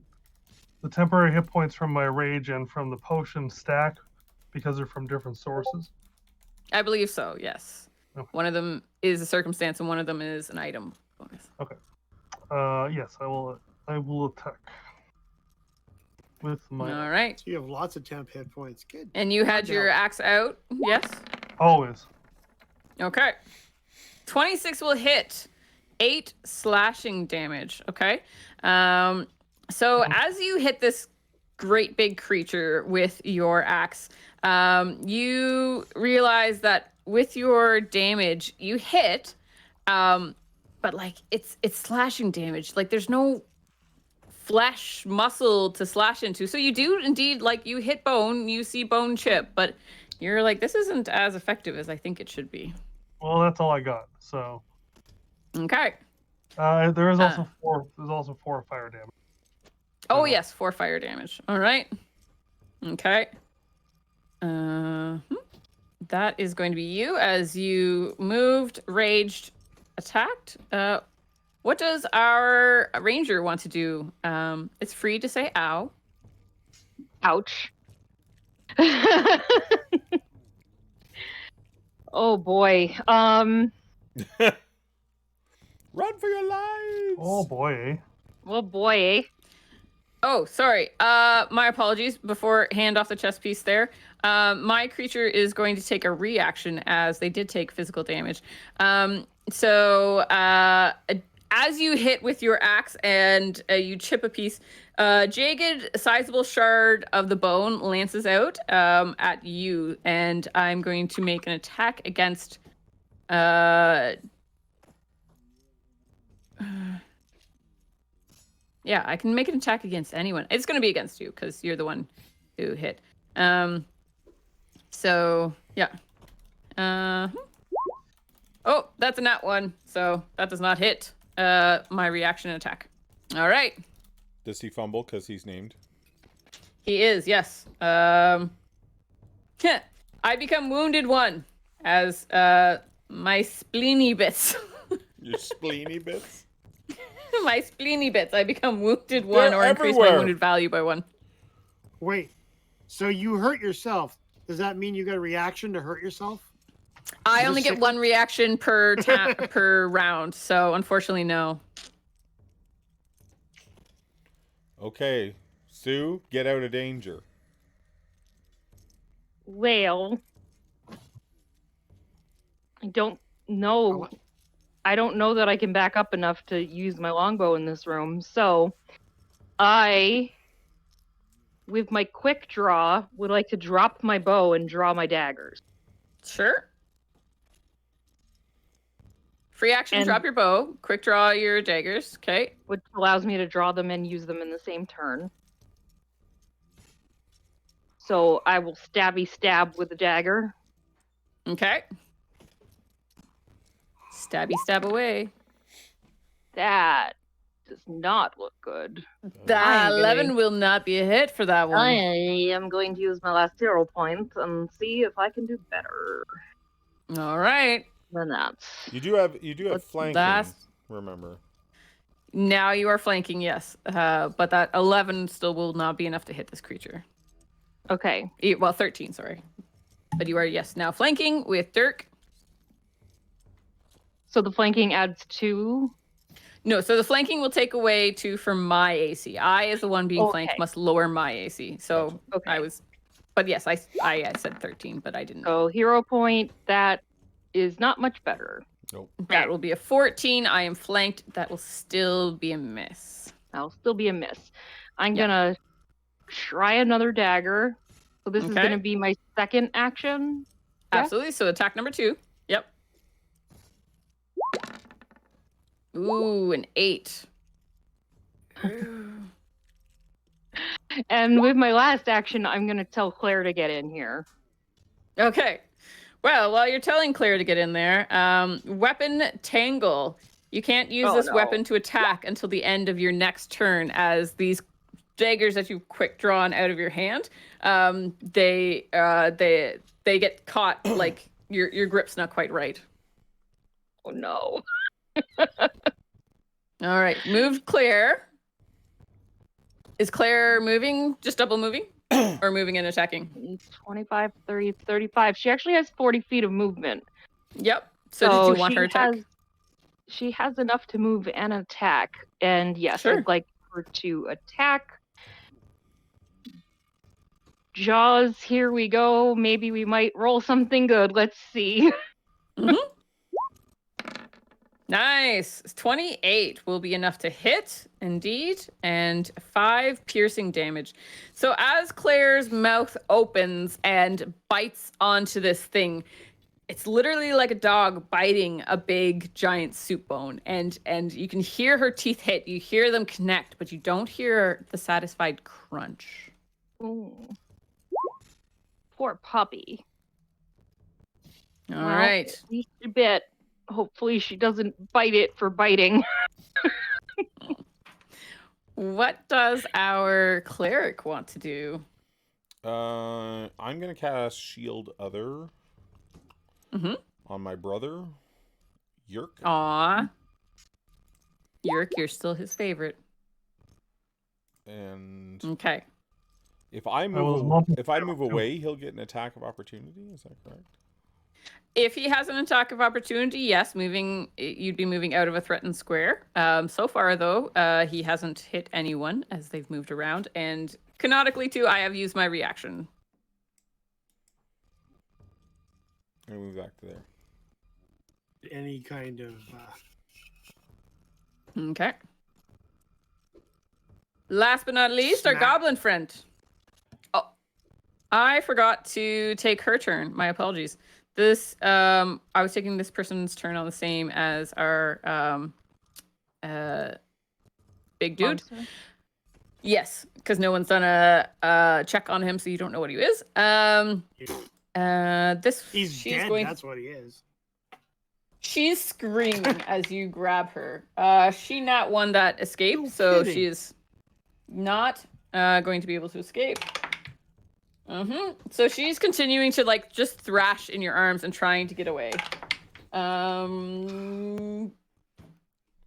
the temporary hit points from my rage and from the potion stack because they're from different sources. I believe so, yes. Okay. One of them is a circumstance and one of them is an item bonus. Okay. Yes, I will attack with my All right. So you have lots of temp hit points. Good. And you had your axe out, yes? always. Okay. 26 will hit. 8 slashing damage. Okay. So as you hit this great big creature with your axe, you realize that with your damage, you hit, but like it's slashing damage. Like there's no flesh muscle to slash into. So you do indeed, like, you hit bone, you see bone chip, but you're like, this isn't as effective as I think it should be. Well, that's all I got. So. Okay. There is also four. There's also 4 fire damage. Oh yes, 4 fire damage. All right. Okay. That is going to be you as you moved, raged, attacked. What does our ranger want to do? It's free to say ow. Ouch. Oh boy. Run for your lives! Oh boy, eh? Oh boy. Eh? Oh, sorry. My apologies. Before hand off the chess piece there. My creature is going to take a reaction as they did take physical damage. So as you hit with your axe and you chip a piece, jagged, sizable shard of the bone lances out at you, and I'm going to make an attack against. Yeah, I can make an attack against anyone. It's going to be against you because you're the one who hit. So yeah. Oh, that's a nat 1, so that does not hit my reaction attack. All right. Does he fumble because he's named? He is, yes. I become wounded 1 as my spleeny bits. Your spleeny bits? My spleeny bits. I become wounded 1 They're or increase my everywhere. wounded value by 1. Wait, so you hurt yourself? Does that mean you got a reaction to hurt yourself? I Is only this get 1 reaction per per round, so unfortunately, no. Okay, Sue, get out of danger. Well, I don't know. I don't know that I can back up enough to use my longbow in this room. So I, with my quick draw, would like to drop my bow and draw my daggers. Sure. Free action, And- drop your bow. Quick draw your daggers. Okay. Which allows me to draw them and use them in the same turn. So I will stabby stab with the dagger. Okay. Stabby stab away. That does not look good. That I'm 11 gonna- will not be a hit for that one. I am going to use my last hero point and see if I can do better All right. than that. You do have But flanking. that's- Remember. Now you are flanking, yes. But that 11 still will not be enough to hit this creature. Okay. Well, 13, sorry. But you are, yes, now flanking with Dirk. So the flanking adds 2. No, so the flanking will take away 2 from my AC. I, as the one being flanked, Okay. must lower my AC. So Okay. I was, but yes, I said 13, but I didn't. So hero point, that is not much better. Nope. That will be a 14. I am flanked. That will still be a miss. That'll still be a miss. I'm Yeah. gonna try another dagger. So this is Okay. gonna be my second action. Yeah. Absolutely. So attack number 2. Yep. Ooh, an 8. And with my last action, I'm gonna tell Claire to get in here. Okay. Well, while you're telling Claire to get in there, weapon tangle. You can't use Oh, this no. weapon to attack until the end of your next turn, as these daggers that you've quick drawn out of your hand, they get caught like your grip's not quite right. Oh no. All right, moved Claire. Is Claire moving? Just double moving? Or moving and attacking? 25, 30, 35. She actually has 40 feet of movement. Yep. So did you want she her attack? She has enough to move and attack. And yes, Sure. I'd like her to attack. Jaws, here we go. Maybe we might roll something good. Let's see. Nice. 28 will be enough to hit, indeed, and 5 piercing damage. So as Claire's mouth opens and bites onto this thing, it's literally like a dog biting a big giant soup bone, and you can hear her teeth hit. You hear them connect, but you don't hear the satisfied crunch. Ooh. Poor puppy. All right. At least a bit. Hopefully she doesn't bite it for biting. What does our cleric want to do? I'm gonna cast Shield Other on my brother. Yerk. Aw. Yerk, you're still his favorite. And Okay. if I was move lumping if I them move too. away, he'll get an attack of opportunity. Is that correct? If he has an attack of opportunity, yes, you'd be moving out of a threatened square. So far, though, he hasn't hit anyone as they've moved around. And canonically, too, I have used my reaction. I'm gonna move back to there. Any kind of Okay. Last but not least, our Smack. goblin friend. Oh, I forgot to take her turn. My apologies. This, I was taking this person's turn on the same as our big dude. Monster. Yes, because no one's done a check on him, so you don't know what he is. he's she's dead. going. That's what he is. She's screaming as you grab her. She not one that escaped, No so kidding. she is not going to be able to escape. So she's continuing to like just thrash in your arms and trying to get away.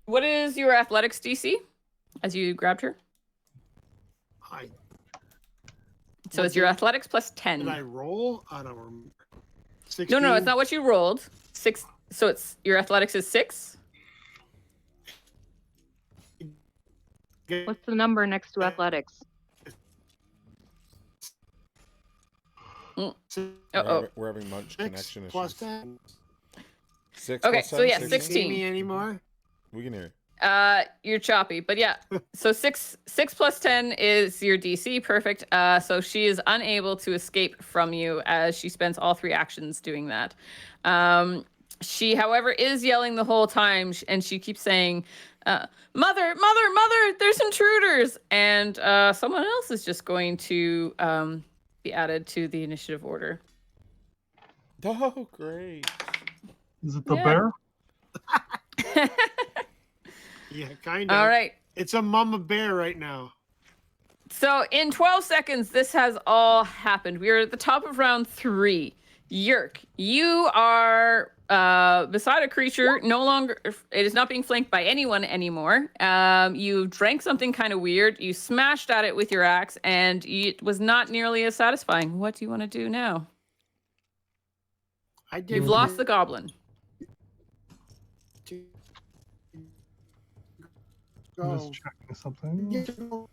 What is your athletics DC as you grabbed her? So What it's your did- athletics plus 10. Did I roll? I don't remember. 16? No, it's not what you rolled. 6. So it's your athletics is 6. What's the number next to athletics? Uh-oh. We're having munch 6 connection plus issues. 10. 6 Okay, plus so 7, yeah, 16? 16. See me anymore? We can hear you. You're choppy, but yeah. So 6 plus 10 is your DC. Perfect. So she is unable to escape from you as she spends all 3 actions doing that. She, however, is yelling the whole time, and she keeps saying, "Mother, there's intruders!" And someone else is just going to be added to the initiative order. Oh, great. Is it the Yeah. bear? Yeah, kind of. All right. It's a mama bear right now. So in 12 seconds, this has all happened. We are at the top of round 3. Yerk, you are beside a creature. No longer, it is not being flanked by anyone anymore. You drank something kind of weird. You smashed at it with your axe, and it was not nearly as satisfying. What do you want to do now? I did You've lost the goblin. I'm go. just checking something.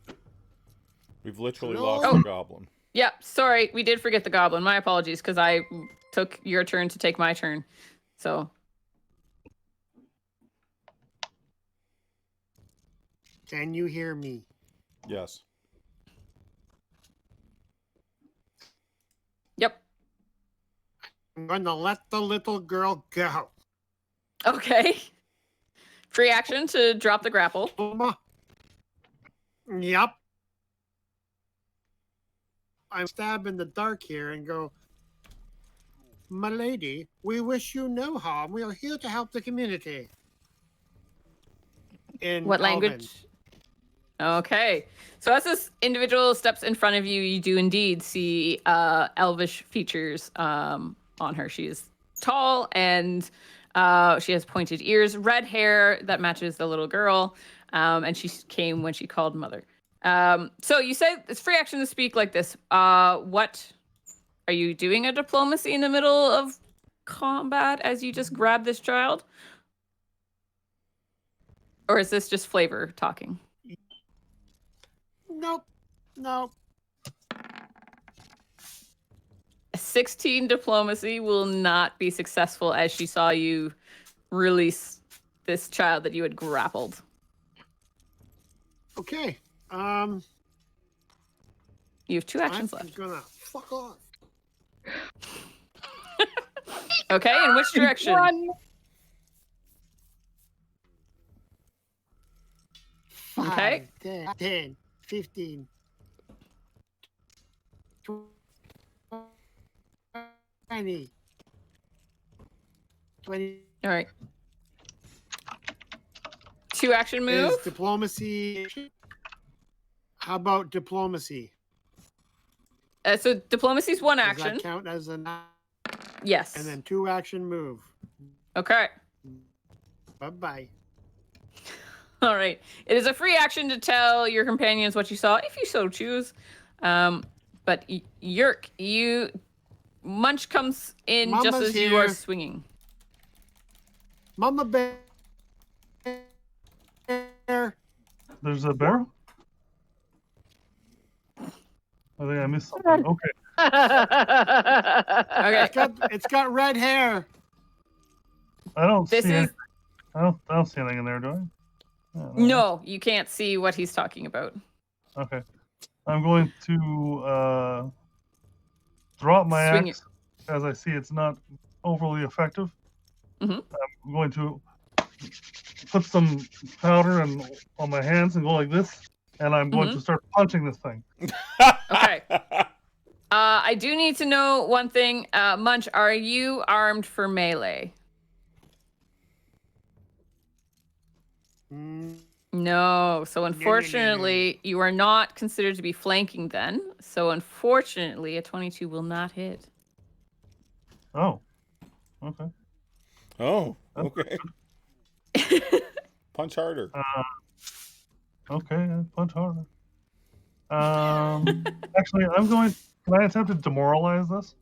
We've literally No. lost Oh. the goblin. Yep, sorry, we did forget the goblin. My apologies, because I took your turn to take my turn. So, Can you hear me? Yes. yep. I'm going to let the little girl go. Okay. Free action to drop the grapple. Mama. Yep. I stab in the dark here and go, "My lady, we wish you no harm. We are here to help the community." In What Elven. language? Okay. So as this individual steps in front of you, you do indeed see elvish features on her. She is tall and she has pointed ears, red hair that matches the little girl, and she came when she called mother. So you said it's free action to speak like this. What are you doing? A diplomacy in the middle of combat as you just grab this child? Or is this just flavor talking? Nope. Nope. A 16 diplomacy will not be successful as she saw you release this child that you had grappled. Okay. You have 2 actions I'm left. gonna fuck off. Okay, in which direction? Okay. 5, 10, 15, 20, 20. All right. 2 action move. Is diplomacy? How about diplomacy? So diplomacy is 1 Does action. that count as an? Yes. And then 2 action move. Okay. Bye-bye. All right. It is a free action to tell your companions what you saw, if you so choose. But Yerk, Munch comes in just Mama's as you are here. swinging. Mama bear. There's a bear? I think I missed something. Okay. Okay. It's got red hair. I don't This see is anything. I don't see anything in there, do I? no, you can't see what he's talking about. Okay. I'm going to drop my Swing axe as I see it's not overly effective. Mhm. I'm going to put some powder on my hands and go like this, and I'm going to start punching this thing. Okay. I do need to know one thing. Munch, are you armed for melee? No. So unfortunately, you are not considered to be flanking then. So unfortunately, a 22 will not hit. Oh. Okay. Oh, okay. Punch harder. Okay, punch harder. Actually, can I attempt to demoralize this?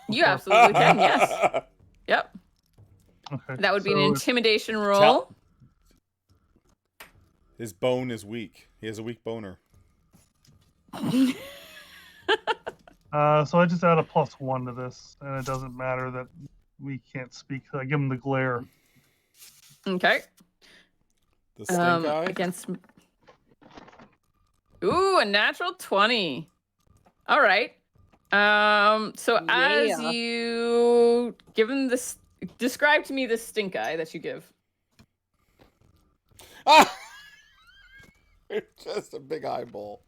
You absolutely can, yes. Yep. Okay. That would be an so intimidation roll. His bone is weak. He has a weak boner. So I just add a +1 to this, and it doesn't matter that we can't speak. I give him the glare. Okay. The stink eye? Against. Ooh, a natural 20. All right. So as you give him this, describe to me the stink eye that you give. Ah! It's just a big eyeball.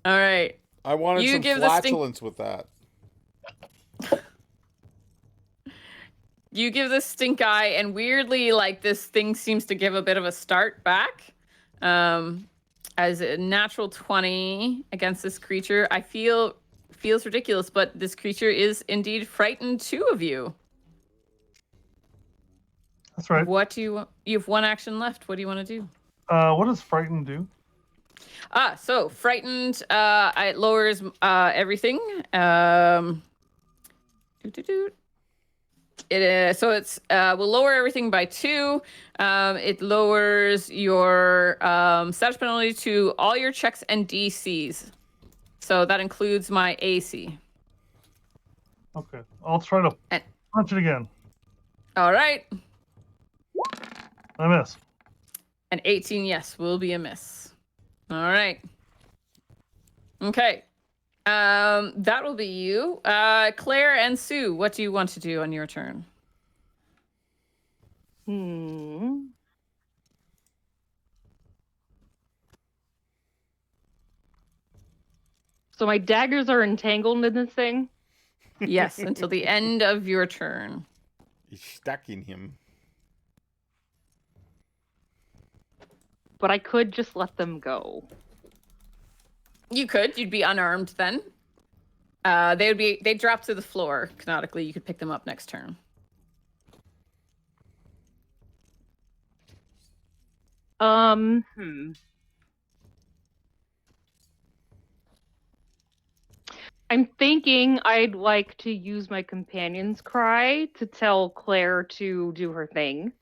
All right. I wanted You some give the flatulence with that. You give this stink eye, and weirdly, like, this thing seems to give a bit of a start back. As a natural 20 against this creature, feels ridiculous, but this creature is indeed frightened too of you. That's right. What do you have one action left. What do you want to do? What does frighten do? So frightened, it lowers everything. So it's will lower everything by 2. It lowers your status penalty to all your checks and DCs. So that includes my AC. Okay, I'll try to punch it again. All right. I miss. An 18, yes, will be a miss. All right. Okay. That will be you. Claire and Sue, what do you want to do on your turn? So my daggers are entangled in this thing? Yes, until the end of your turn. He's stacking him. But I could just let them go. You could. You'd be unarmed then. They'd drop to the floor. Canonically, you could pick them up next turn. I'm thinking I'd like to use my companion's cry to tell Claire to do her thing.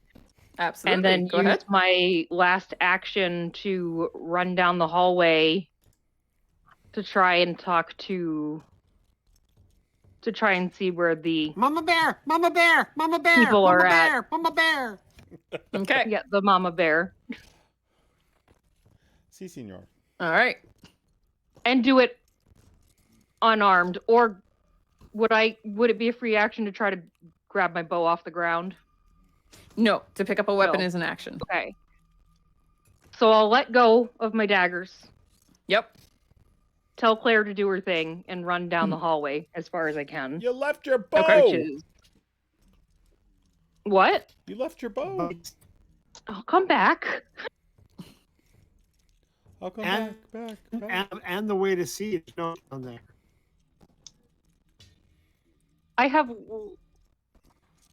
Absolutely. And then Go use ahead. my last action to run down the hallway to try and talk to try and see where the Mama bear, Mama bear, Mama bear, people Mama are bear, at. Mama bear. Okay. Yeah, the mama bear. Si, senor. All right. And do it unarmed, or would it be a free action to try to grab my bow off the ground? No, to pick up a weapon No. is an action. Okay. So I'll let go of my daggers. Yep. Tell Claire to do her thing and run down the hallway as far as I can. You left your bow! Okay. What? You left your bow. I'll come back. I'll come And- back. And the way to see it no on there. I have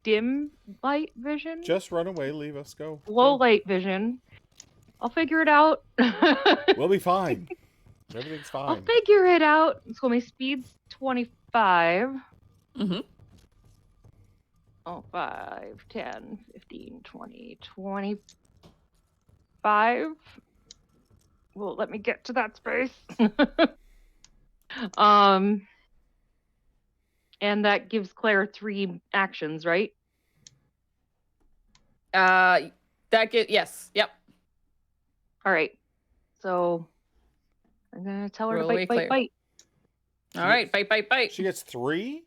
dim light vision? Just run away. Leave us. Go. Low Go. light vision. I'll figure it out. We'll be fine. Everything's I'll fine. figure it out. So my speed's 25. Mm-hmm. Oh, 5, 10, 15, 20, 25. Well, let me get to that space. And that gives Claire 3 actions, right? Yes. Yep. All right. So I'm gonna tell her Roll to away, bite, Claire. bite. All right. Bite. She gets 3?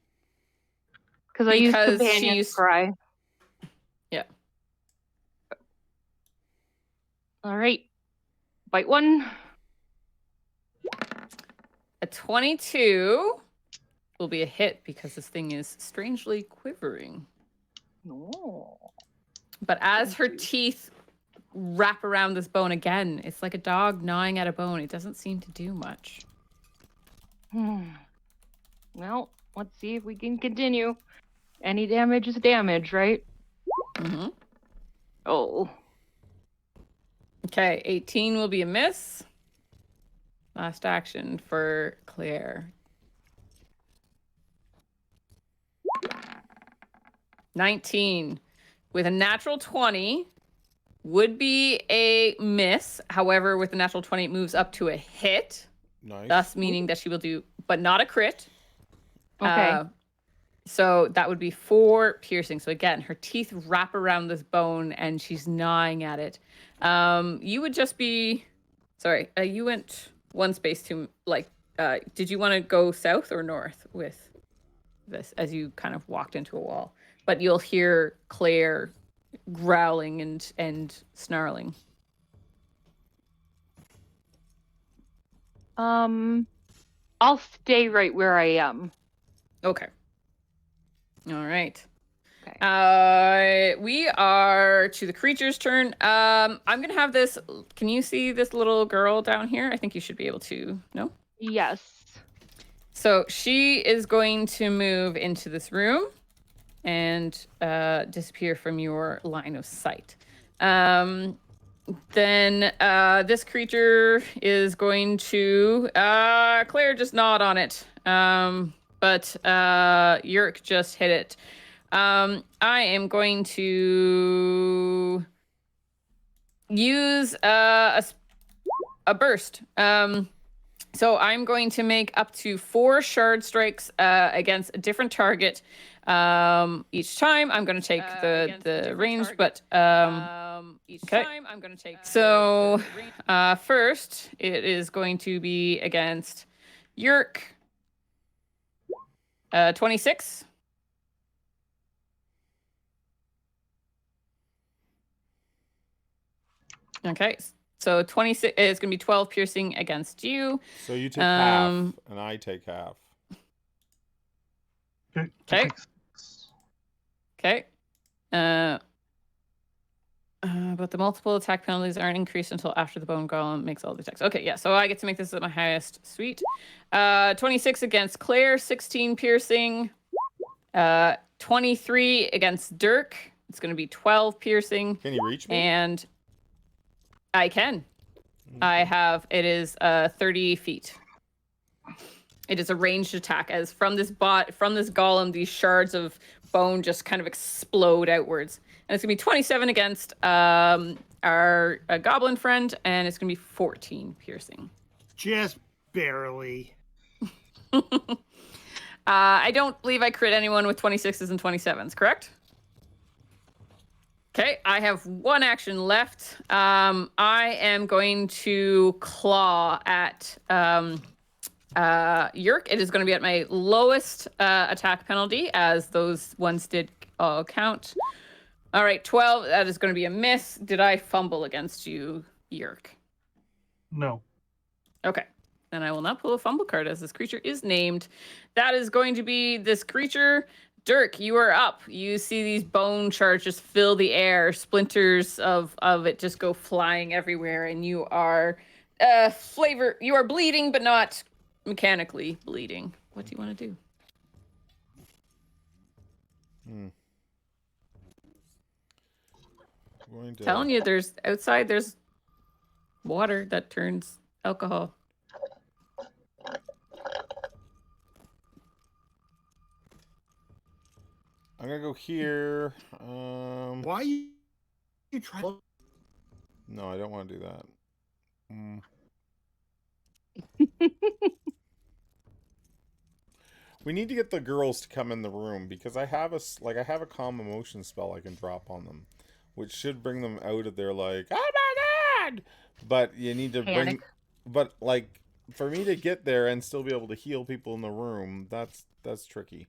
Because I used Because companion she's- cry. Yeah. All right. Bite 1. A 22 will be a hit because this thing is strangely quivering. No. But as her teeth wrap around this bone again, it's like a dog gnawing at a bone. It doesn't seem to do much. Well, let's see if we can continue. Any damage is damage, right? Mm-hmm. Oh. Okay, 18 will be a miss. Last action for Claire. 19 with a natural 20 would be a miss. However, with the natural 20, it moves up to a hit, Nice. thus meaning that she will do, but not a crit. Okay. So that would be 4 piercing. So again, her teeth wrap around this bone and she's gnawing at it. You would just be, sorry, you went one space to, like, did you want to go south or north with this as you kind of walked into a wall? But you'll hear Claire growling and snarling. I'll stay right where I am. Okay. All right. Okay. We are to the creature's turn. I'm gonna have this. Can you see this little girl down here? I think you should be able to. No? Yes. So she is going to move into this room and disappear from your line of sight. Then this creature is going to Claire just nod on it. But Yurk just hit it. I am going to use a burst. So I'm going to make up to 4 shard strikes against a different target each time. I'm going to take the range, but each time I'm going to take. So first, it is going to be against Yurk. 26. Okay, so 26 is going to be 12 piercing against you. So you take half, and I take half. Okay. Okay. But the multiple attack penalties aren't increased until after the bone golem makes all the attacks. Okay, yeah, so I get to make this at my highest. Sweet. 26 against Claire, 16 piercing. 23 against Dirk. It's going to be 12 piercing. Can you reach me? And I can. It is 30 feet. It is a ranged attack, as from this golem, these shards of bone just kind of explode outwards. And it's gonna be 27 against our goblin friend, and it's gonna be 14 piercing. Just barely. I don't believe I crit anyone with 26s and 27s, correct? Okay, I have 1 action left. I am going to claw at Yurk. It is going to be at my lowest attack penalty, as those ones did all count. All right, 12. That is going to be a miss. Did I fumble against you, Yurk? No. Okay. Then I will not pull a fumble card, as this creature is named. That is going to be this creature. Dirk, you are up. You see these bone shards just fill the air. Splinters of it just go flying everywhere, and you are you are bleeding, but not mechanically bleeding. What do you want to do? going to... Telling you, there's water that turns alcohol. I'm gonna go here. Why you try? No, I don't want to do that. We need to get the girls to come in the room because I have a calm emotion spell I can drop on them, which should bring them out of their like, oh my god. But you need to Panic. but like for me to get there and still be able to heal people in the room, that's tricky.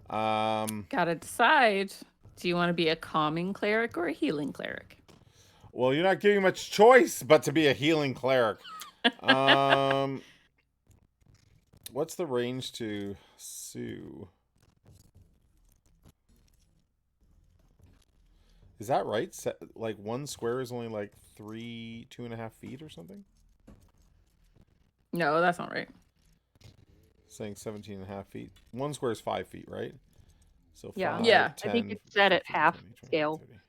Gotta decide. Do you want to be a calming cleric or a healing cleric? Well, you're not giving much choice but to be a healing cleric. What's the range to Sue? Is that right? Like 1 square is only like 2.5 feet or something? No, that's not right. Saying 17.5 feet. 1 square is 5 feet, right? So Yeah. 5, Yeah. 10, I think it's set at 15, half 20, 20, scale. 30.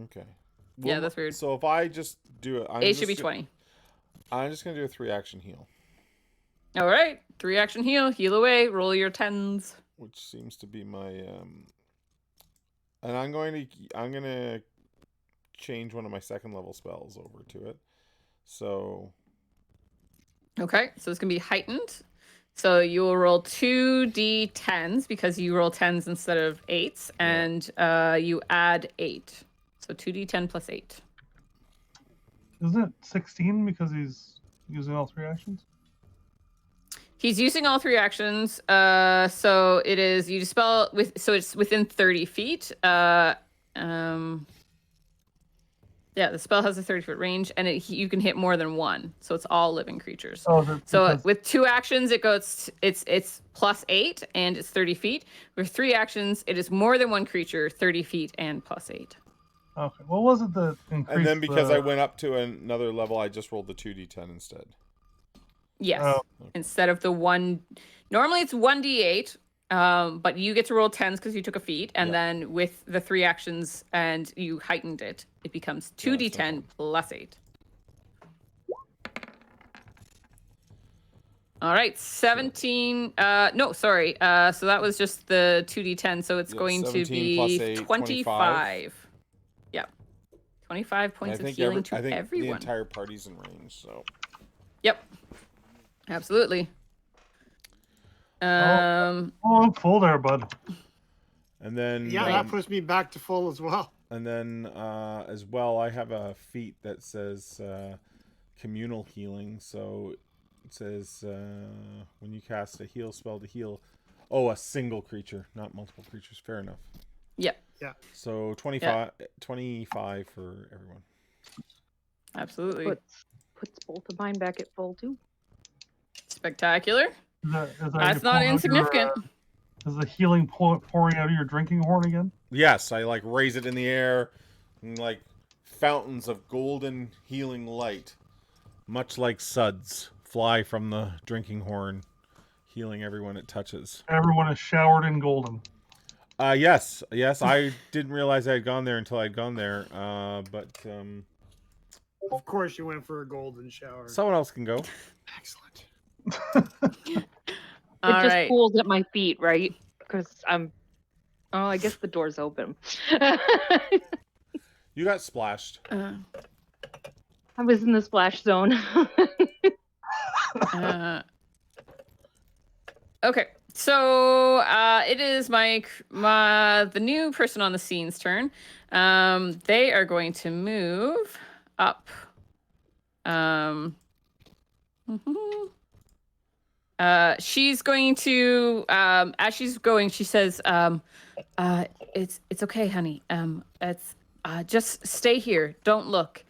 Okay. Yeah, that's weird. So if I just do it, It should be 20. I'm just gonna do a 3-action heal, All right. 3-action heal. Heal away. Roll your 10s. which seems to be my and I'm gonna change one of my 2nd level spells over to it. So Okay. So it's going to be heightened. So you will roll 2d10s because you roll 10s instead of 8s. And you add 8. So 2d10 plus 8. Isn't it 16 because he's using all 3 actions? He's using all 3 actions. So it is you dispel so it's within 30 feet. Yeah, the spell has a 30-foot range, and you can hit more than 1. So it's all living creatures. Oh, So with 2 actions, it's plus 8, and it's 30 feet. With 3 actions, it is more than 1 creature, 30 feet, and plus 8. Okay. What was it that increased? and then because I went up to another level, I just rolled the 2d10 instead. Yes. Oh. Instead of the 1. Normally it's 1d8, but you get to roll 10s because you took a feat, and then with the 3 actions and you heightened it, it becomes 2d10 plus 8. All right, 17. No, sorry. So that was just the 2d10. So it's going to be plus 8, 25. Yeah, 25 points I of think healing to I think everyone. the entire party's in range. So. Yep. Absolutely. Oh, I'm full there, bud. And then Yeah, that puts me back to full as well. And then as well, I have a feat that says communal healing. So it says when you cast a heal spell to heal, a single creature, not multiple creatures. Fair enough. Yep. Yeah. So 25 for everyone. Absolutely. Puts both of mine back at full too. Spectacular. Is That's not insignificant. Is the healing pouring out of your drinking horn again? Yes, I like raise it in the air, and like fountains of golden healing light, much like suds, fly from the drinking horn, healing everyone it touches. Everyone is showered in golden. Yes, I didn't realize I had gone there until I'd gone there. But Of course, you went for a golden shower. someone else can go. Excellent. It just pools at my feet, right? Because I'm. Oh, I guess the door's open. You got splashed. I was in the splash zone. Okay, so it is the new person on the scene's turn. They are going to move up. She's going to as she's going, she says, it's okay, honey. It's just stay here. Don't look.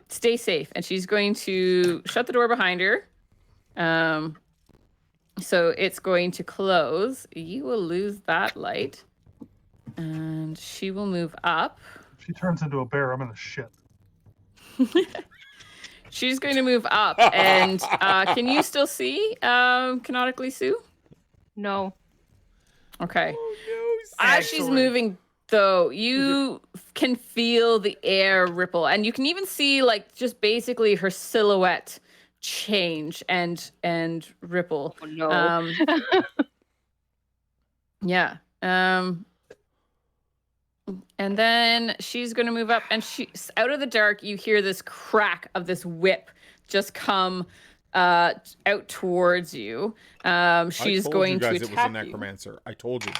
Stay safe. And she's going to shut the door behind her. So it's going to close. You will lose that light. And she will move up. If she turns into a bear, I'm in the shit. She's going to move up. And can you still see canonically, Sue? No. Okay. Oh As she's Excellent. moving, though, you can feel the air ripple, and you can even see like just basically her silhouette change and ripple. Oh, no. Yeah. And then she's going to move up, and she's out of the dark. You hear this crack of this whip just come out towards you. She's going to attack it was a necromancer. I told you.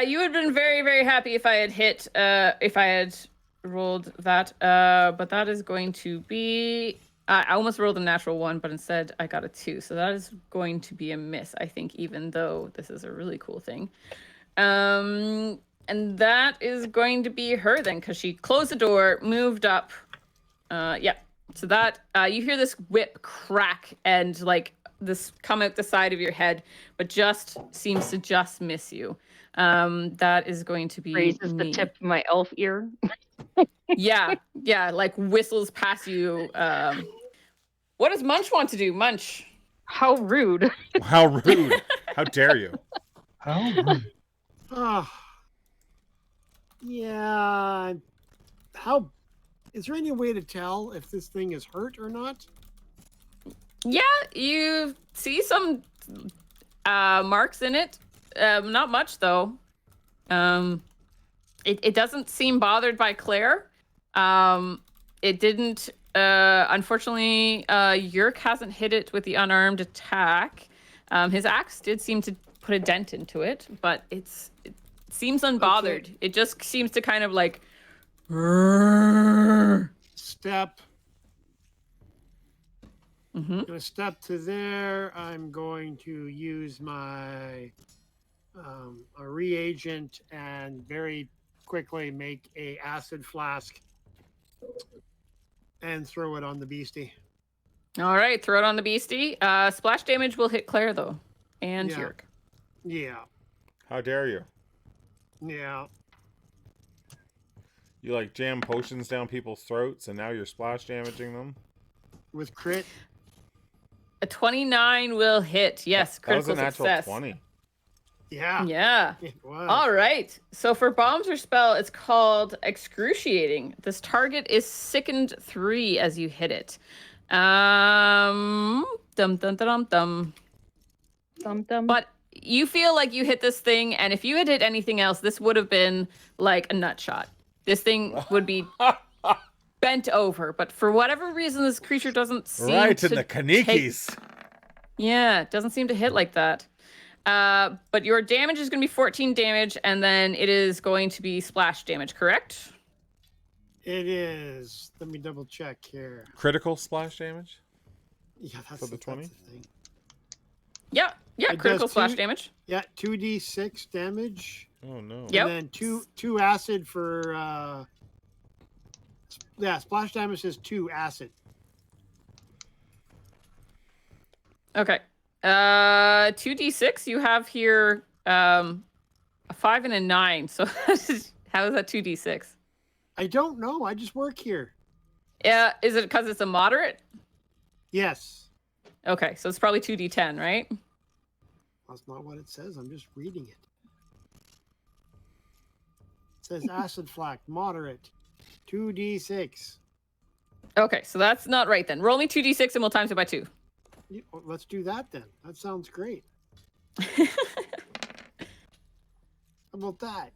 You would have been very, very happy if I had hit, if I had rolled that. But that is going to be. I almost rolled a natural 1, but instead I got a 2. So that is going to be a miss, I think, even though this is a really cool thing. And that is going to be her then, because she closed the door, moved up. Yeah. So that you hear this whip crack and like this come out the side of your head, but just seems to just miss you. That is going to be Raises the tip of my elf ear. Yeah, like whistles past you. What does Munch want to do? Munch. How rude. How rude. How dare you? How rude. Yeah. How? Is there any way to tell if this thing is hurt or not? Yeah, you see some marks in it. Not much though. It doesn't seem bothered by Claire. It didn't. Unfortunately, Yerk hasn't hit it with the unarmed attack. His axe did seem to put a dent into it, but it seems unbothered. Okay. It just seems to kind of like Step. Mm-hmm. I'm gonna step to there. I'm going to use my a reagent and very quickly make a acid flask and throw it on the beastie. All right, throw it on the beastie. Splash damage will hit Claire though, and Yeah. Yerk. Yeah. How dare you? Yeah. You like jam potions down people's throats and now you're splash damaging them? With crit. A 29 will hit. Yes, That was critical a natural success. 20. Yeah. Yeah. It was. All right. So for bombs or spell, it's called excruciating. This target is sickened 3 as you hit it. Dum dum dum dum dum. Dum dum. But you feel like you hit this thing, and if you had hit anything else, this would have been like a nut shot. This thing would be bent over. But for whatever reason, this creature doesn't seem Right to in the kanikis. Yeah, it doesn't seem to hit like that. But your damage is going to be 14 damage, and then it is going to be splash damage, correct? It is. Let me double check here. Critical splash damage? Yeah, that's For the 20? that's the thing. Yeah, It critical does splash two- damage. Yeah, 2d6 damage. Oh no. Yep. And then two acid for splash damage is 2 acid. Okay. 2d6, you have here a 5 and a 9. So how is that 2d6? I don't know. I just work here. Yeah, is it because it's a moderate? Yes. Okay, so it's probably 2d10, right? That's not what it says. I'm just reading it. It says acid flak, moderate, 2d6. Okay, so that's not right then. Roll me 2d6 and we'll times it by 2. Let's do that then. That sounds great. How about that?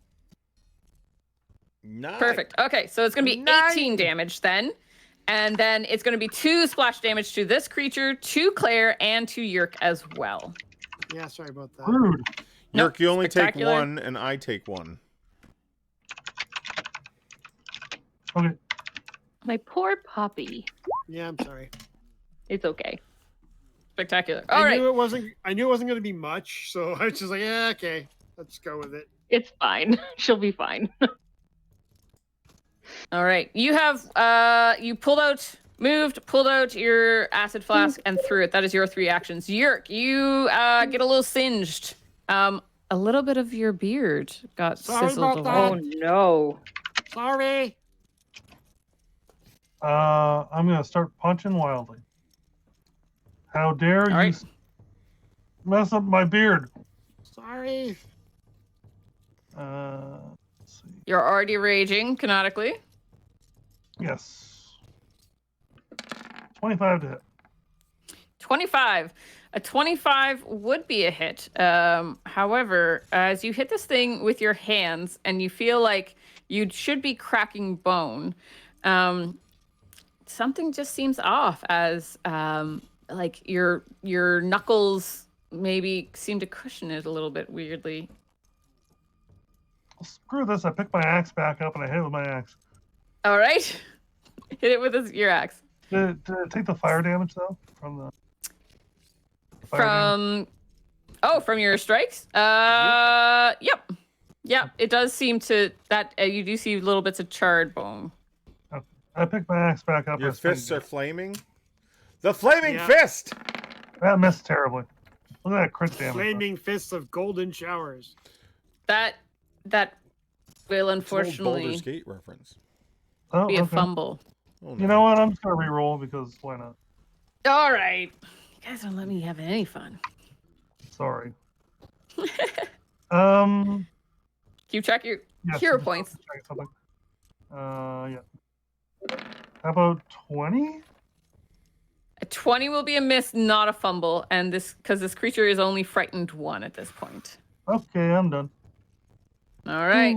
Nice. Perfect. Okay, so it's going to be 18 damage then. And then it's going to be 2 splash damage to this creature, to Claire, and to Yerk as well. Yeah, sorry about that. Rude. Yerk, you only take spectacular. 1 and I take 1. Okay. My poor puppy. Yeah, I'm sorry. It's okay. Spectacular. All I right. knew it wasn't going to be much, so I was just like, yeah, okay, let's go with it. It's fine. She'll be fine. All right. You have you pulled out your acid flask and threw it. That is your 3 actions. Yerk, you get a little singed. A little bit of your beard got Sorry sizzled about away. that. Oh no. Sorry. I'm gonna start punching wildly. How dare you? right. mess up my beard. Sorry. Let's see. You're already raging canonically. Yes. 25 to hit. 25. A 25 would be a hit. However, as you hit this thing with your hands and you feel like you should be cracking bone, something just seems off as like your knuckles maybe seem to cushion it a little bit weirdly. Well, screw this. I pick my axe back up and I hit it with my axe. All right. Hit it with your axe. Did it take the fire damage, though? From the fire damage? From your strikes? Yep. Yeah, it does seem to that you do see little bits of charred bone. I pick my axe back up. Your and swing fists it. are flaming. The flaming Yeah. fist. That missed terribly. Look at that crit damage. Flaming fists of golden showers. That will It's an old unfortunately Baldur's Gate reference. Oh, be a okay. fumble. Oh, You know what? I'm just gonna re-roll because why not? All right. You guys don't let me have any fun. Sorry. You check your Yes, hero I'm just points. checking something. Yeah. How about 20? A 20 will be a miss, not a fumble, and because this creature is only frightened 1 at this point. Okay, I'm done. All right.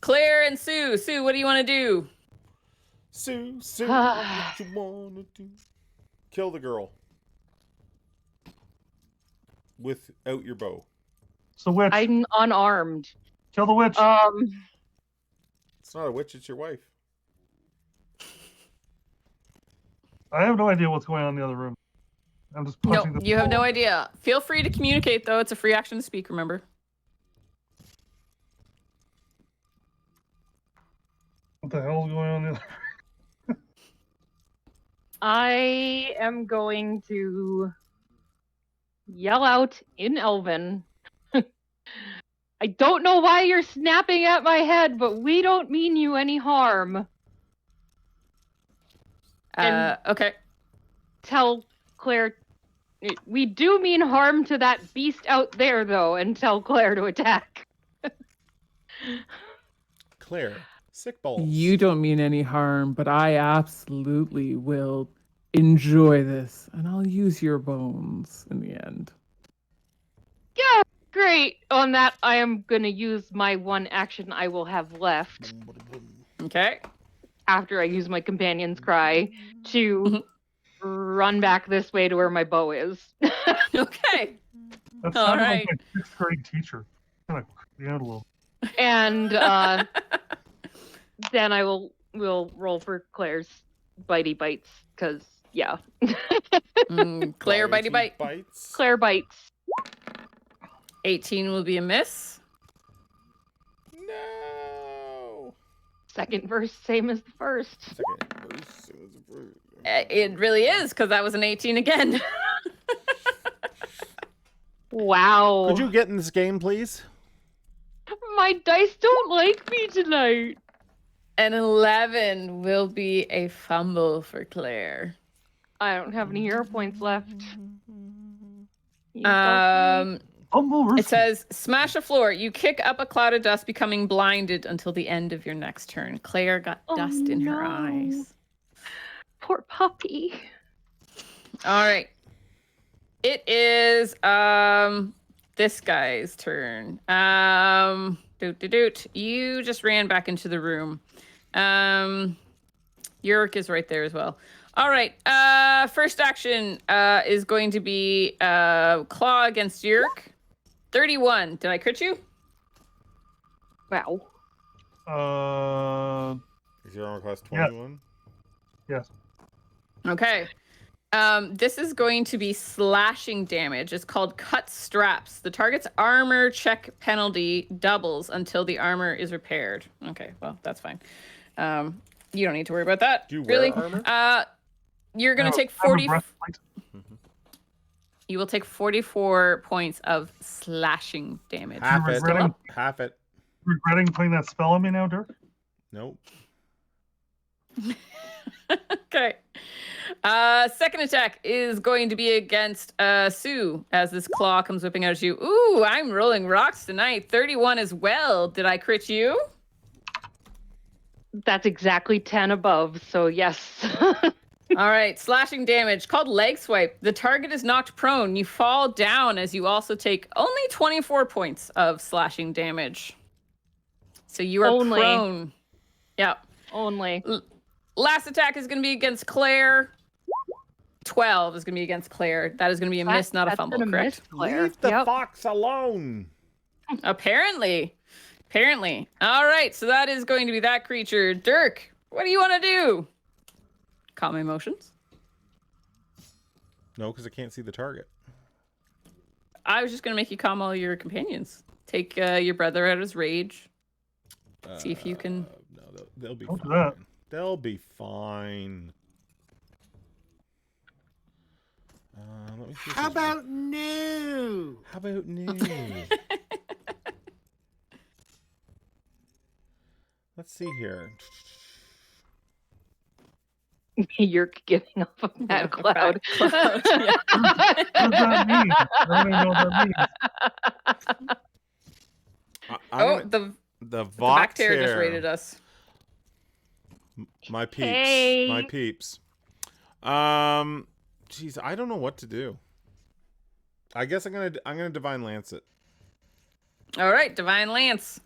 Claire and Sue. Sue, what do you want to do? Sue, what you wanna do? Kill the girl. Without your bow. So witch, I'm unarmed. kill the witch. It's not a witch, it's your wife. I have no idea what's going on in the other room. I'm just No, punching the you have no wall. idea. Feel free to communicate, though. It's a free action to speak, remember? What the hell is going on in the other I am going to yell out in Elven. I don't know why you're snapping at my head, but we don't mean you any harm. And- Okay. Tell Claire, we do mean harm to that beast out there, though, and tell Claire to attack. Claire, sick balls. You don't mean any harm, but I absolutely will enjoy this, and I'll use your bones in the end. Yeah, great. On that, I am gonna use my one action I will have left Okay. after I use my companion's cry to run back this way to where my bow is. Okay. That All sounded right. like my 6th grade teacher. Kind of creeped me out a little. And then I will roll for Claire's bitey bites, because yeah. Claire, bitey bite. Bites. Claire bites. 18 will be a miss. No. Second verse, same as the first. Second verse, it was a verse. It really is, because that was an 18 again. Wow. Could you get in this game, please? My dice don't like me tonight. An 11 will be a fumble for Claire. I don't have any hero points left. You go Humble It says, smash a floor. You kick up a cloud of dust, becoming blinded until the end of your next turn. Claire got Oh, dust in her no. eyes. Poor puppy. All right. It is this guy's turn. You just ran back into the room. Yurik is right there as well. All right. First action is going to be claw against Yurik. 31. Did I crit you? Wow. Is your armor class Yeah. 21? Yes. Okay. This is going to be slashing damage. It's called cut straps. The target's armor check penalty doubles until the armor is repaired. Okay, well, that's fine. You don't need to worry about that. Do you wear really? armor? You're going to take I have a 40. breastplate. You will take 44 points of slashing damage. Half it. regretting- Half it. Regretting putting that spell on me now, Dirk? Nope. Okay. Second attack is going to be against Sue as this claw comes whipping out at you. Ooh, I'm rolling rocks tonight. 31 as well. Did I crit you? That's exactly 10 above, so yes. All right, slashing damage called leg swipe. The target is knocked prone. You fall down as you also take only 24 points of slashing damage. So you are Only. prone. Yeah. Only. Last attack is going to be against Claire. 12 is going to be against Claire. That is going to be a miss, not a That's fumble, gonna correct? miss Claire. Leave the Yep. fox alone. Apparently. All right, so that is going to be that creature. Dirk, what do you want to do? Calm emotions. No, because I can't see the target. I was just going to make you calm all your companions. Take your brother out of his rage. See if you can... No, they'll be Don't do fine. that. They'll be fine. Let me see if How there's- about no? How about no? Let's see here. You're getting off of that cloud. Yeah. What does that mean? I don't even know what that means. Oh, the the Vox Bacteria just here. raided us. My peeps. Hey. My peeps. Jeez, I don't know what to do. I guess I'm gonna Divine Lance it. All right, Divine Lance.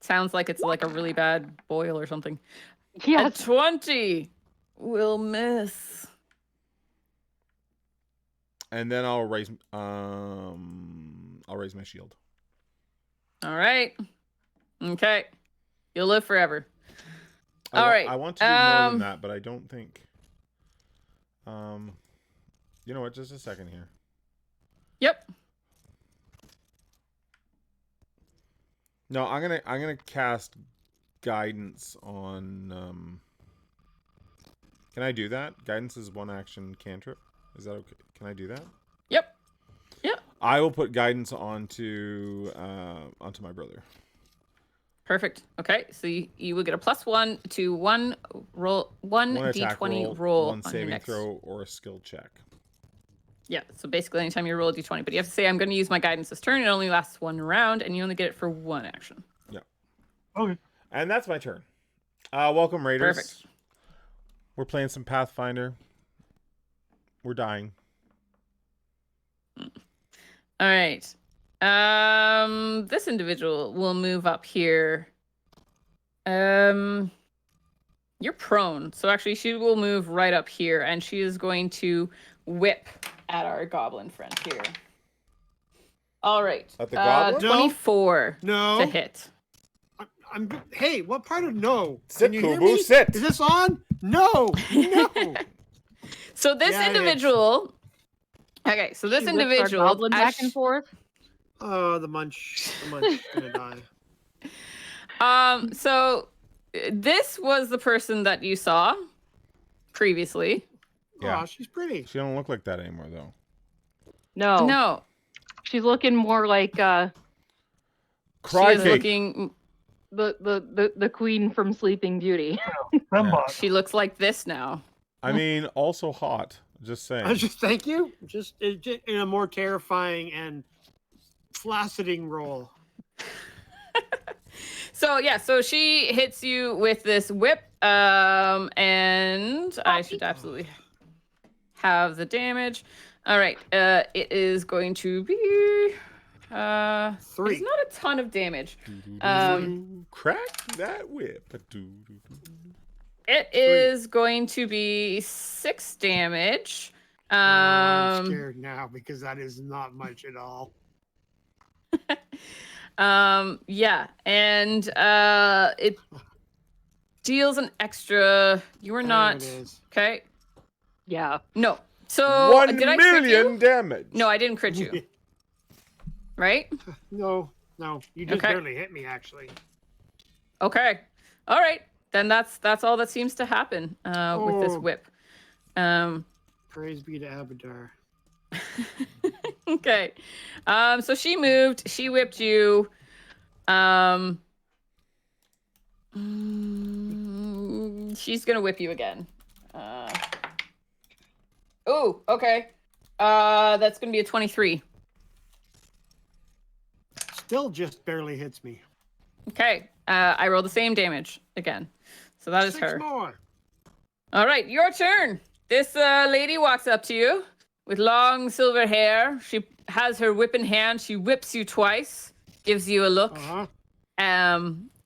Sounds like it's like a really bad boil or something. Yes. A 20 will miss. And then I'll raise my shield. All right. Okay. You'll live forever. All right. I want to do more than that, but I don't think. You know what? Just a second here. Yep. No, I'm gonna cast guidance on. Can I do that? Guidance is one action cantrip. Is that okay? Can I do that? Yep. Yep. I will put guidance onto my brother. Perfect. Okay. So you will get a +1 to one roll, one attack d20 roll one on your saving next. throw, or a skill check. Yeah. So basically, anytime you roll a d20, but you have to say, "I'm going to use my guidance this turn." It only lasts one round, and you only get it for one action. Yeah. Okay. And that's my turn. Welcome, Raiders. Perfect. We're playing some Pathfinder. We're dying. All right. This individual will move up here. You're prone, so actually she will move right up here, and she is going to whip at our goblin friend here. All right. At the goblin? No. 24 No. to hit. Hey, what part of no? Sit, Can you hear Kubu, me? sit. Is this on? No. No. So this Yeah, it is. individual. Okay, so this She whips our individual. goblin back and forth. Oh, the munch. The munch is gonna die. So this was the person that you saw previously. Yeah. Oh, she's pretty. She don't look like that anymore, though. No. No, She's looking more like Cry she is cake. looking. the queen from Sleeping Beauty. Fembot. She looks like this now. I mean, also hot. Just saying. Thank you. Just in a more terrifying and flacciding role. So yeah, so she hits you with this whip, and I should absolutely have the damage. All right, it is going to be 3. It's not a ton of damage. Crack that whip. It is going to be 6 damage. I'm scared now because that is not much at all. Yeah, and it deals an extra. You are There not it is. okay. Yeah. No. So 1 did I crit million you? damage. No, I didn't crit you. Right? No, you just Okay. barely hit me actually. Okay. All right. Then that's all that seems to happen with this Oh. whip. Praise be to Abadar. Okay. So she moved. She whipped you. She's gonna whip you again. Oh, okay. That's gonna be a 23. Still just barely hits me. Okay. I roll the same damage again. So that is 6 her. more. All right, your turn. This lady walks up to you with long silver hair. She has her whip in hand. She whips you twice, gives you a look. Uh-huh.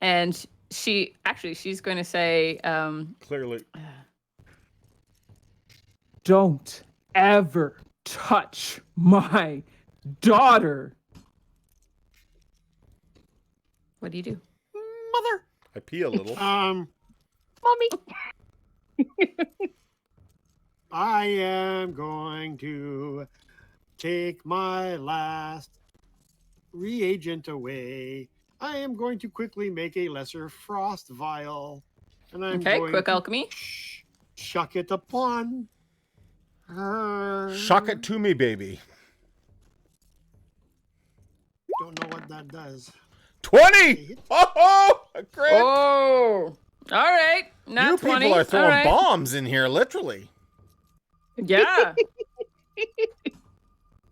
And she's going to say, Clearly. Don't ever touch my daughter. what do you do? Mother. I pee a little. Mommy. I am going to take my last reagent away. I am going to quickly make a lesser frost vial. And I'm Okay, going quick to alchemy. Shuck it upon her. Shock it to me, baby. Don't know what that does. 20! Oh, a crit! Oh, all right. Not You 20. people are All throwing right. bombs in here, literally. Yeah.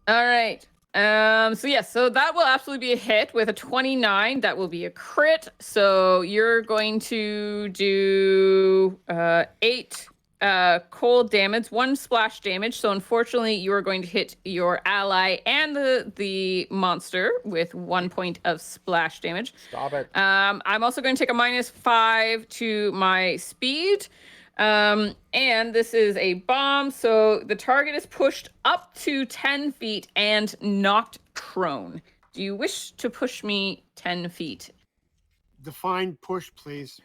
All right. So that will absolutely be a hit with a 29. That will be a crit. So you're going to do 8 cold damage, 1 splash damage. So unfortunately, you are going to hit your ally and the monster with 1 point of splash damage. Stop it. I'm also going to take a -5 to my speed. And this is a bomb, so the target is pushed up to 10 feet and knocked prone. Do you wish to push me 10 feet? Define push, please.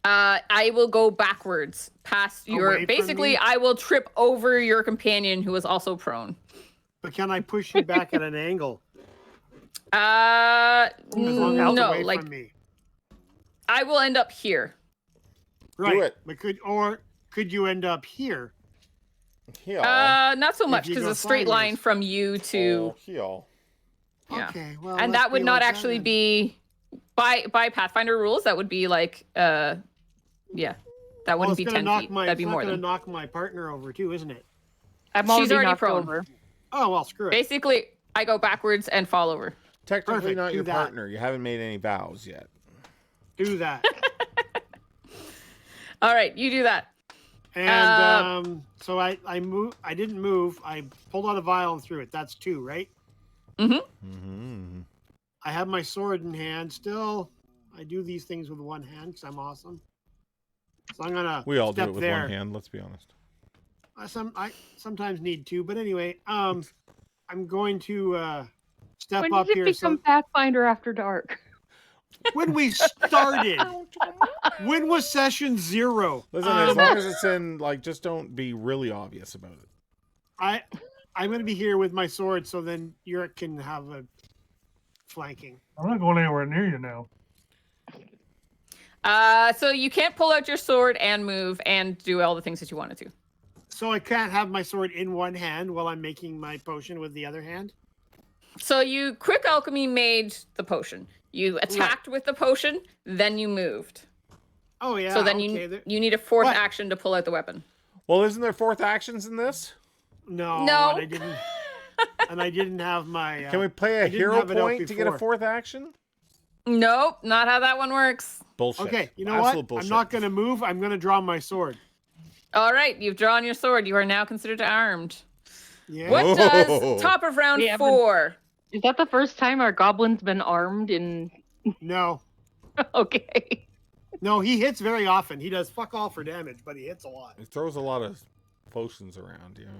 I will go backwards past Away your. from Basically, me? I will trip over your companion who is also prone. But can I push you back at an angle? Uh, As long as it's no, away like from me. I will end up here. Right. it. But could you end up here? Heal. Not so much you because go a straight line sideways. from you to. Oh, heal. Yeah. Okay, well, And let's that would be not like that actually then. be by Pathfinder rules. That would be like yeah, that Well, wouldn't it's be gonna 10 knock feet. my, That'd be it's not more gonna than. knock my partner over too, isn't it? I'm She's already knocked prone. over. Oh well, screw it. Basically, I go backwards and fall over. Technically Perfect, not do your that. partner. You haven't made any vows yet. Do that. All right, you do that. And so I didn't move. I pulled out a vial and threw it. That's 2, right? Mm-hmm. I have my sword in hand still. I do these things with one hand because I'm awesome. So I'm gonna We all do step it with there. one hand, let's be honest. I sometimes need 2, but anyway, I'm going to step When up did it here. become Pathfinder After Dark? When we started, when was session 0? Listen, as long as it's in, like, just don't be really obvious about it. I'm going to be here with my sword, so then Yurick can have a flanking. I'm not going anywhere near you now. So you can't pull out your sword and move and do all the things that you wanted to. So I can't have my sword in one hand while I'm making my potion with the other hand? So you quick alchemy made the potion. You attacked with the potion, then you moved. Oh, yeah. So then okay. you need a 4th What? action to pull out the weapon. Well, isn't there 4th actions in this? No. No. And I didn't, and I didn't have my... Can we play a didn't hero have it out point to get a before. 4th action? Nope, not how that one works. Bullshit. Okay, you know Absolute what? bullshit. I'm not going to move. I'm going to draw my sword. All right, you've drawn your sword. You are now considered armed. Yeah. What Oh. does top of round We haven't- 4? Is that the first time our goblin's been armed in? No. Okay. No, he hits very often. He does fuck all for damage, but he hits a lot. It throws a lot of potions around, you know.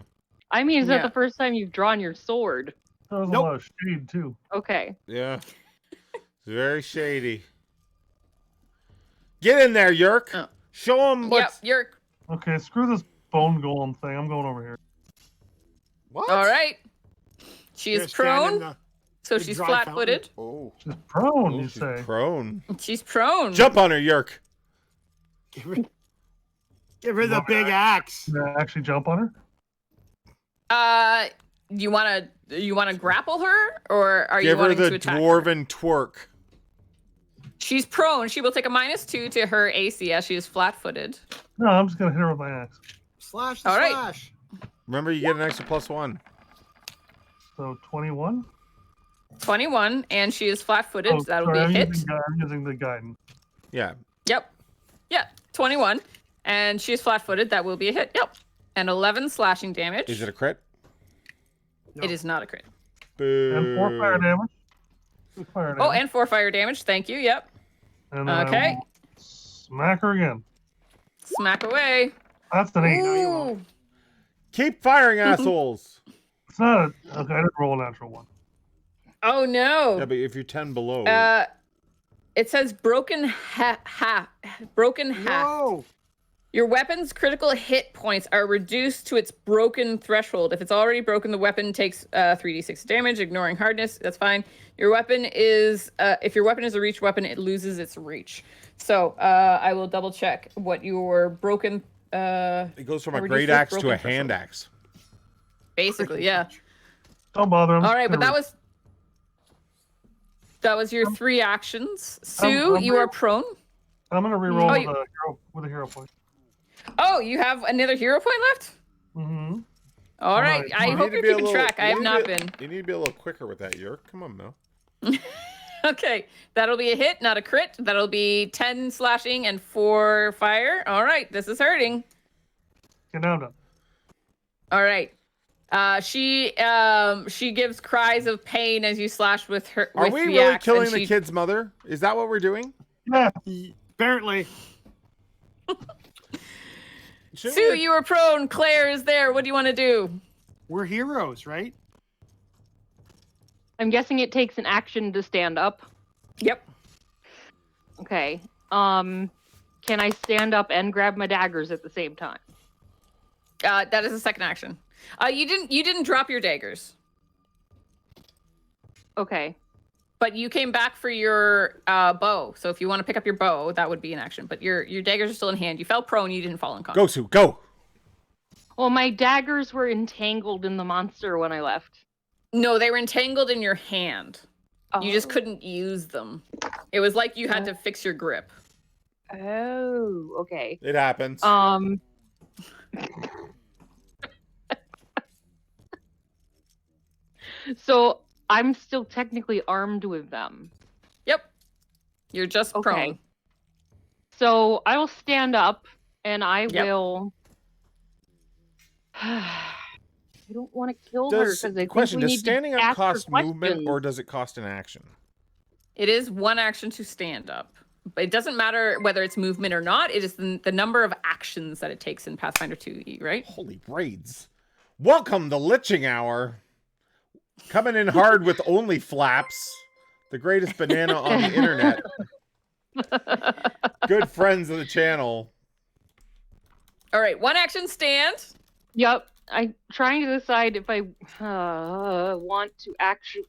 I mean, is that Yeah. the first time you've drawn your sword? There was Nope. a lot of shade too. Okay. Yeah. It's very shady. Get in there, Yerk. Oh. Show him Yep, what's... you're Okay, screw this bone golem thing. I'm going over here. What? all right. She Here, is stand in prone, the- so the she's dry flat-footed. Oh. She's prone, Oh, you she's say. prone. She's prone. Jump on her, Yerk. Give her the Love big it. axe. Can I actually jump on her? You wanna grapple her, or are you Give her wanting the to attack? Her? dwarven twerk. She's prone. She will take a -2 to her AC as she is flat-footed. No, I'm just gonna hit her with my axe. Slash the All right. slash. Remember, you get an extra +1. So 21. 21, and she is flat-footed. Oh, That'll sorry, be a I'm hit. using the guidance. Yeah. Yep. Yeah, 21. And she is flat-footed. That will be a hit. Yep. And 11 slashing damage. Is it a crit? It is not a crit. Boo. And 4 fire damage. 2 fire damage. Oh, and 4 fire damage. Thank you. Yep. And then Okay. I will smack her again. Smack away. That's an 8. Ooh. Keep firing, assholes. It's not a. Okay, I didn't roll a natural 1. Oh, no. Yeah, but if you're 10 below. It says broken half. Broken half. Whoa! Your weapon's critical hit points are reduced to its broken threshold. If it's already broken, the weapon takes 3d6 damage, ignoring hardness. That's fine. Your weapon is, if your weapon is a reach weapon, it loses its reach. So I will double check what your broken. It goes from a reduced great with axe to a broken hand threshold. axe. Basically, yeah. Don't bother him. All right, but that was your 3 actions. Sue, I'm you are prone. I'm gonna reroll Oh, with a hero point. Oh, you have another hero point left? Mm-hmm. All right. Nice. I You hope need you're to be a keeping little- track. I you have need not to be- been. You need to be a little quicker with that, Yerk. Come on, Mel. Okay, that'll be a hit, not a crit. That'll be 10 slashing and 4 fire. All right, this is hurting. Get down. All right. She gives cries of pain as you slash with her. Are with we the really axe, killing and the she- kid's mother? Is that what we're doing? Yeah. Apparently. Shouldn't Sue, we- you were prone. Claire is there. What do you want to do? We're heroes, right? I'm guessing it takes an action to stand up. Yep. Okay. Can I stand up and grab my daggers at the same time? That is a second action. You didn't drop your daggers, Okay. but you came back for your bow. So if you want to pick up your bow, that would be an action. But your daggers are still in hand. You fell prone. You didn't fall unconscious. Go, Sue, go. Well, my daggers were entangled in the monster when I left. No, they were entangled in your hand. You just Oh. couldn't use them. It was like you had to fix your grip. Oh, okay. It happens. So I'm still technically armed with them. Yep. You're just Okay. prone. So I will stand up and I Yep. will. I don't want to kill her Does, because I think question, we does need standing to up ask her cost movement questions. or does it cost an action? It is one action to stand up. But it doesn't matter whether it's movement or not. It is the number of actions that it takes in Pathfinder 2e, right? Holy braids. Welcome to Liching Hour. Coming in hard with only flaps. The greatest banana on the internet. Good friends of the channel. All right, one action stand. Yep. I'm trying to decide if I want to actually.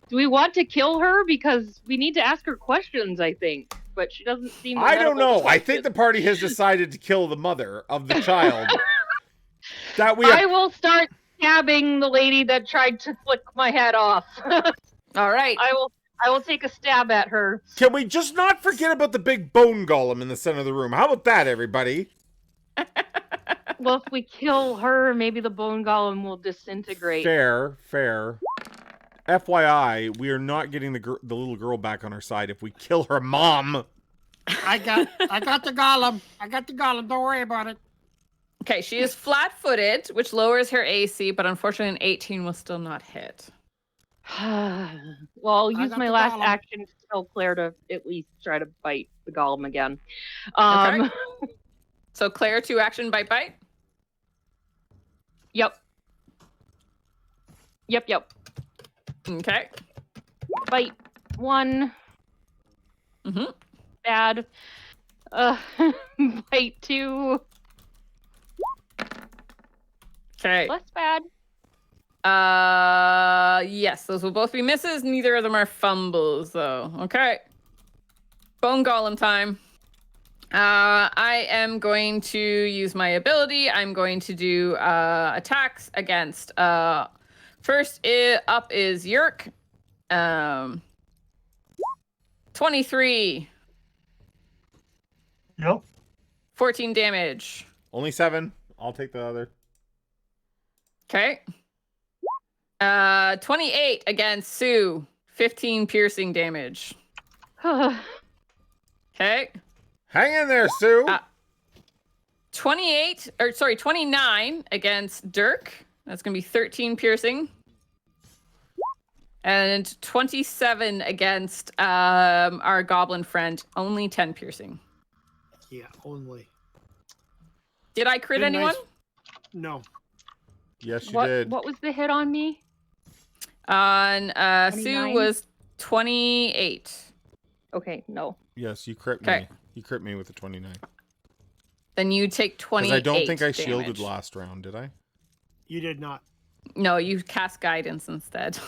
Do we want to kill her? Because we need to ask her questions, I think. But she doesn't seem. I don't amenable to know. I think the questions. party has decided to kill the mother of the child. That we I have... will start stabbing the lady that tried to flick my head off. All right. I will take a stab at her. Can we just not forget about the big bone golem in the center of the room? How about that, everybody? Well, if we kill her, maybe the bone golem will disintegrate. Fair. FYI, we are not getting the little girl back on our side if we kill her mom. I got the golem. I got the golem. Don't worry about it. Okay, she is flat-footed, which lowers her AC, but unfortunately an 18 will still not hit. Well, I'll use got my the last golem. action to tell Claire to at least try to bite the golem again. Okay. So Claire, 2 action bite. Yep. Okay. Bite 1. Mm-hmm. Bad. Bite 2. Okay. Less bad. Yes, those will both be misses. Neither of them are fumbles, though. Okay. Bone golem time. I am going to use my ability. I'm going to do attacks against. First up is Yerk. 23. Yep. 14 damage. Only 7. I'll take the other. Okay. 28 against Sue. 15 piercing damage. Okay. Hang in there, Sue. 29 against Dirk. That's going to be 13 piercing. And 27 against our goblin friend. Only 10 piercing. Yeah, only. Did I crit Didn't anyone? No. Yes, you What did. was the hit on me? On Sue 29? was 28. Okay, no. Yes, you crit Okay. me. You crit me with a 29. Then you take 28 Because I don't think I damage. shielded last round, did I? You did not. No, you cast guidance instead.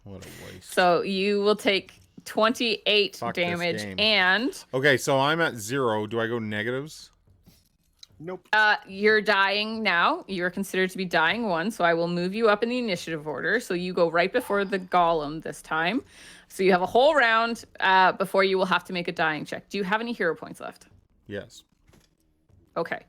What a waste. So you will take 28 Fuck this damage game. and Okay, so I'm at 0. Do I go negatives? Nope. you're dying now. You're considered to be dying 1, so I will move you up in the initiative order. So you go right before the golem this time. So you have a whole round before you will have to make a dying check. Do you have any hero points left? Yes. Okay.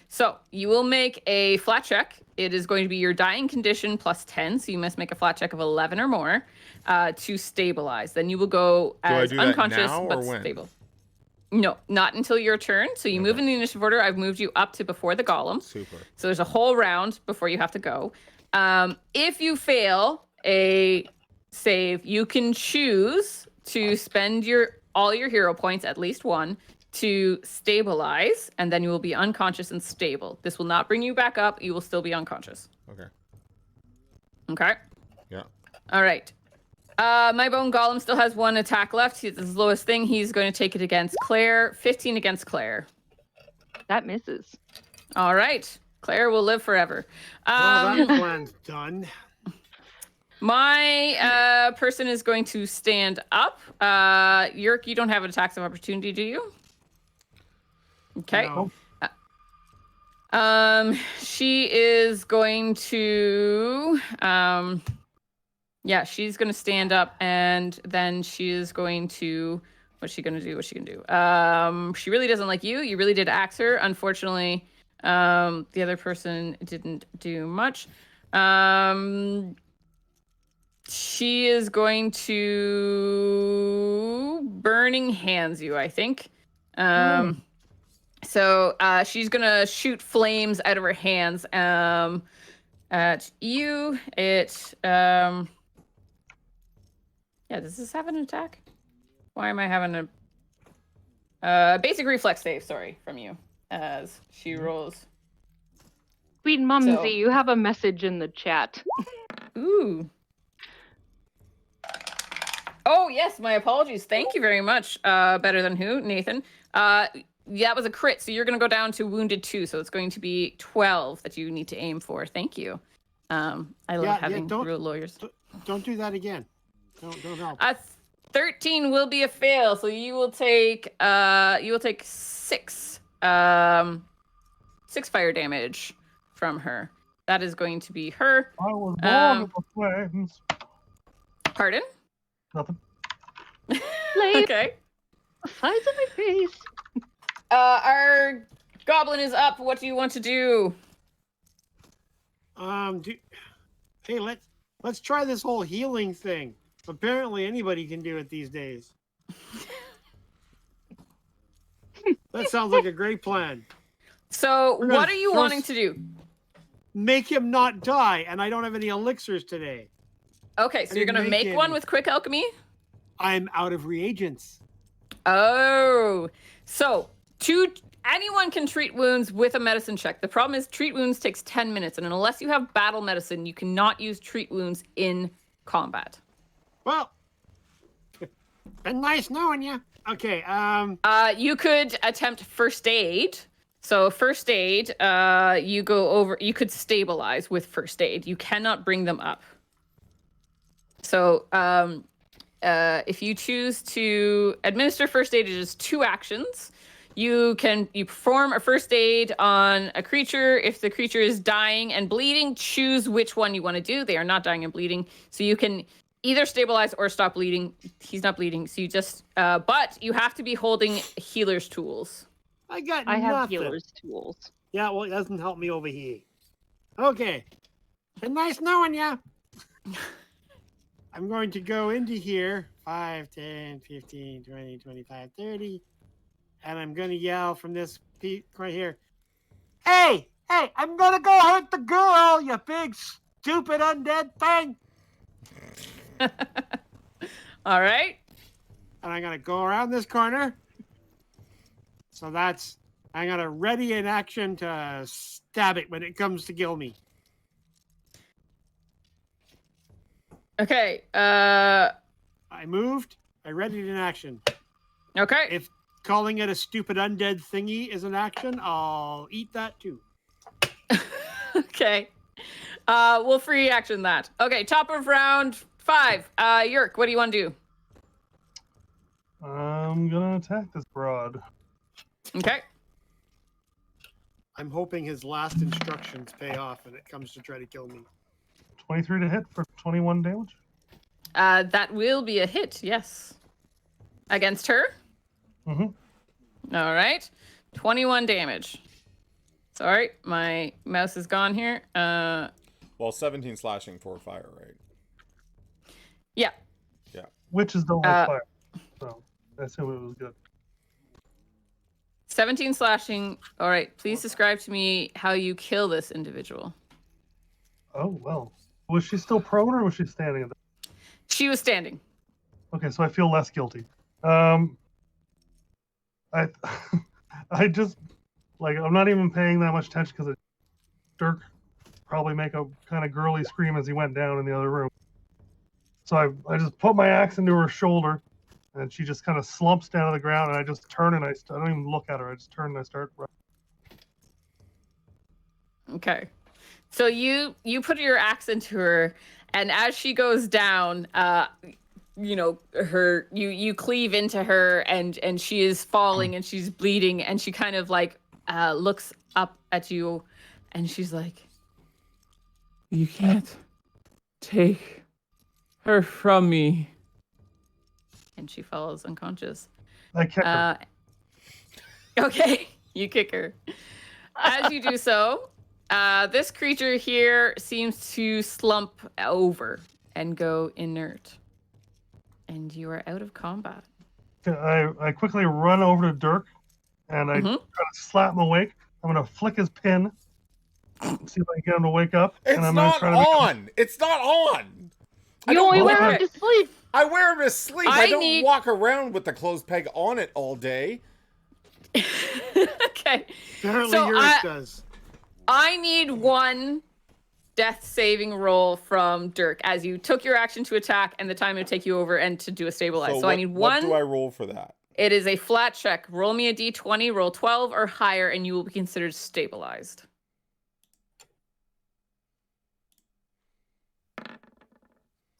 So you will make a flat check. It is going to be your dying condition plus 10. So you must make a flat check of 11 or more to stabilize. Then you will go I as do that unconscious now or but when? stable. No, not until your turn. So you move in the initiative order. I've moved you up to before the golem. Super. So there's a whole round before you have to go. If you fail a save, you can choose to spend all your hero points, at least 1, to stabilize, and then you will be unconscious and stable. This will not bring you back up. You will still be unconscious. Okay. Okay? Yeah. All right. My bone golem still has 1 attack left. It's his lowest thing. He's going to take it against Claire. 15 against Claire. That misses. All right. Claire will live forever. Well, that plan's done. My person is going to stand up. Yerk, you don't have an attacks of opportunity, do you? Okay. No. She is going to she's going to stand up, and then she is going to what's she going to do? She really doesn't like you. You really did axe her. Unfortunately, the other person didn't do much. She is going to burning hands you, I think. So she's gonna shoot flames out of her hands at you. Does this have an attack? Why am I having a basic reflex save? Sorry, from you as she rolls. Sweet Mumsy, So- you have a message in the chat. Ooh. Oh yes, my apologies. Thank you very much. Better than who, Nathan? That was a crit, so you're going to go down to wounded 2, so it's going to be 12 that you need to aim for. Thank you. I love having real lawyers. Don't do that again. Don't help. 13 will be a fail, so you will take 6 fire damage from her. That is going to be her. I was born with the flames. Pardon? Nothing. Okay. Size of my face. Our goblin is up. What do you want to do? Hey, let's try this whole healing thing. Apparently, anybody can do it these days. That sounds like a great plan. So, We're gonna what are you throw wanting to do? Make him not die, and I don't have any elixirs today. Okay, so you're didn't going to make make one any. with quick alchemy? I'm out of reagents. Oh. So, anyone can treat wounds with a medicine check. The problem is treat wounds takes 10 minutes, and unless you have battle medicine, you cannot use treat wounds in combat. Well, been nice knowing you. Okay. You could attempt first aid. So first aid, you could stabilize with first aid. You cannot bring them up. So if you choose to administer first aid, it is 2 actions. You perform a first aid on a creature. If the creature is dying and bleeding, choose which one you want to do. They are not dying and bleeding. So you can either stabilize or stop bleeding. He's not bleeding. So you just, but you have to be holding healer's tools. I got I have nothing. healer's tools. Yeah, well, it doesn't help me over here. Okay. Been nice knowing ya. I'm going to go into here. 5, 10, 15, 20, 25, 30. And I'm going to yell from this peak right here. Hey, I'm going to go hurt the girl, you big, stupid, undead thing. All right. And I'm going to go around this corner. So I'm going to ready in action to stab it when it comes to kill me. Okay. I moved. I readied in action. Okay. If calling it a stupid undead thingy is an action, I'll eat that too. Okay. We'll free action that. Okay, top of round 5. Yerk, what do you want to do? I'm gonna attack this broad. Okay. I'm hoping his last instructions pay off and it comes to try to kill me. 23 to hit for 21 damage. That will be a hit, yes. Against her? Mm-hmm. All right. 21 damage. Sorry, my mouse is gone here. Well, 17 slashing for fire, right? Yeah. Yeah. Witches don't like fire, so I assume it was good. 17 slashing. All right, please describe to me how you kill this individual. Oh, well. Was she still prone or was she standing? She was standing. Okay, so I feel less guilty. I just, like, I'm not even paying that much attention because Dirk probably make a kind of girly scream as he went down in the other room. So I just put my axe into her shoulder, and she just kind of slumps down to the ground, and I just turn and I don't even look at her. I just turn and I start running. Okay. So you put your axe into her, and as she goes down, you cleave into her, and she is falling and she's bleeding, and she kind of like looks up at you, and she's like, You can't take her from me. and she falls unconscious. I kick her. Okay, you kick her. As you do so, this creature here seems to slump over and go inert. And you are out of combat. I quickly run over to Dirk, and I try to slap him awake. I'm going to flick his pin, see if I can get him to wake up. It's and I'm not gonna try to on! It's not on! I You don't only wear wear it. him to sleep. I wear him to sleep. I don't need- walk around with the clothes peg on it all day. Okay. Apparently So yours does. I need one death saving roll from Dirk as you took your action to attack and the time it would take you over and to do a stabilize. So I need one. What do I roll for that? It is a flat check. Roll me a d20, roll 12 or higher, and you will be considered stabilized.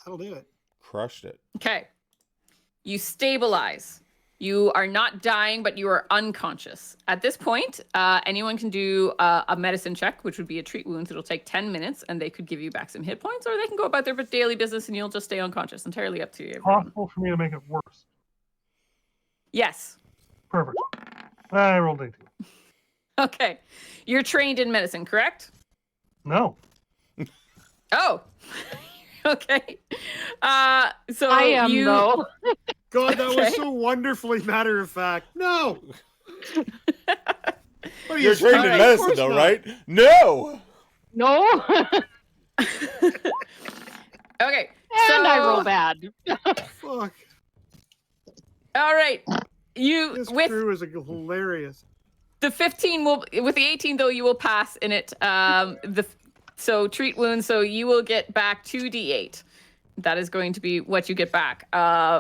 That'll do it. Crushed it. Okay. You stabilize. You are not dying, but you are unconscious. At this point, anyone can do a medicine check, which would be a treat wounds. It'll take 10 minutes, and they could give you back some hit points, or they can go about their daily business, and you'll just stay unconscious. Entirely up to you. Everyone. possible for me to make it worse. Yes. Perfect. I rolled 18. Okay. You're trained in medicine, correct? No. Oh. Okay. So I am, you... though. God, that Okay. was so wonderfully matter of fact. No. What are You're you, trained in stupid? Of medicine, course though, not. right? No! No. Okay. And I roll bad. Fuck. All right. You This with crew is hilarious. the 15 will with the 18 though you will pass in it. So treat wounds. So you will get back 2d8. That is going to be what you get back.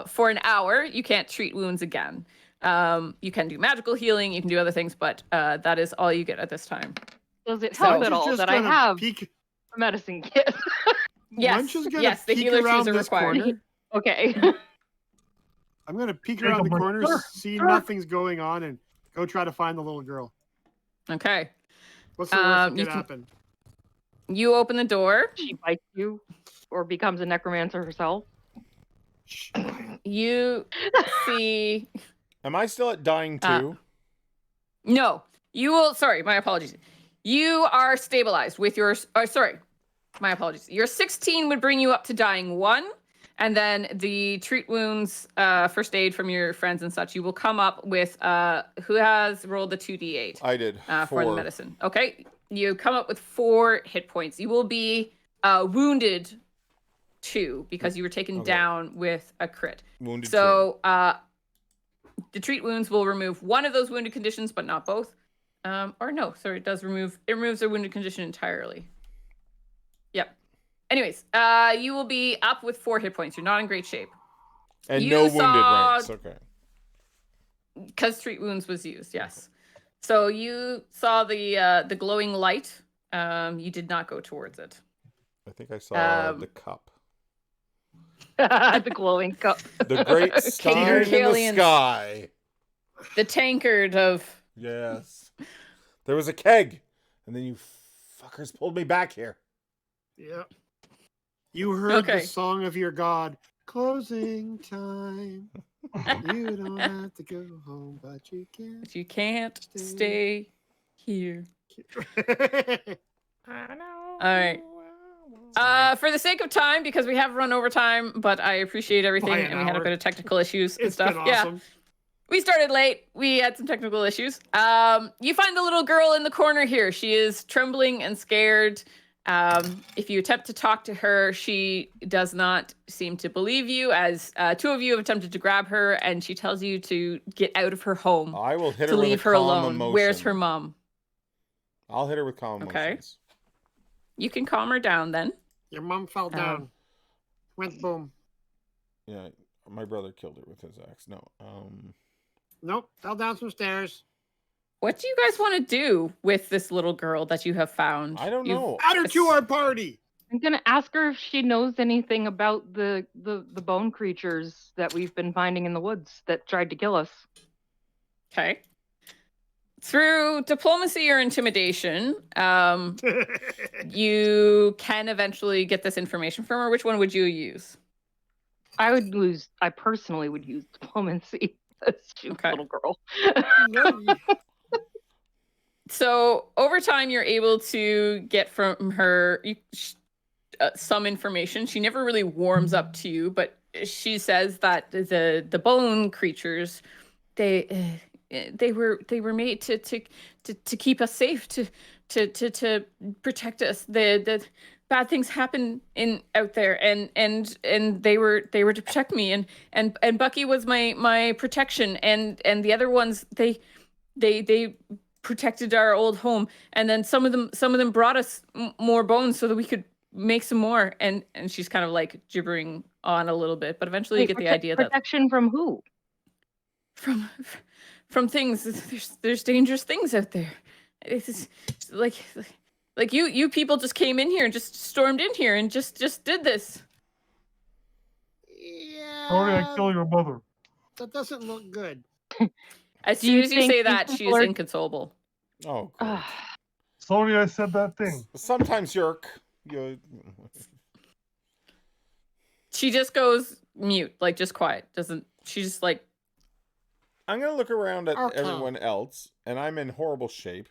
For an hour, you can't treat wounds again. You can do magical healing. You can do other things, but that is all you get at this time. Does it So- help Lunch at is all just that I gonna have peek. a medicine kit? Yes. Lunch is gonna Yes. The peek healer around shoes are this required. corner. Okay. I'm gonna peek Take around a the break. corner, Dirk, see Dirk. nothing's going on, and go try to find the little girl. Okay. What's the worst that you could can- happen? You open the door. She bites you or becomes a necromancer herself. Shh. You see. Am I still at dying too? No. You will. Sorry, my apologies. You are stabilized with your. Sorry, my apologies. Your 16 would bring you up to dying 1, and then the treat wounds, first aid from your friends and such. You will come up with who has rolled the 2d8. I did. For the medicine. Okay, you come up with 4 hit points. You will be wounded 2 because you were taken down with a crit. Wounded. So the treat wounds will remove one of those wounded conditions, but not both. Or no, sorry, it removes a wounded condition entirely. Yep. Anyways, you will be up with 4 hit points. You're not in great shape. And no wounded ranks. Okay. Because treat wounds was used, yes. So you saw the glowing light. You did not go towards it. I think I saw the cup. The glowing cup. The great star in the sky. The tankard of... Yes. There was a keg. And then you fuckers pulled me back here. Yep. You heard the song of your god. Closing time. You don't have to go home, but you can't. But you can't stay here. I know. All right. For the sake of time, because we have run over time, but I appreciate everything, and we had a bit of technical issues and stuff. Been awesome. Yeah. We started late. We had some technical issues. You find the little girl in the corner here. She is trembling and scared. If you attempt to talk to her, she does not seem to believe you, as 2 of you have attempted to grab her, and she tells you to get out of her home. I will hit her to with leave a her calm alone. emotion. Where's her mom? I'll hit her with calm emotions. You can calm her down then. Your mom fell down. Went boom. Yeah, my brother killed her with his axe. No. Nope, fell down some stairs. What do you guys want to do with this little girl that you have found? I don't know. Add her to our party. I'm gonna ask her if she knows anything about the bone creatures that we've been finding in the woods that tried to kill us. Okay. Through diplomacy or intimidation, you can eventually get this information from her. Which one would you use? I personally would use diplomacy. That's a little girl. So over time, you're able to get from her some information. She never really warms up to you, but she says that the bone creatures, they were made to keep us safe, to protect us. The bad things happen out there, and they were to protect me, and Bucky was my protection, and the other ones they protected our old home, and then some of them brought us more bones so that we could make some more, and she's kind of like gibbering on a little bit, but eventually you get the idea that protection from who? From things. There's dangerous things out there. It's like you people just came in here and just stormed in here and just did this. Yeah. Sorry, I kill your mother. That doesn't look good. As soon as you say that, she is inconsolable. Oh, great. Sorry, I said that thing. Sometimes you She just goes mute, like just quiet. She just like... I'm going to look around at everyone else, and I'm in horrible shape.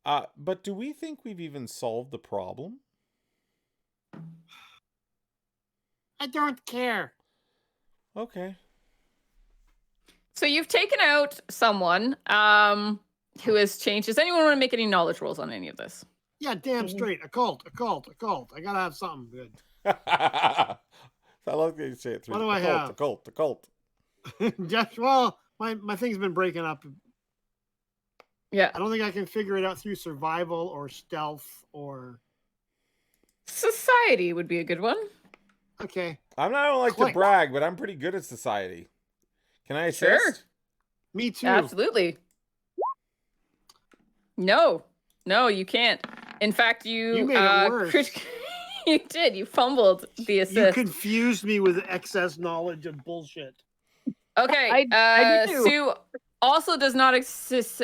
But do we think we've even solved the problem? I don't care. Okay. So you've taken out someone who has changed. Does anyone want to make any knowledge rolls on any of this? Yeah, damn straight. A cult. I gotta have something good. I love that you say it through. What do I have? A cult. Just, well, my thing's been breaking up. Yeah. I don't think I can figure it out through survival or stealth or... Society would be a good one. Okay. I don't like to brag, but I'm pretty good at society. Can I assist? Sure. Me too. Absolutely. No, you can't. In fact, you made it worse. You did. You fumbled the assist. You confused me with excess knowledge of bullshit. Okay. I do. Sue also does not assist,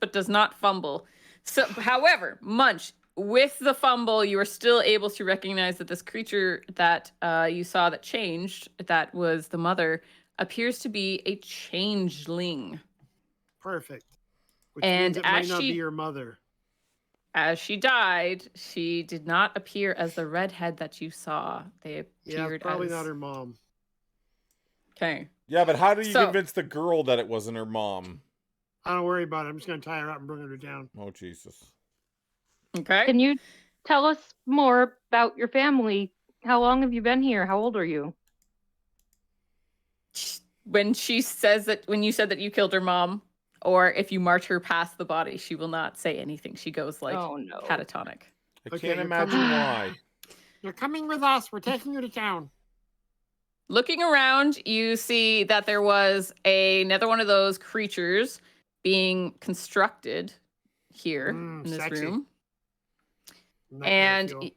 but does not fumble. So, however, Munch, with the fumble, you are still able to recognize that this creature that you saw that changed, that was the mother, appears to be a changeling. Perfect. Which And means it as might not she- be your mother. As she died, she did not appear as the redhead that you saw. They Yeah, appeared probably as... not her mom. Okay. Yeah, but how do you So- convince the girl that it wasn't her mom? I don't worry about it. I'm just gonna tie her up and bring her down. Oh, Jesus. Okay. Can you tell us more about your family? How long have you been here? How old are you? When she says that, when you said that you killed her mom, or if you march her past the body, she will not say anything. She goes like Oh no. catatonic. I Okay, can't you're imagine coming- why. You're coming with us. We're taking you to town. Looking around, you see that there was another one of those creatures being constructed here in this Sexy. room. Nightmare And fuel.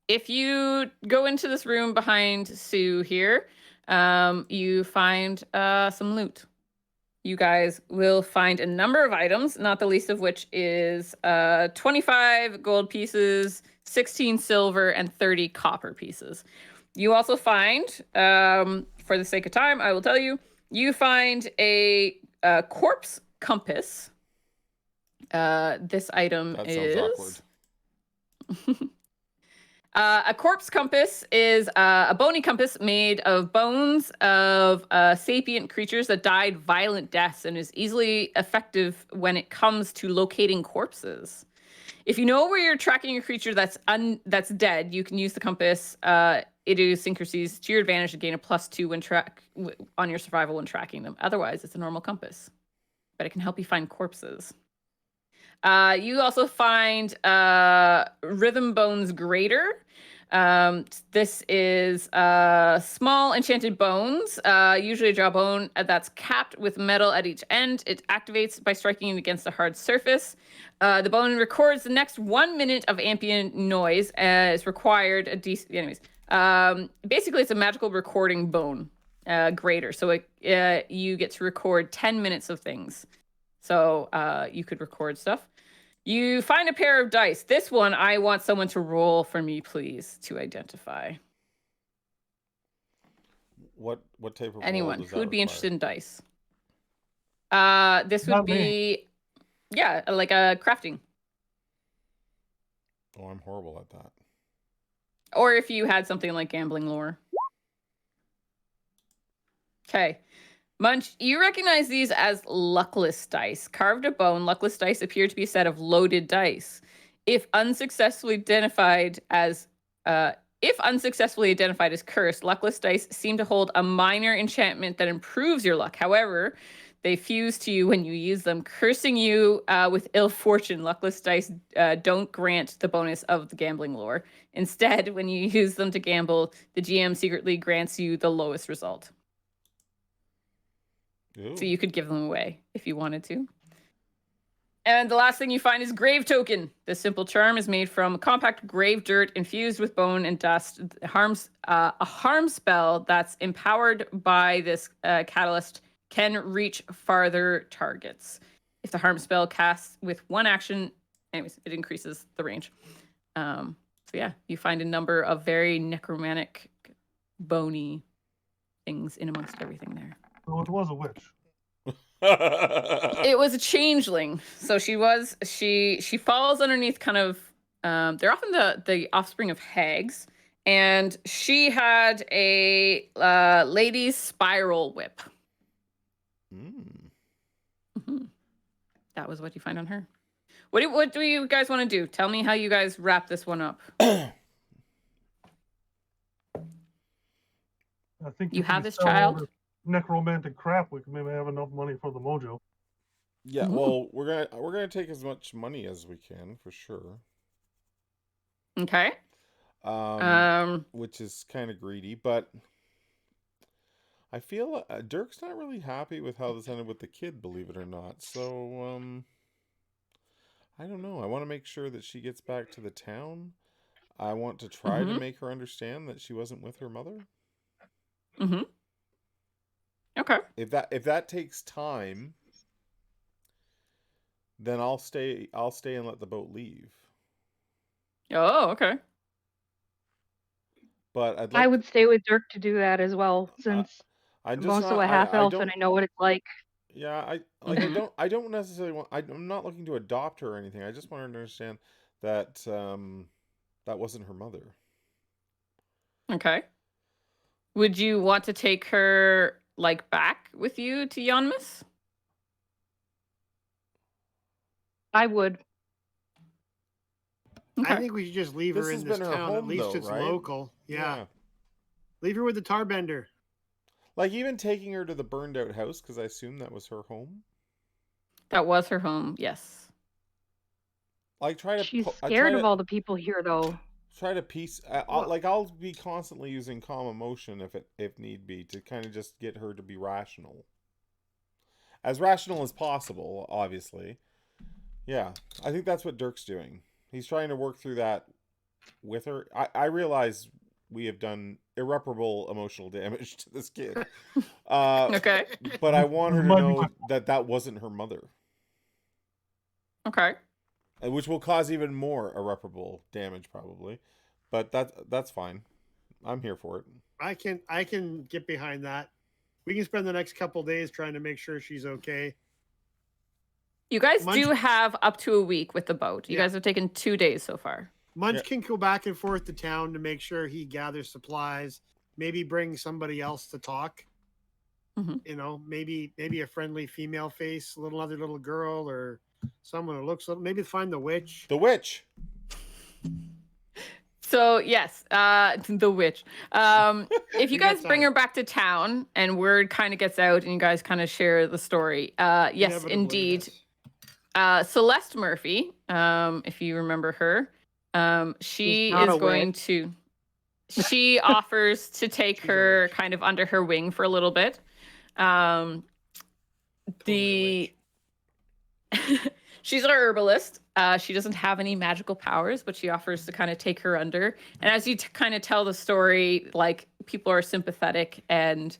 if you go into this room behind Sue here, you find some loot. You guys will find a number of items, not the least of which is 25 gold pieces, 16 silver, and 30 copper pieces. You also find, for the sake of time, I will tell you, you find a corpse compass. This item That sounds is... awkward. A corpse compass is a bony compass made of bones of sapient creatures that died violent deaths and is easily effective when it comes to locating corpses. If you know where you're tracking a creature that's dead, you can use the compass idiosyncrasies to your advantage to gain a +2 when on your survival when tracking them. Otherwise, it's a normal compass, but it can help you find corpses. You also find Rhythm Bone's Grater. This is small enchanted bones, usually a jawbone that's capped with metal at each end. It activates by striking it against a hard surface. The bone records the next 1 minute of ambient noise as required. Anyways, basically, it's a magical recording bone grater. So you get to record 10 minutes of things. So you could record stuff. You find a pair of dice. This one, I want someone to roll for me, please, to identify. What type of roll Anyone does who that would be interested require? in dice. This would Not be, me. yeah, like a crafting. Oh, I'm horrible at that. Or if you had something like gambling lore. Okay. Munch, you recognize these as luckless dice. Carved of bone, luckless dice appear to be a set of loaded dice. If unsuccessfully identified as cursed, luckless dice seem to hold a minor enchantment that improves your luck. However, they fuse to you when you use them, cursing you with ill fortune. Luckless dice don't grant the bonus of the gambling lore. Instead, when you use them to gamble, the GM secretly grants you the lowest result. Ooh. So you could give them away if you wanted to. And the last thing you find is Grave Token. This simple charm is made from compact grave dirt infused with bone and dust. A harm spell that's empowered by this catalyst can reach farther targets. If the harm spell casts with one action, anyways, it increases the range. So yeah, you find a number of very necromantic, bony things in amongst everything there. So it was a witch. It was a changeling. So she falls underneath kind of they're often the offspring of hags, and she had a lady's spiral whip. Mm-hmm. That was what you find on her. What do you guys want to do? Tell me how you guys wrap this one up. I think You if have we this sell all child? this necromantic crap, we can maybe have enough money for the mojo. Yeah, Ooh. well, we're gonna take as much money as we can for sure. Okay. Which is kind of greedy, but I feel Dirk's not really happy with how this ended with the kid, believe it or not. So, I don't know. I want to make sure that she gets back to the town. I want to try to make her understand that she wasn't with her mother. Mm-hmm. Okay. If that takes time, then I'll stay and let the boat leave. Oh, okay. But I would stay with Dirk to do that as well, since I'm I'm just also not, a half elf don't, and I know what it's like. Yeah, I don't necessarily want. I'm not looking to adopt her or anything. I just want her to understand that that wasn't her mother. Okay. Would you want to take her like back with you to Yanmas? I would. I think we should just leave This her has in this been her town. At home, least though, it's right? local. Yeah. Leave her with the Tarbender. Like even taking her to the burned out house, because I assume that was her home. That was her home, yes. Like try to. She's scared of all the people here, though. Try to piece. I'll be constantly using calm emotion if need be to kind of just get her to be rational, as rational as possible. Obviously, yeah. I think that's what Dirk's doing. He's trying to work through that with her. I realize we have done irreparable emotional damage to this kid. Okay. But I want her to know that wasn't her mother. Okay. Which will cause even more irreparable damage, probably. But that's fine. I'm here for it. I can get behind that. We can spend the next couple days trying to make sure she's okay. You guys do have up to a week with the boat. You guys have taken 2 days so far. Munch can go back and forth to town to make sure he gathers supplies. Maybe bring somebody else to talk. Mm-hmm. You know, maybe a friendly female face, other little girl, or someone who looks. Maybe find the witch. The witch. So yes, the witch. If you guys bring her back to town and word kind of gets out and you guys kind of share the story, yes, indeed. Celeste Murphy, if you remember her, she is going to. She offers to take her kind of under her wing for a little bit. She's a herbalist. She doesn't have any magical powers, but she offers to kind of take her under. And as you kind of tell the story, like people are sympathetic and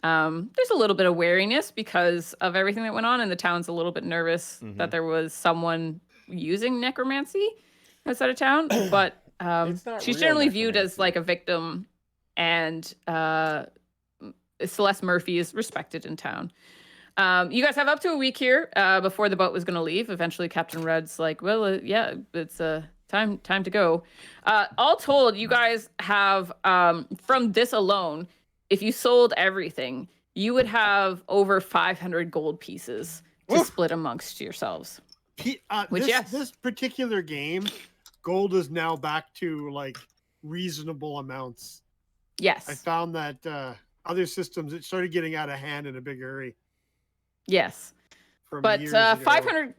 there's a little bit of wariness because of everything that went on, and the town's a little bit nervous that there was someone using necromancy outside of town. But she's generally viewed as like a victim, and Celeste Murphy is respected in town. You guys have up to a week here before the boat was going to leave. Eventually, Captain Red's like, well, yeah, it's time to go. All told, you guys have, from this alone, if you sold everything, you would have over 500 gold pieces to split amongst yourselves. This particular game, gold is now back to like reasonable amounts. Yes. I found that other systems, it started getting out of hand in a big hurry. Yes. But 500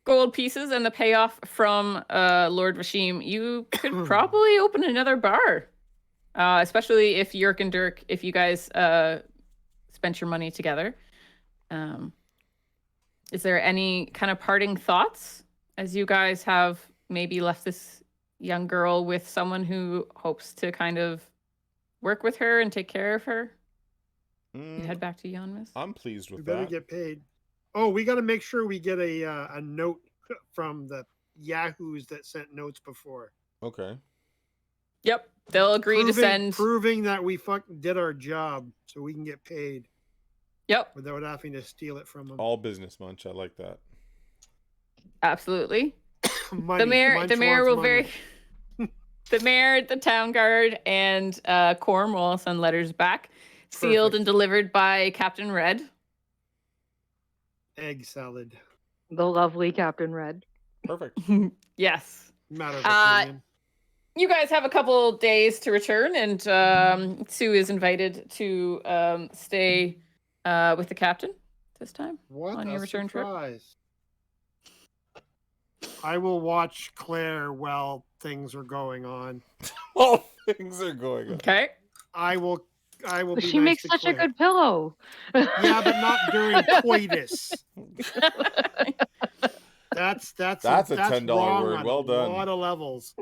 gold pieces and the payoff from Lord Vashim, you could probably open another bar. Especially if Yerk and Dirk, if you guys spent your money together. Is there any kind of parting thoughts as you guys have maybe left this young girl with someone who hopes to kind of work with her and take care of her? You head back to Yanmas. I'm pleased with that. We better get paid. Oh, we got to make sure we get a note from the yahoos that sent notes before. Okay. Yep. They'll agree to send... Proving that we did our job so we can get paid. Yep. Without having to steal it from them. All business, Munch. I like that. Absolutely. The mayor will very... The mayor, the town guard, and Corm will all send letters back. Sealed and delivered by Captain Red. Egg salad. The lovely Captain Red. Perfect. Yes. Matter of opinion. You guys have a couple days to return, and Sue is invited to stay with the captain this time on your return trip. I will watch Claire while things are going on. While things are going on. Okay. I will. But she makes such a good pillow. Yeah, but not during coitus. That's a $10 word. Well done. A lot of levels.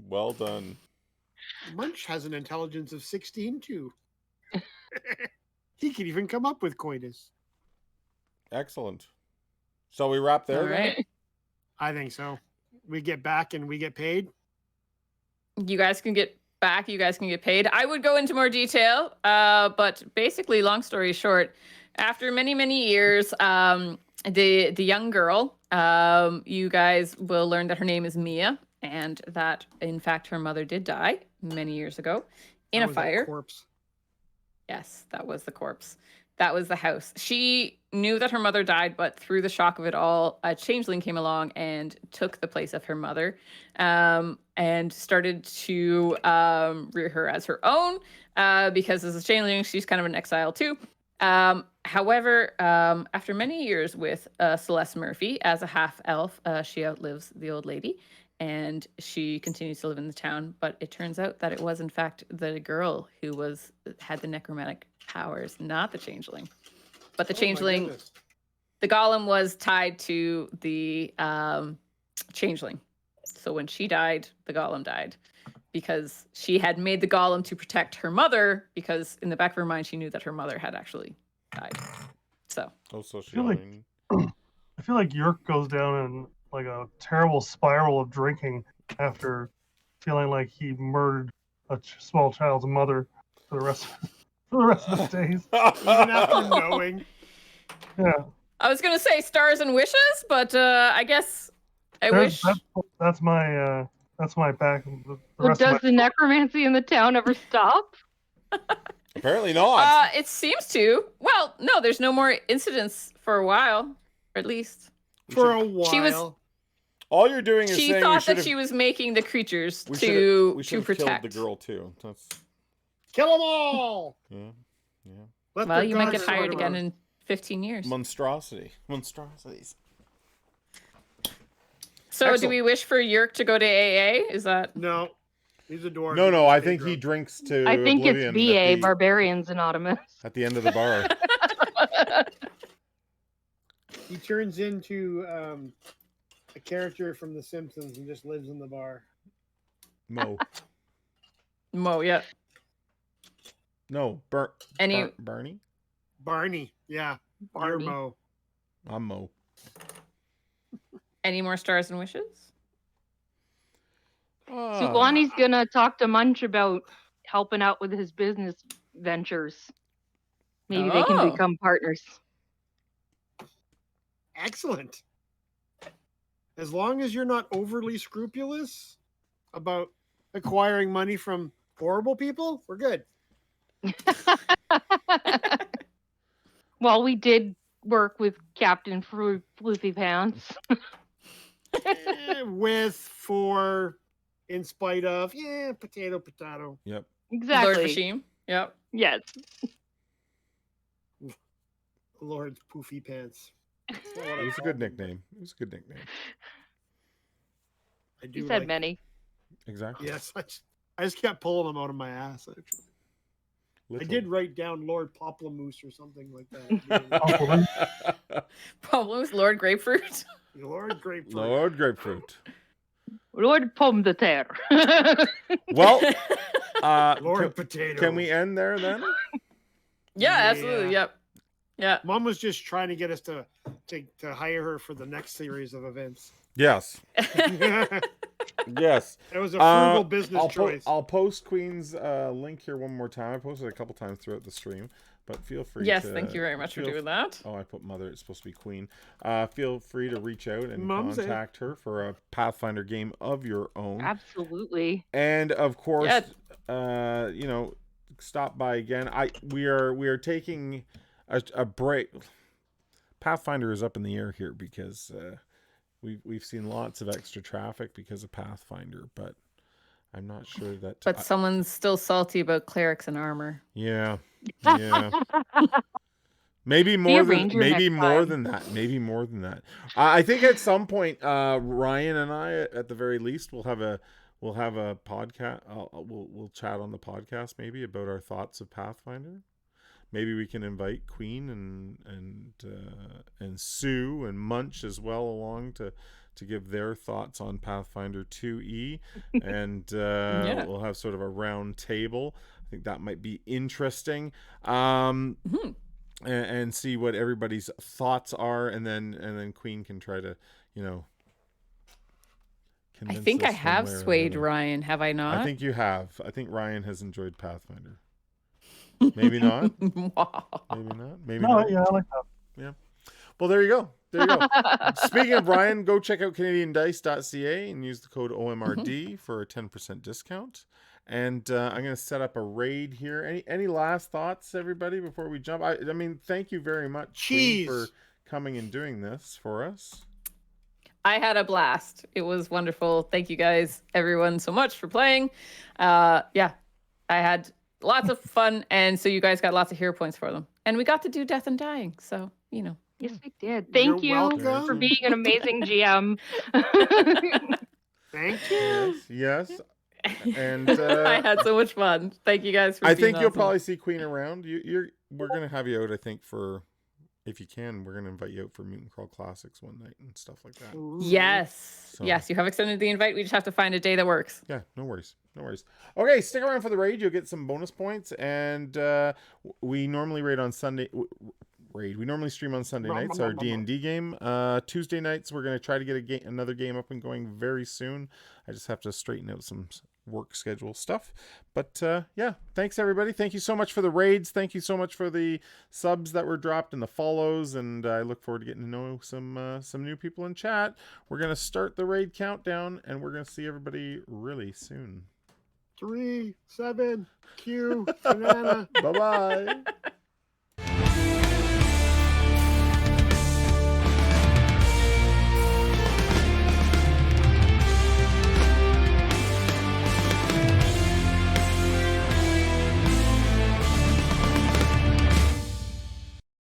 Well done. Munch has an intelligence of 16 too. He can even come up with coitus. Excellent. So we wrap there. All right. I think so. We get back and we get paid. You guys can get back. You guys can get paid. I would go into more detail, but basically, long story short, After many, many years, the young girl, you guys will learn that her name is Mia, and that in fact her mother did die many years ago in That a was fire. corpse. Yes, that was the corpse. That was the house. She knew that her mother died, but through the shock of it all, a changeling came along and took the place of her mother, and started to rear her as her own, because as a changeling, she's kind of an exile too. However, after many years with Celeste Murphy as a half-elf, she outlives the old lady, and she continues to live in the town. But it turns out that it was, in fact, the girl who had the necromantic powers, not the changeling. But the Oh my changeling, goodness. the golem was tied to the changeling. So when she died, the golem died. Because she had made the golem to protect her mother, because in the back of her mind, she knew that her mother had actually died. So. Also, she. feel like- I feel like Yerk goes down in like a terrible spiral of drinking after feeling like he murdered a small child's mother for the rest of his days. Even after knowing. Yeah. I was gonna say stars and wishes, but I guess I wish. That's my back. The So rest of does the necromancy in the town ever stop? Apparently not. It seems to. Well, no, there's no more incidents for a while, or at least. For a while. She was- All you're doing is She saying thought that she was making the creatures we to should've protect. killed the girl too. That's Kill them all! yeah. Let Well, the you might gods get hired sort again out. in 15 years. Monstrosities. So, Excellent. do we wish for Yerk to go to AA? Is that? No. He's a dwarf. No, I Stay think he drunk. drinks to I think it's oblivion BA, Barbarians Anonymous. at the end of the bar. He turns into a character from The Simpsons and just lives in the bar. Mo. Mo, yeah. No, Barney? Barney. Yeah. You're Barney. Mo. I'm Mo. Any more stars and wishes? So Lonnie's gonna talk to Munch about helping out with his business ventures. Maybe they can Oh. become partners. Excellent. As long as you're not overly scrupulous about acquiring money from horrible people, we're good. Well, we did work with Captain Floofy Pants. For, in spite of, potato. Yep. Exactly. Lord Vashim. Yep. Yes. Lord Poofy Pants. It was a good nickname. I do You said like- many. Exactly. Yes, I just kept pulling them out of my ass. Actually, I did write down Lord Poplamoose or something like that. Problems, Lord Grapefruit. Lord Grapefruit. Lord Grapefruit. Lord Pomme de Terre. Well, Lord Potato. can we end there then? Yeah, absolutely. Yep. Yeah. Mom was just trying to get us to hire her for the next series of events. Yes. It Yes. was a frugal business I'll choice. I'll post Queen's link here one more time. I posted it a couple times throughout the stream, but feel free Yes, to... thank you very much for doing that. Oh, I put Mother. It's supposed to be Queen. Feel free to reach out and Mumsy. contact her for a Pathfinder game of your own. Absolutely. And of course, Yeah. Stop by again. We are taking a break. Pathfinder is up in the air here because we've seen lots of extra traffic because of Pathfinder, but I'm not sure that. But someone's still salty about clerics and armor. Yeah. Maybe more than that. Maybe more than that. I think at some point, Ryan and I, at the very least, will have a podcast. We'll chat on the podcast maybe about our thoughts of Pathfinder. Maybe we can invite Queen and Sue and Munch as well along to give their thoughts on Pathfinder 2E, and we'll have sort of a round table. I think that might be interesting. And see what everybody's thoughts are, and then Queen can try to, I think I have swayed Ryan. Ryan, have I not? I think you have. I think Ryan has enjoyed Pathfinder. Maybe not. Maybe not. Maybe No, not. yeah, I like that. Yeah. Well, there you go. There you go. Speaking of Brian, go check out CanadianDice.ca and use the code OMRD for a 10% discount. And I'm going to set up a raid here. Any last thoughts, everybody, before we jump? I mean, thank you very much, Queen, for coming and doing this for us. I had a blast. It was wonderful. Thank you guys, everyone, so much for playing. Yeah, I had lots of fun, and so you guys got lots of hero points for them. And we got to do Death and Dying, so, you know. Yes, we did. Thank you for being an amazing GM. Thank you. Yes. And I had so much fun. Thank you guys for I being think you'll awesome. probably see Queen around. We're going to have you out, I think, for... If you can, we're going to invite you out for Mutant Crawl Classics one night and stuff like that. Yes. So. Yes, you have extended the invite. We just have to find a day that works. Yeah, no worries. No worries. Okay, stick around for the raid. You'll get some bonus points. And we normally raid on Sunday... We normally stream on Sunday nights, our D&D game. Tuesday nights, we're going to try to get another game up and going very soon. I just have to straighten out some work schedule stuff. But yeah, thanks everybody. Thank you so much for the raids. Thank you so much for the subs that were dropped and the follows. And I look forward to getting to know some new people in chat. We're going to start the raid countdown, and we're going to see everybody really soon. 3, 7, Q, banana. Bye-bye.